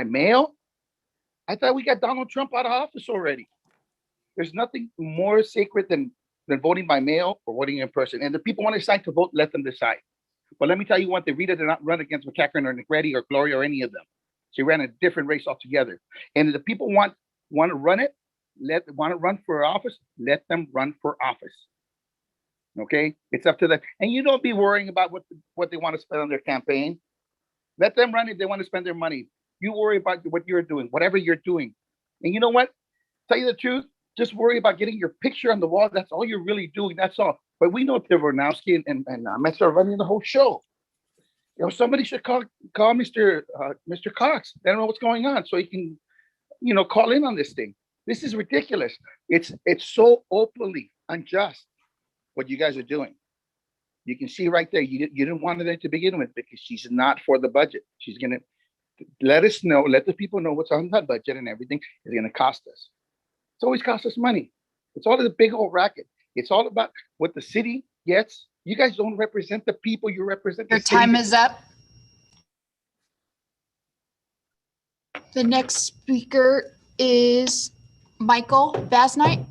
mail. I thought we got Donald Trump out of office already. There's nothing more sacred than voting by mail or voting in person. And the people want to decide to vote, let them decide. But let me tell you what, the Rita did not run against McCacken or Negretti or Gloria or any of them. She ran a different race altogether. And if the people want to run it, want to run for office, let them run for office. Okay, it's up to them. And you don't be worrying about what they want to spend on their campaign. Let them run if they want to spend their money. You worry about what you're doing, whatever you're doing. And you know what? Tell you the truth, just worry about getting your picture on the wall. That's all you're really doing. That's all. But we know Pivoronowski and Metz are running the whole show. You know, somebody should call Mr. Cox. They don't know what's going on, so he can, call in on this thing. This is ridiculous. It's so openly unjust what you guys are doing. You can see right there, you didn't want it to begin with because she's not for the budget. She's gonna let us know, let the people know what's on that budget, and everything is gonna cost us. It's always cost us money. It's all of the big old racket. It's all about what the city gets. You guys don't represent the people, you represent the Your city. time is up. The next speaker is Michael Basnight.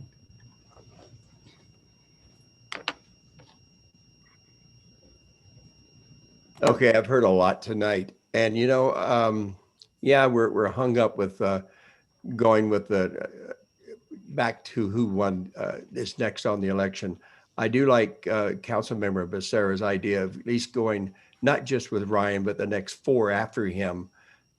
Okay, I've heard a lot tonight, and yeah, we're hung up with going with the back to who won this next on the election. I do like Councilmember Becerra's idea of at least going not just with Ryan, but the next 4 after him,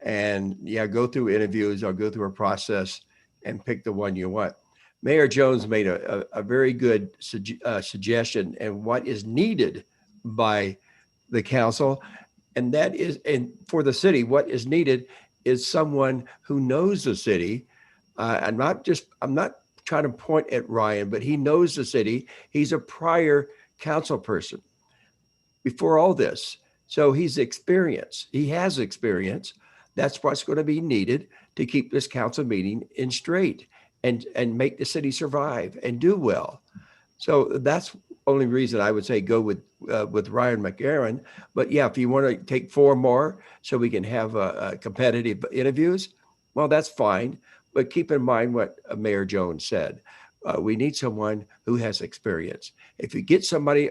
and yeah, go through interviews or go through a process and pick the one you want. Mayor Jones made a very good suggestion and what is needed by the council, and that is, and for the city, what is needed is someone who knows the city. I'm not trying to point at Ryan, but he knows the city. He's a prior council person before all this, so he's experienced. He has experience. That's what's going to be needed to keep this council meeting in straight and make the city survive and do well. So that's only reason I would say go with Ryan McGarren. But yeah, if you want to take 4 more so we can have competitive interviews, well, that's fine. But keep in mind what Mayor Jones said. We need someone who has experience. If you get somebody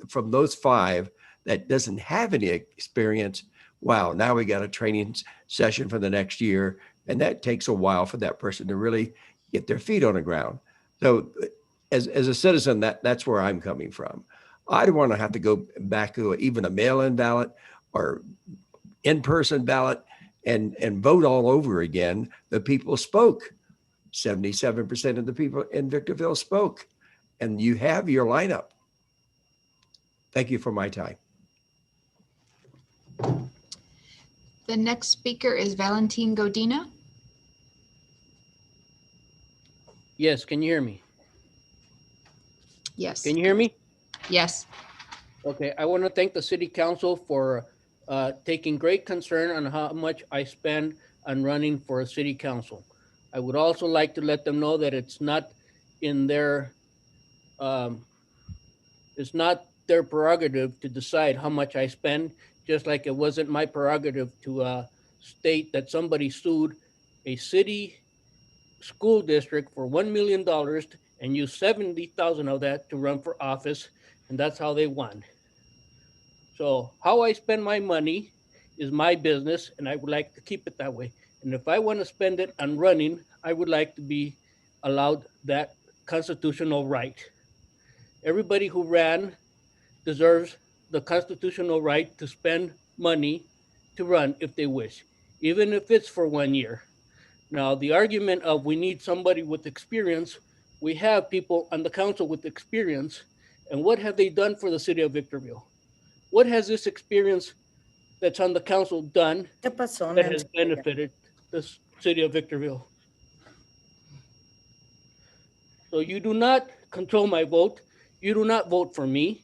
from those 5 that doesn't have any experience, wow, now we got a training session for the next year. And that takes a while for that person to really get their feet on the ground. So as a citizen, that's where I'm coming from. I don't want to have to go back to even a mail-in ballot or in-person ballot and vote all over again. The people spoke. 77% of the people in Victorville spoke, and you have your lineup. Thank you for my time. The next speaker is Valentin Godina. Yes, can you hear me? Yes. Can you hear me? Yes. Okay, I want to thank the city council for taking great concern on how much I spend on running for a city council. I would also like to let them know that it's not in their, it's not their prerogative to decide how much I spend, just like it wasn't my prerogative to state that somebody sued a city school district for $1 million and used 70,000 of that to run for office, and that's how they won. So how I spend my money is my business, and I would like to keep it that way. And if I want to spend it on running, I would like to be allowed that constitutional right. Everybody who ran deserves the constitutional right to spend money to run if they wish, even if it's for 1 year. Now, the argument of we need somebody with experience, we have people on the council with experience, and what have they done for the city of Victorville? What has this experience that's on the council done that has benefited the city of Victorville? So you do not control my vote. You do not vote for me.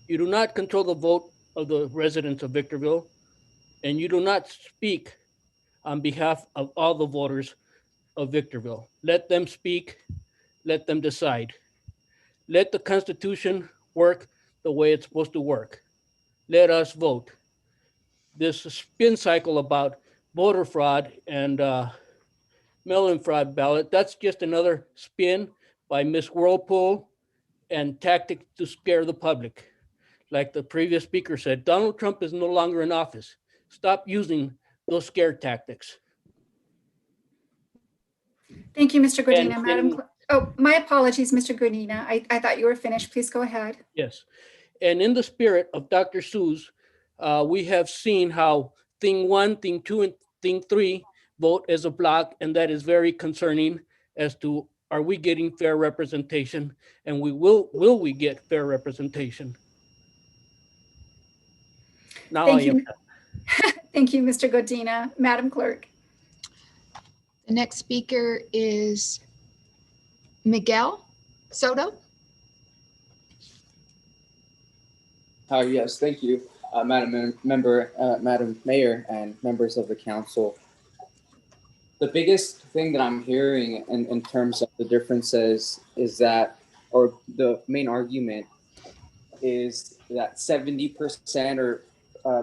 You do not control the vote of the residents of Victorville, and you do not speak on behalf of all the voters of Victorville. Let them speak, let them decide. Let the Constitution work the way it's supposed to work. Let us vote. This spin cycle about voter fraud and mail-in fraud ballot, that's just another spin by Miss Whirlpool and tactic to scare the public. Like the previous speaker said, Donald Trump is no longer in office. Stop using those scare tactics. Thank you, Mr. Godina. And- Madam, oh, my apologies, Mr. Godina. I thought you were finished. Please go ahead. Yes. And in the spirit of Dr. Seuss, we have seen how thing 1, thing 2, and thing 3 vote as a block, and that is very concerning as to are we getting fair representation, and will we get fair representation? Now Thank I am you. Thank you, Mr. Godina. Madam Clerk. The next speaker is Miguel Soto. Yes, thank you, Madam Mayor, and members of the council. The biggest thing that I'm hearing in terms of the differences is that, or the main argument is that 70% or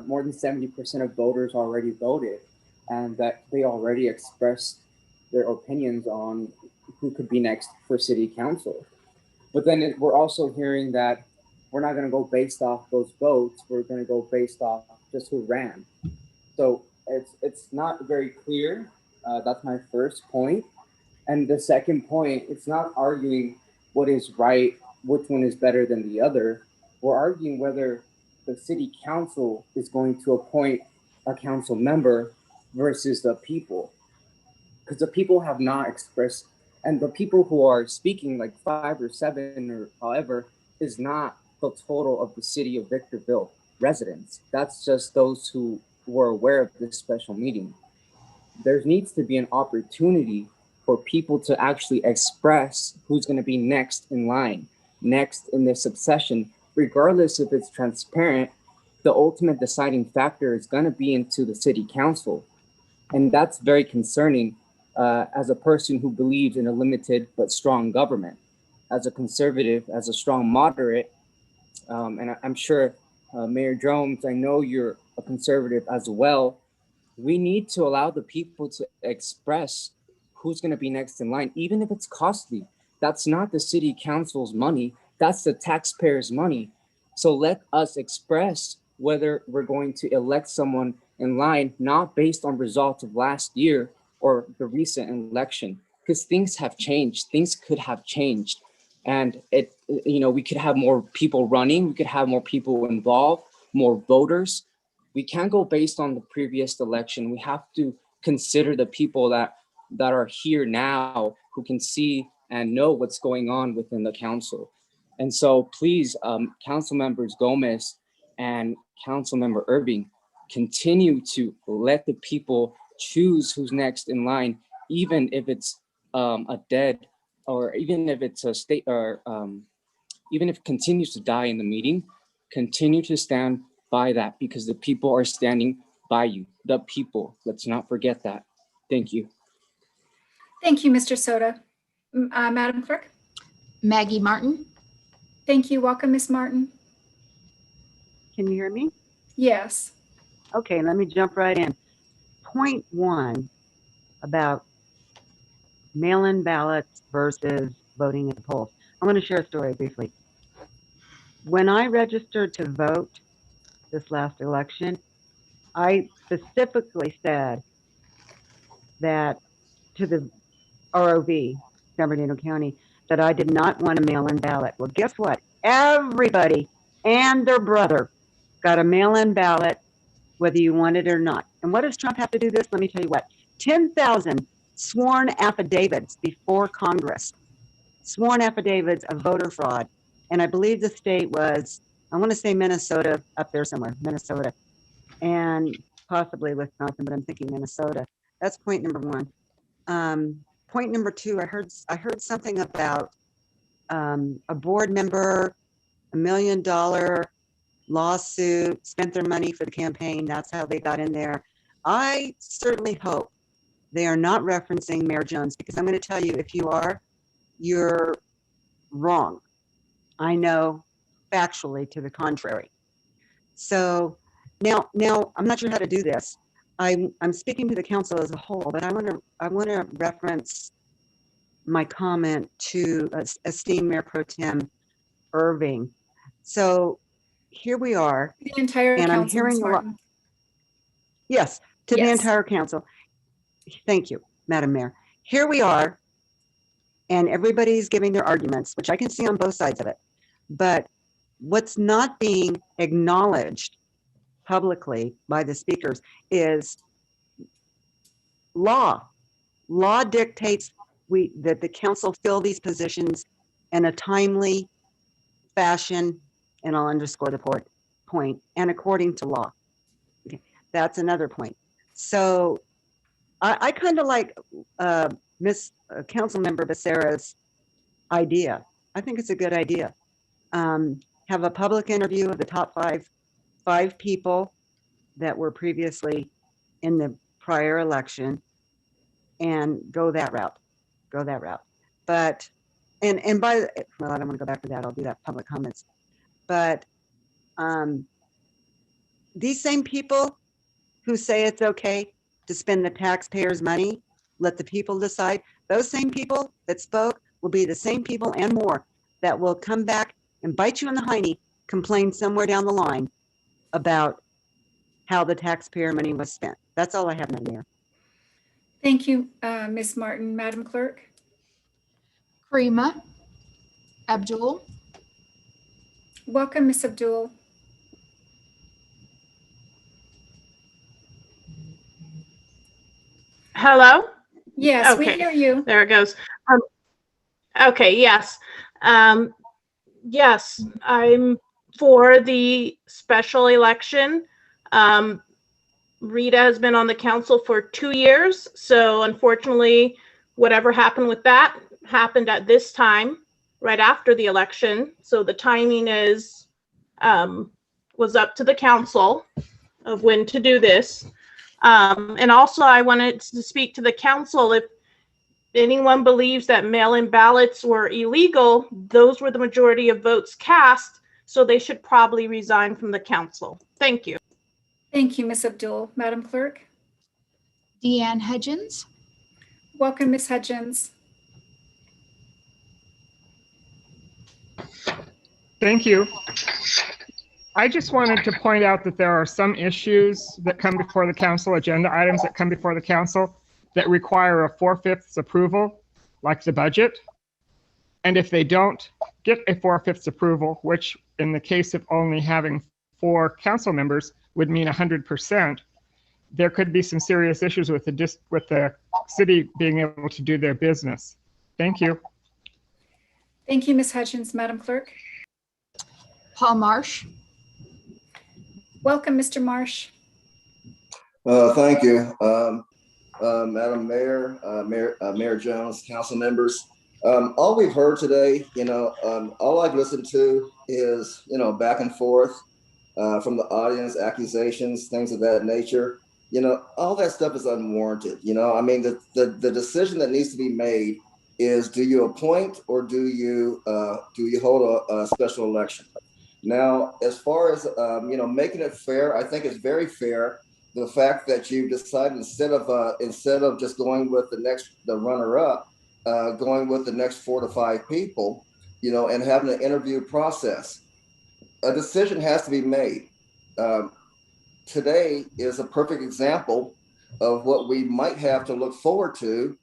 more than 70% of voters already voted, and that they already expressed their opinions on who could be next for city council. But then we're also hearing that we're not going to go based off those votes. We're going to go based off just who ran. So it's not very clear. That's my first point. And the second point, it's not arguing what is right, which one is better than the other. We're arguing whether the city council is going to appoint a council member versus the people. Because the people have not expressed, and the people who are speaking, like 5 or 7 or however, is not the total of the city of Victorville residents. That's just those who were aware of this special meeting. There needs to be an opportunity for people to actually express who's going to be next in line, next in this succession, regardless if it's transparent. The ultimate deciding factor is going to be into the city council. And that's very concerning as a person who believes in a limited but strong government, as a conservative, as a strong moderate. And I'm sure Mayor Jones, I know you're a conservative as well. We need to allow the people to express who's going to be next in line, even if it's costly. That's not the city council's money. That's the taxpayers' money. So let us express whether we're going to elect someone in line, not based on results of last year or the recent election, because things have changed. Things could have changed. And we could have more people running. We could have more people involved, more voters. We can't go based on the previous election. We have to consider the people that are here now who can see and know what's going on within the council. And so please, Council Members Gomez and Council Member Irving, continue to let the people choose who's next in line, even if it's a dead, or even if it's a state, or even if it continues to die in the meeting. Continue to stand by that, because the people are standing by you. The people, let's not forget that. Thank you. Thank you, Mr. Soto. Madam Clerk. Maggie Martin. Thank you. Welcome, Ms. Martin. Can you hear me? Yes. Okay, let me jump right in. Point 1 about mail-in ballots versus voting at the polls. I'm going to share a story briefly. When I registered to vote this last election, I specifically said that to the ROV, San Bernardino County, that I did not want a mail-in ballot. Well, guess what? Everybody and their brother got a mail-in ballot, whether you want it or not. And what does Trump have to do this? Let me tell you what. 10,000 sworn affidavits before Congress, sworn affidavits of voter fraud. And I believe the state was, I want to say Minnesota, up there somewhere, Minnesota, and possibly Wisconsin, but I'm thinking Minnesota. That's point number 1. Point number 2, I heard something about a board member, $1 million lawsuit, spent their money for the campaign. That's how they got in there. I certainly hope they are not referencing Mayor Jones, because I'm going to tell you, if you are, you're wrong. I know factually to the contrary. So now I'm not sure how to do this. I'm speaking to the council as a whole, but I want to reference my comment to esteemed Mayor Pro Tem Irving. So here we are, The entire and I'm council, Ms. hearing a lot. Martin. Yes, to the Yes. entire council. Thank you, Madam Mayor. Here we are, and everybody's giving their arguments, which I can see on both sides of it. But what's not being acknowledged publicly by the speakers is law. Law dictates that the council fill these positions in a timely fashion, and I'll underscore the point, and according to law. Okay, that's another point. So I kind of like Council Member Becerra's idea. I think it's a good idea. Have a public interview of the top five people that were previously in the prior election, and go that route. But well, I don't want to go back to that. I'll do that public comments. But these same people who say it's okay to spend the taxpayers' money, let the people decide, those same people that spoke will be the same people and more that will come back and bite you in the hiney, complain somewhere down the line about how the taxpayer money was spent. That's all I have, Madam Mayor. Thank you, Ms. Martin. Madam Clerk? Karima Abdul. Welcome, Ms. Abdul. Hello? Yes, we hear you. There it goes. Okay, yes. Yes, I'm for the special election. Rita has been on the council for 2 years, so unfortunately, whatever happened with that happened at this time, right after the election. So the timing was up to the council of when to do this. And also I wanted to speak to the council. If anyone believes that mail-in ballots were illegal, those were the majority of votes cast, so they should probably resign from the council. Thank you. Thank you, Ms. Abdul. Madam Clerk? Deanne Hudgens. Welcome, Ms. Hudgens. Thank you. I just wanted to point out that there are some issues that come before the council, agenda items that come before the council that require a 4/5 approval, like the budget. And if they don't get a 4/5 approval, which in the case of only having 4 council members would mean 100%, there could be some serious issues with the city being able to do their business. Thank you. Thank you, Ms. Hudgens. Madam Clerk? Paul Marsh. Welcome, Mr. Marsh. Thank you, Madam Mayor, Mayor Jones, council members. All we've heard today, all I've listened to is, back and forth from the audience, accusations, things of that nature. All that stuff is unwarranted. I mean, the decision that needs to be made is, do you appoint or do you hold a special election? Now, as far as making it fair, I think it's very fair. The fact that you decided instead of just going with the runner-up, going with the next 4 to 5 people, and having an interview process. A decision has to be made. Today is a perfect example of what we might have to look forward to.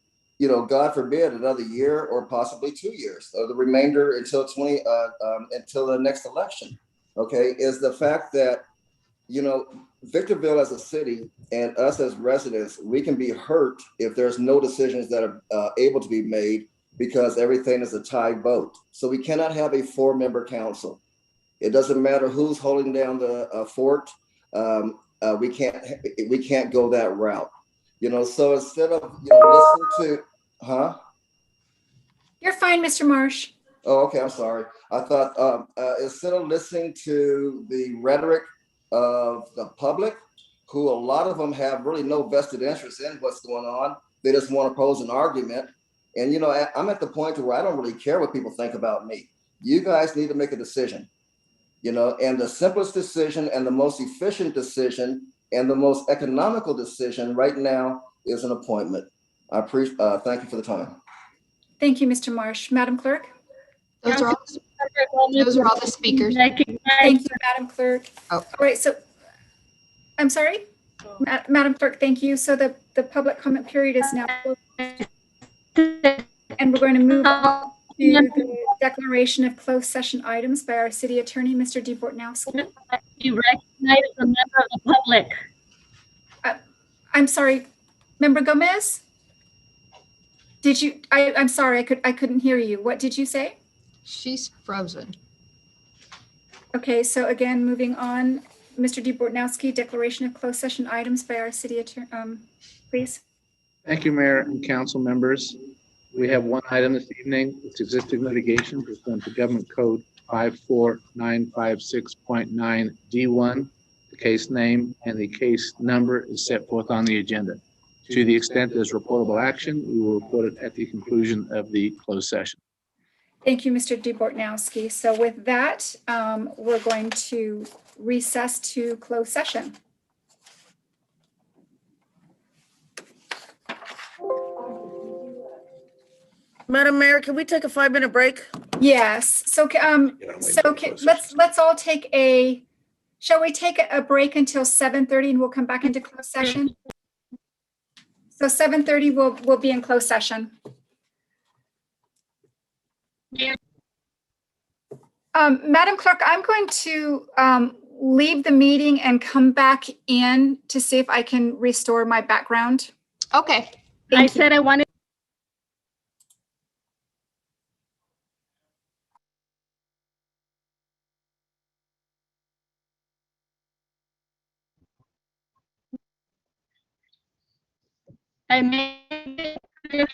God forbid, another year or possibly 2 years, or the remainder until the next election. Okay, is the fact that Victorville as a city and us as residents, we can be hurt if there's no decisions that are able to be made because everything is a tie vote. So we cannot have a 4-member council. It doesn't matter who's holding down the fort. We can't go that route. So instead of listening to, You're fine, Mr. Marsh. Oh, okay. I'm sorry. I thought instead of listening to the rhetoric of the public, who a lot of them have really no vested interest in what's going on. They just want to pose an argument. And, you know, I'm at the point where I don't really care what people think about me. You guys need to make a decision, you know, and the simplest decision and the most efficient decision and the most economical decision right now is an appointment. I appreciate, thank you for the time. Thank you, Mr. Marsh. Madam Clerk? Those are all the speakers. Thank you, Madam Clerk. Oh. All right, so, I'm sorry? Madam Clerk, thank you. So the public comment period is now closed. And we're going to move on to the declaration of closed session items by our city attorney, Mr. DeBortnowski. You recognize a member of the public. I'm sorry, Member Gomez? Did you, I'm sorry, I couldn't hear you. What did you say? She's frozen. Okay, so again, moving on, Mr. DeBortnowski, declaration of closed session items by our city attorney, please. Thank you, Mayor and council members. We have one item this evening. It's existing litigation pursuant to Government Code 54956.9 D1. The case name and the case number is set forth on the agenda. To the extent there's reportable action, we will report it at the conclusion of the closed session. Thank you, Mr. DeBortnowski. So with that, we're going to recess to closed session. Madam Mayor, can we take a 5-minute break? Yes. So, let's all take a, shall we take a break until 7:30 and we'll come back into closed session? So 7:30 we'll be in closed session. Madam Clerk, I'm going to leave the meeting and come back in to see if I can restore my background. Okay. I said I wanted I made it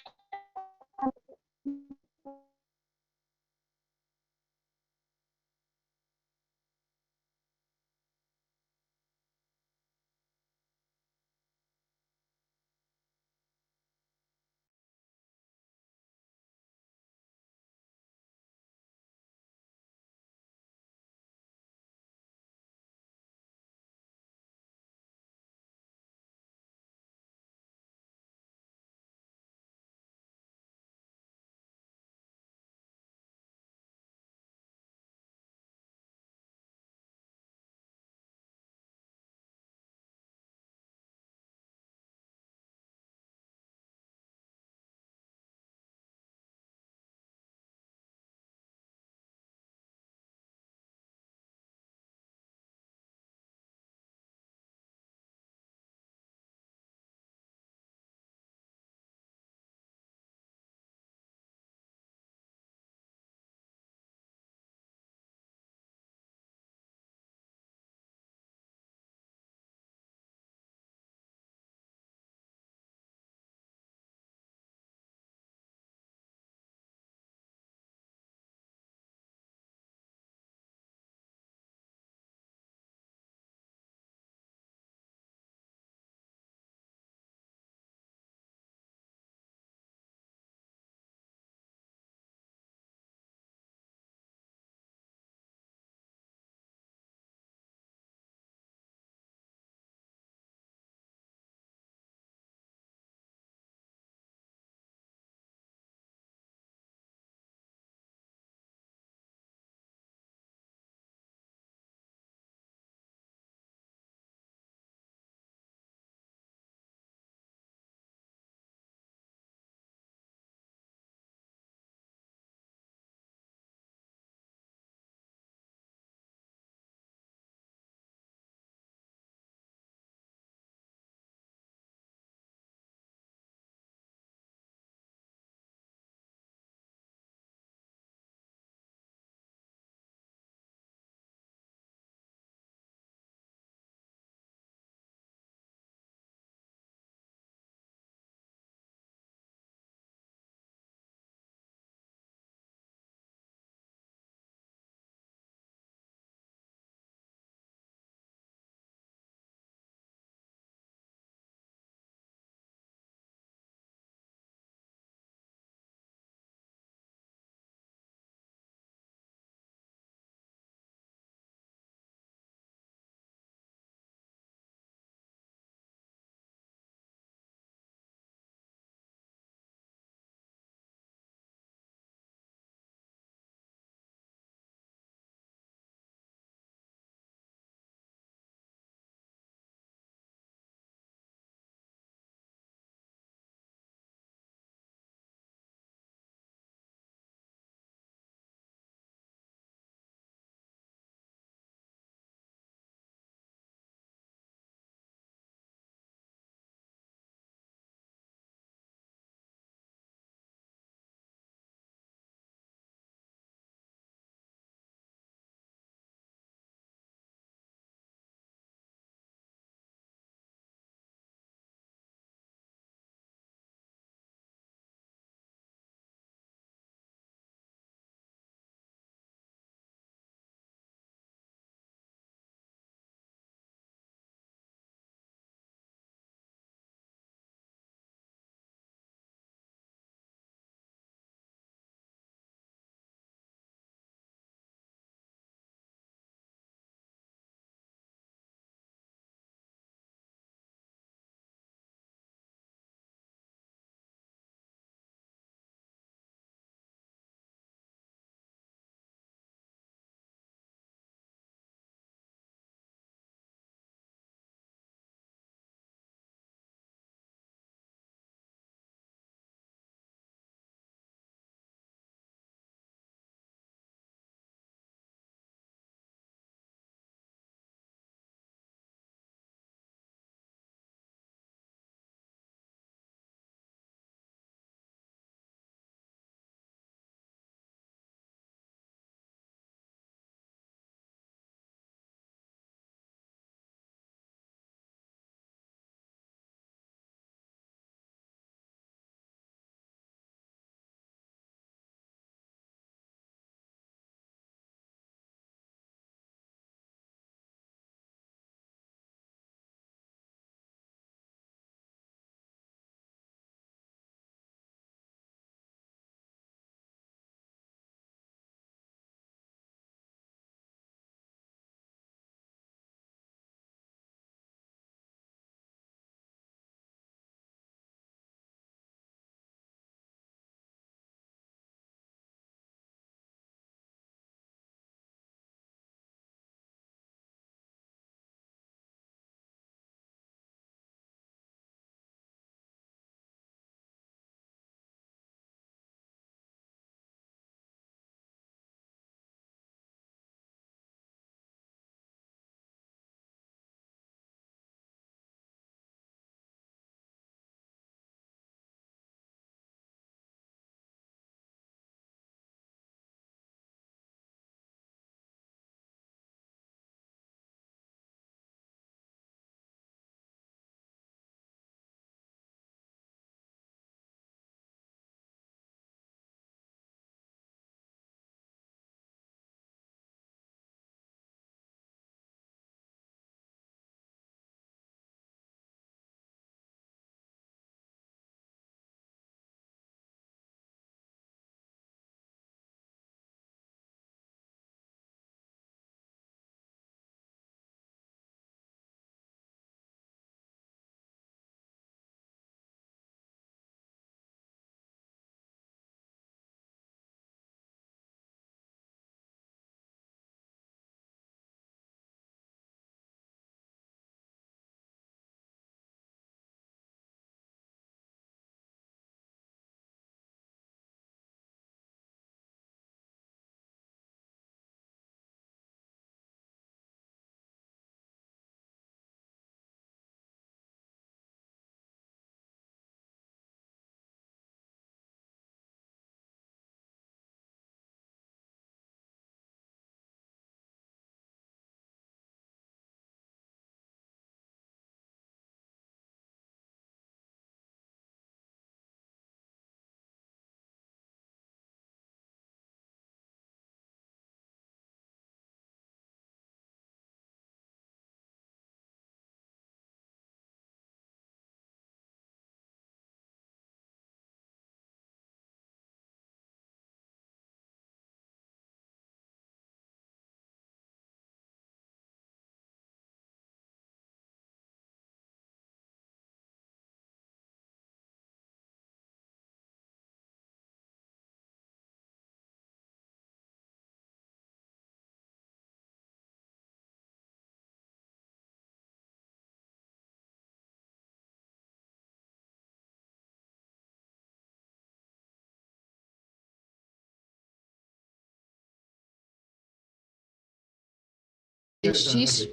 She's,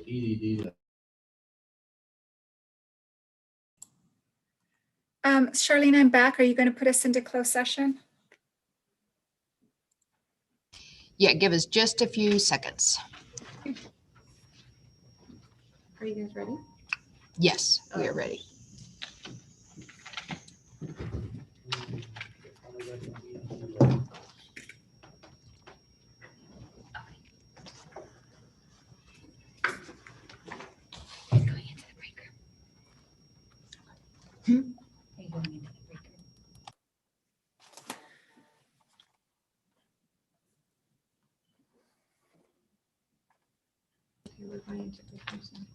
Charlene, I'm back. Are you going to put us into closed session? yeah, give us just a few seconds. Are you guys ready? Yes, we are ready. We're going into the person.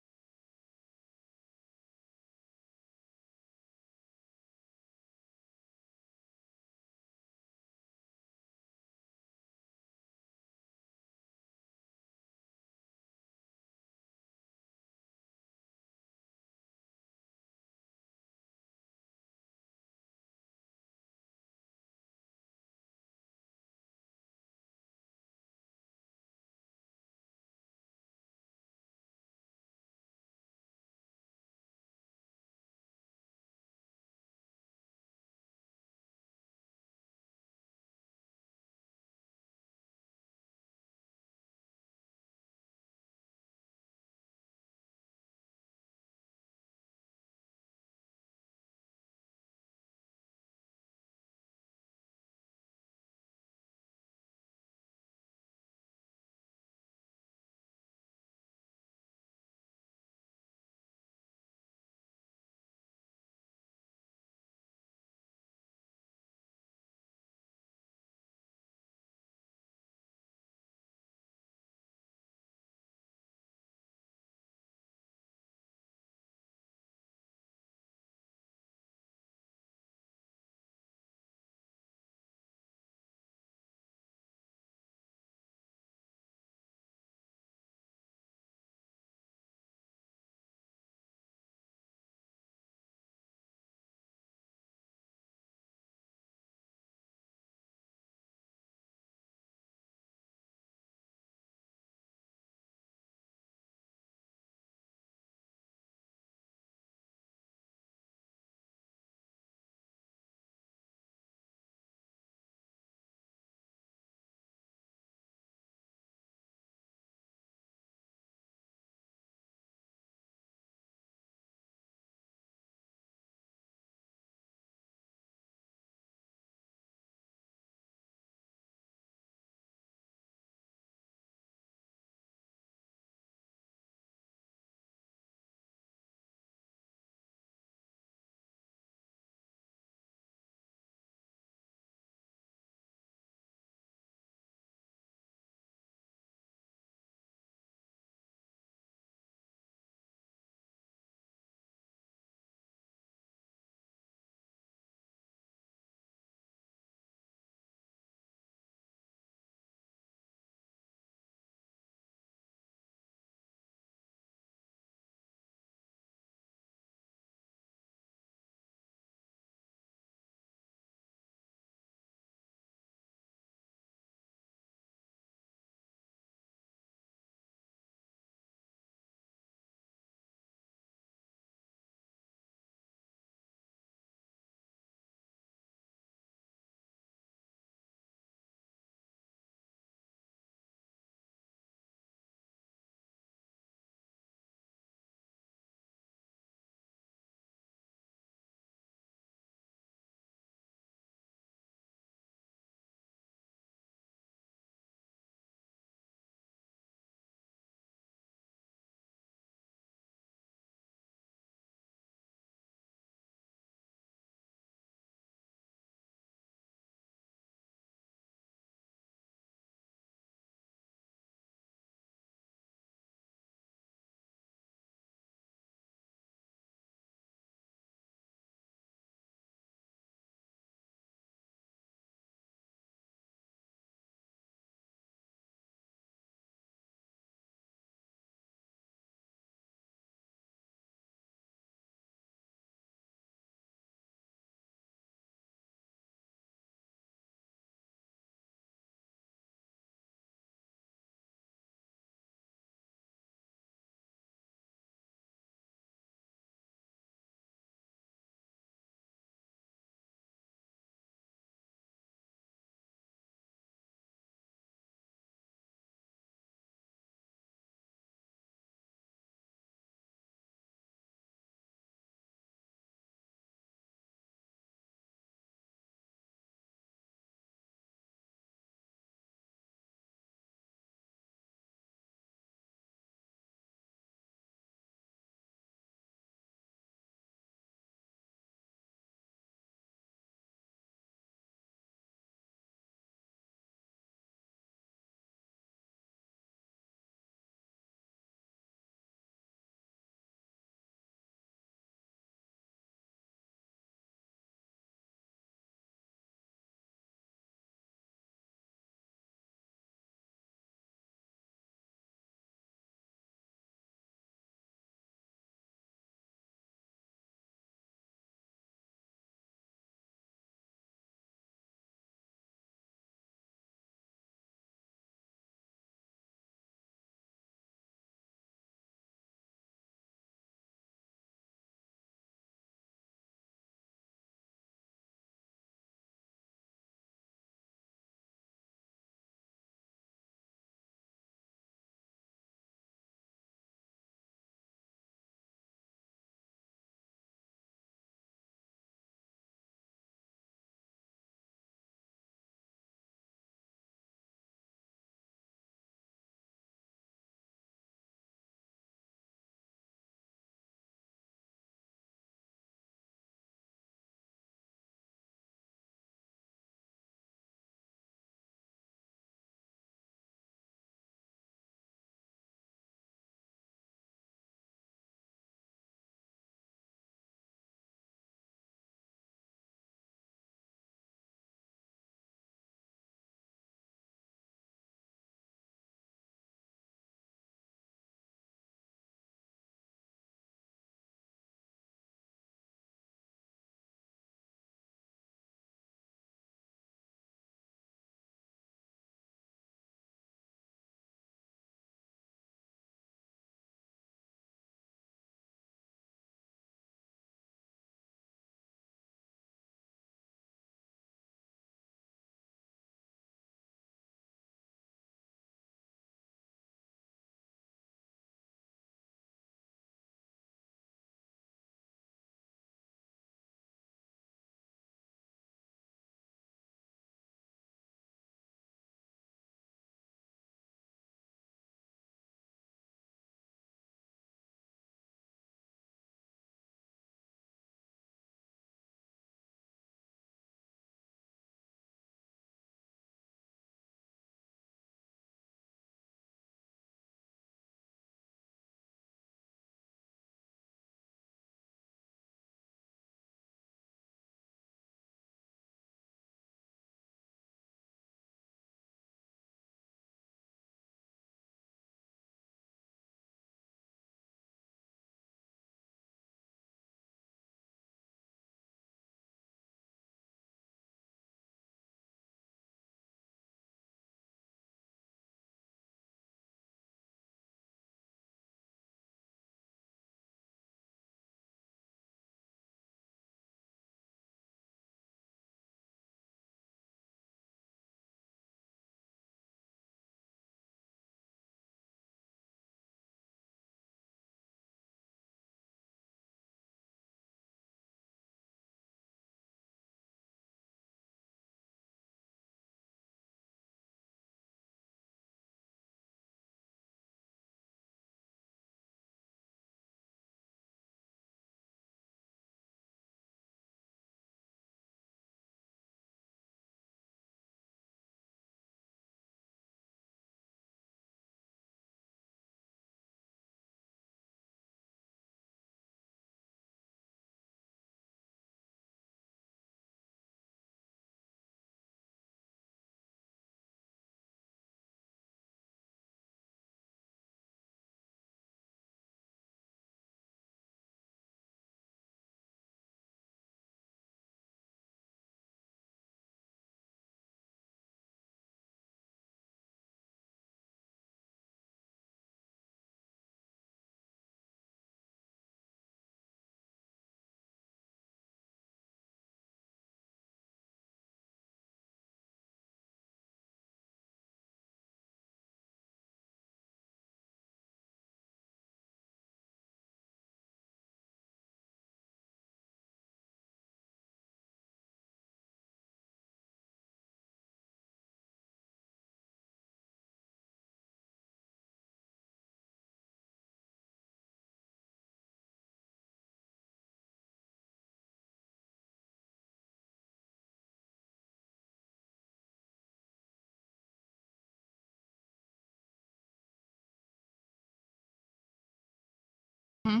Hmm?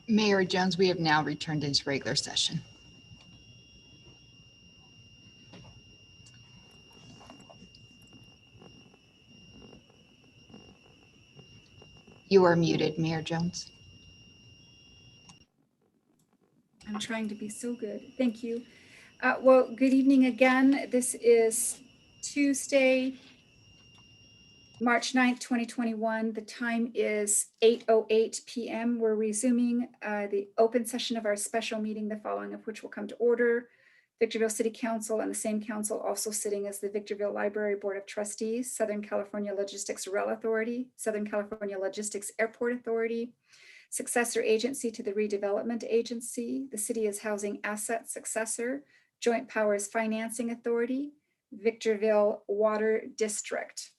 Mayor Jones, we have now returned into regular session. You are muted, Mayor Jones. I'm trying to be so good. Thank you. Well, good evening again. This is Tuesday, March 9th, 2021. The time is 8:08 p.m. We're resuming the open session of our special meeting, the following of which will come to order. Victorville City Council and the same council also sitting as the Victorville Library Board of Trustees, Southern California Logistics Rail Authority, Southern California Logistics Airport Authority, successor agency to the redevelopment agency, the City is Housing Asset Successor, Joint Powers Financing Authority, Victorville Water District.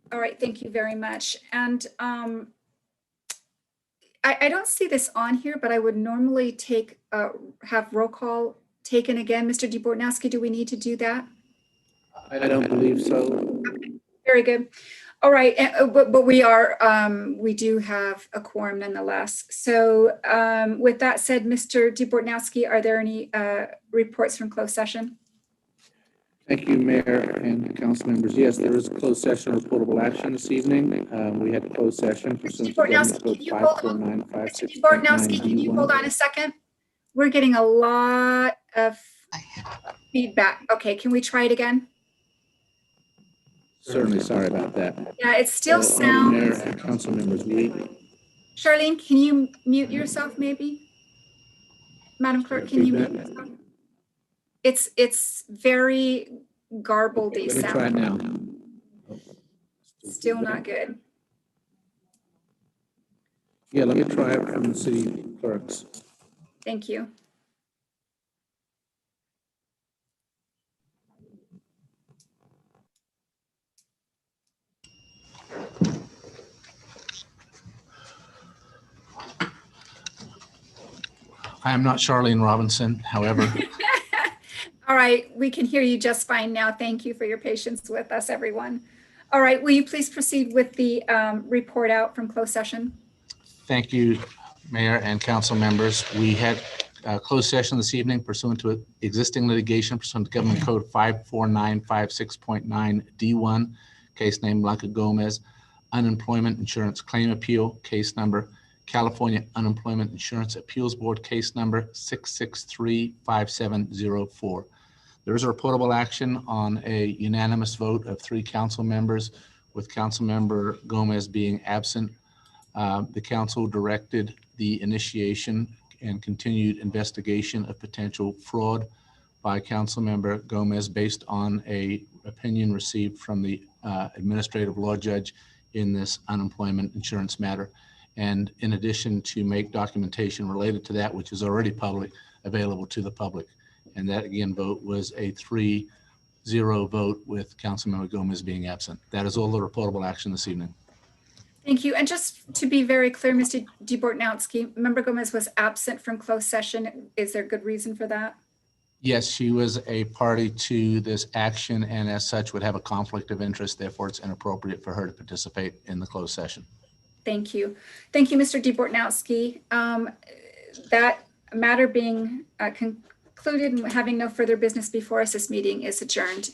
All right, thank you very much. And I don't see this on here, but I would normally have roll call taken again. Mr. DeBortnowski, do we need to do that? I don't believe so. Okay, very good. All right, but we do have a quorum nonetheless. So with that said, Mr. DeBortnowski, are there any reports from closed session? Thank you, Mayor and council members. Yes, there is a closed session of reportable action this evening. We had a closed session pursuant to Government Code 54956.9D1. DeBortnowski, can you hold on a second? We're getting a lot of feedback. Okay, can we try it again? Certainly, sorry about that. Yeah, it still sounds. Mayor and council members, Charlene, can you mute yourself maybe? Madam Clerk, can you mute yourself? It's very garbledy let me try it sound. now. Still not good. Yeah, let me try it from the city clerks. Thank you. I am not Charlene Robinson, however. All right, we can hear you just fine now. Thank you for your patience with us, everyone. All right, will you please proceed with the report out from closed session? Thank you, Mayor and council members. We had a closed session this evening pursuant to existing litigation pursuant to Government Code 54956.9D1, case name Blanca Gomez, Unemployment Insurance Claim Appeal, case number California Unemployment Insurance Appeals Board, case number 6635704. There is a reportable action on a unanimous vote of 3 council members, with council member Gomez being absent. The council directed the initiation and continued investigation of potential fraud by council member Gomez based on a opinion received from the administrative law judge in this unemployment insurance matter. And in addition, to make documentation related to that, which is already public, available to the public. And that, again, vote was a 3-0 vote with Councilmember Gomez being absent. That is all the reportable action this evening. Thank you. And just to be very clear, Mr. DeBortnowski, Member Gomez was absent from closed session. Is there a good reason for that? Yes, she was a party to this action and as such would have a conflict of interest. Therefore, it's inappropriate for her to participate in the closed session. Thank you. Thank you, Mr. DeBortnowski. That matter being concluded and having no further business before us, this meeting is adjourned.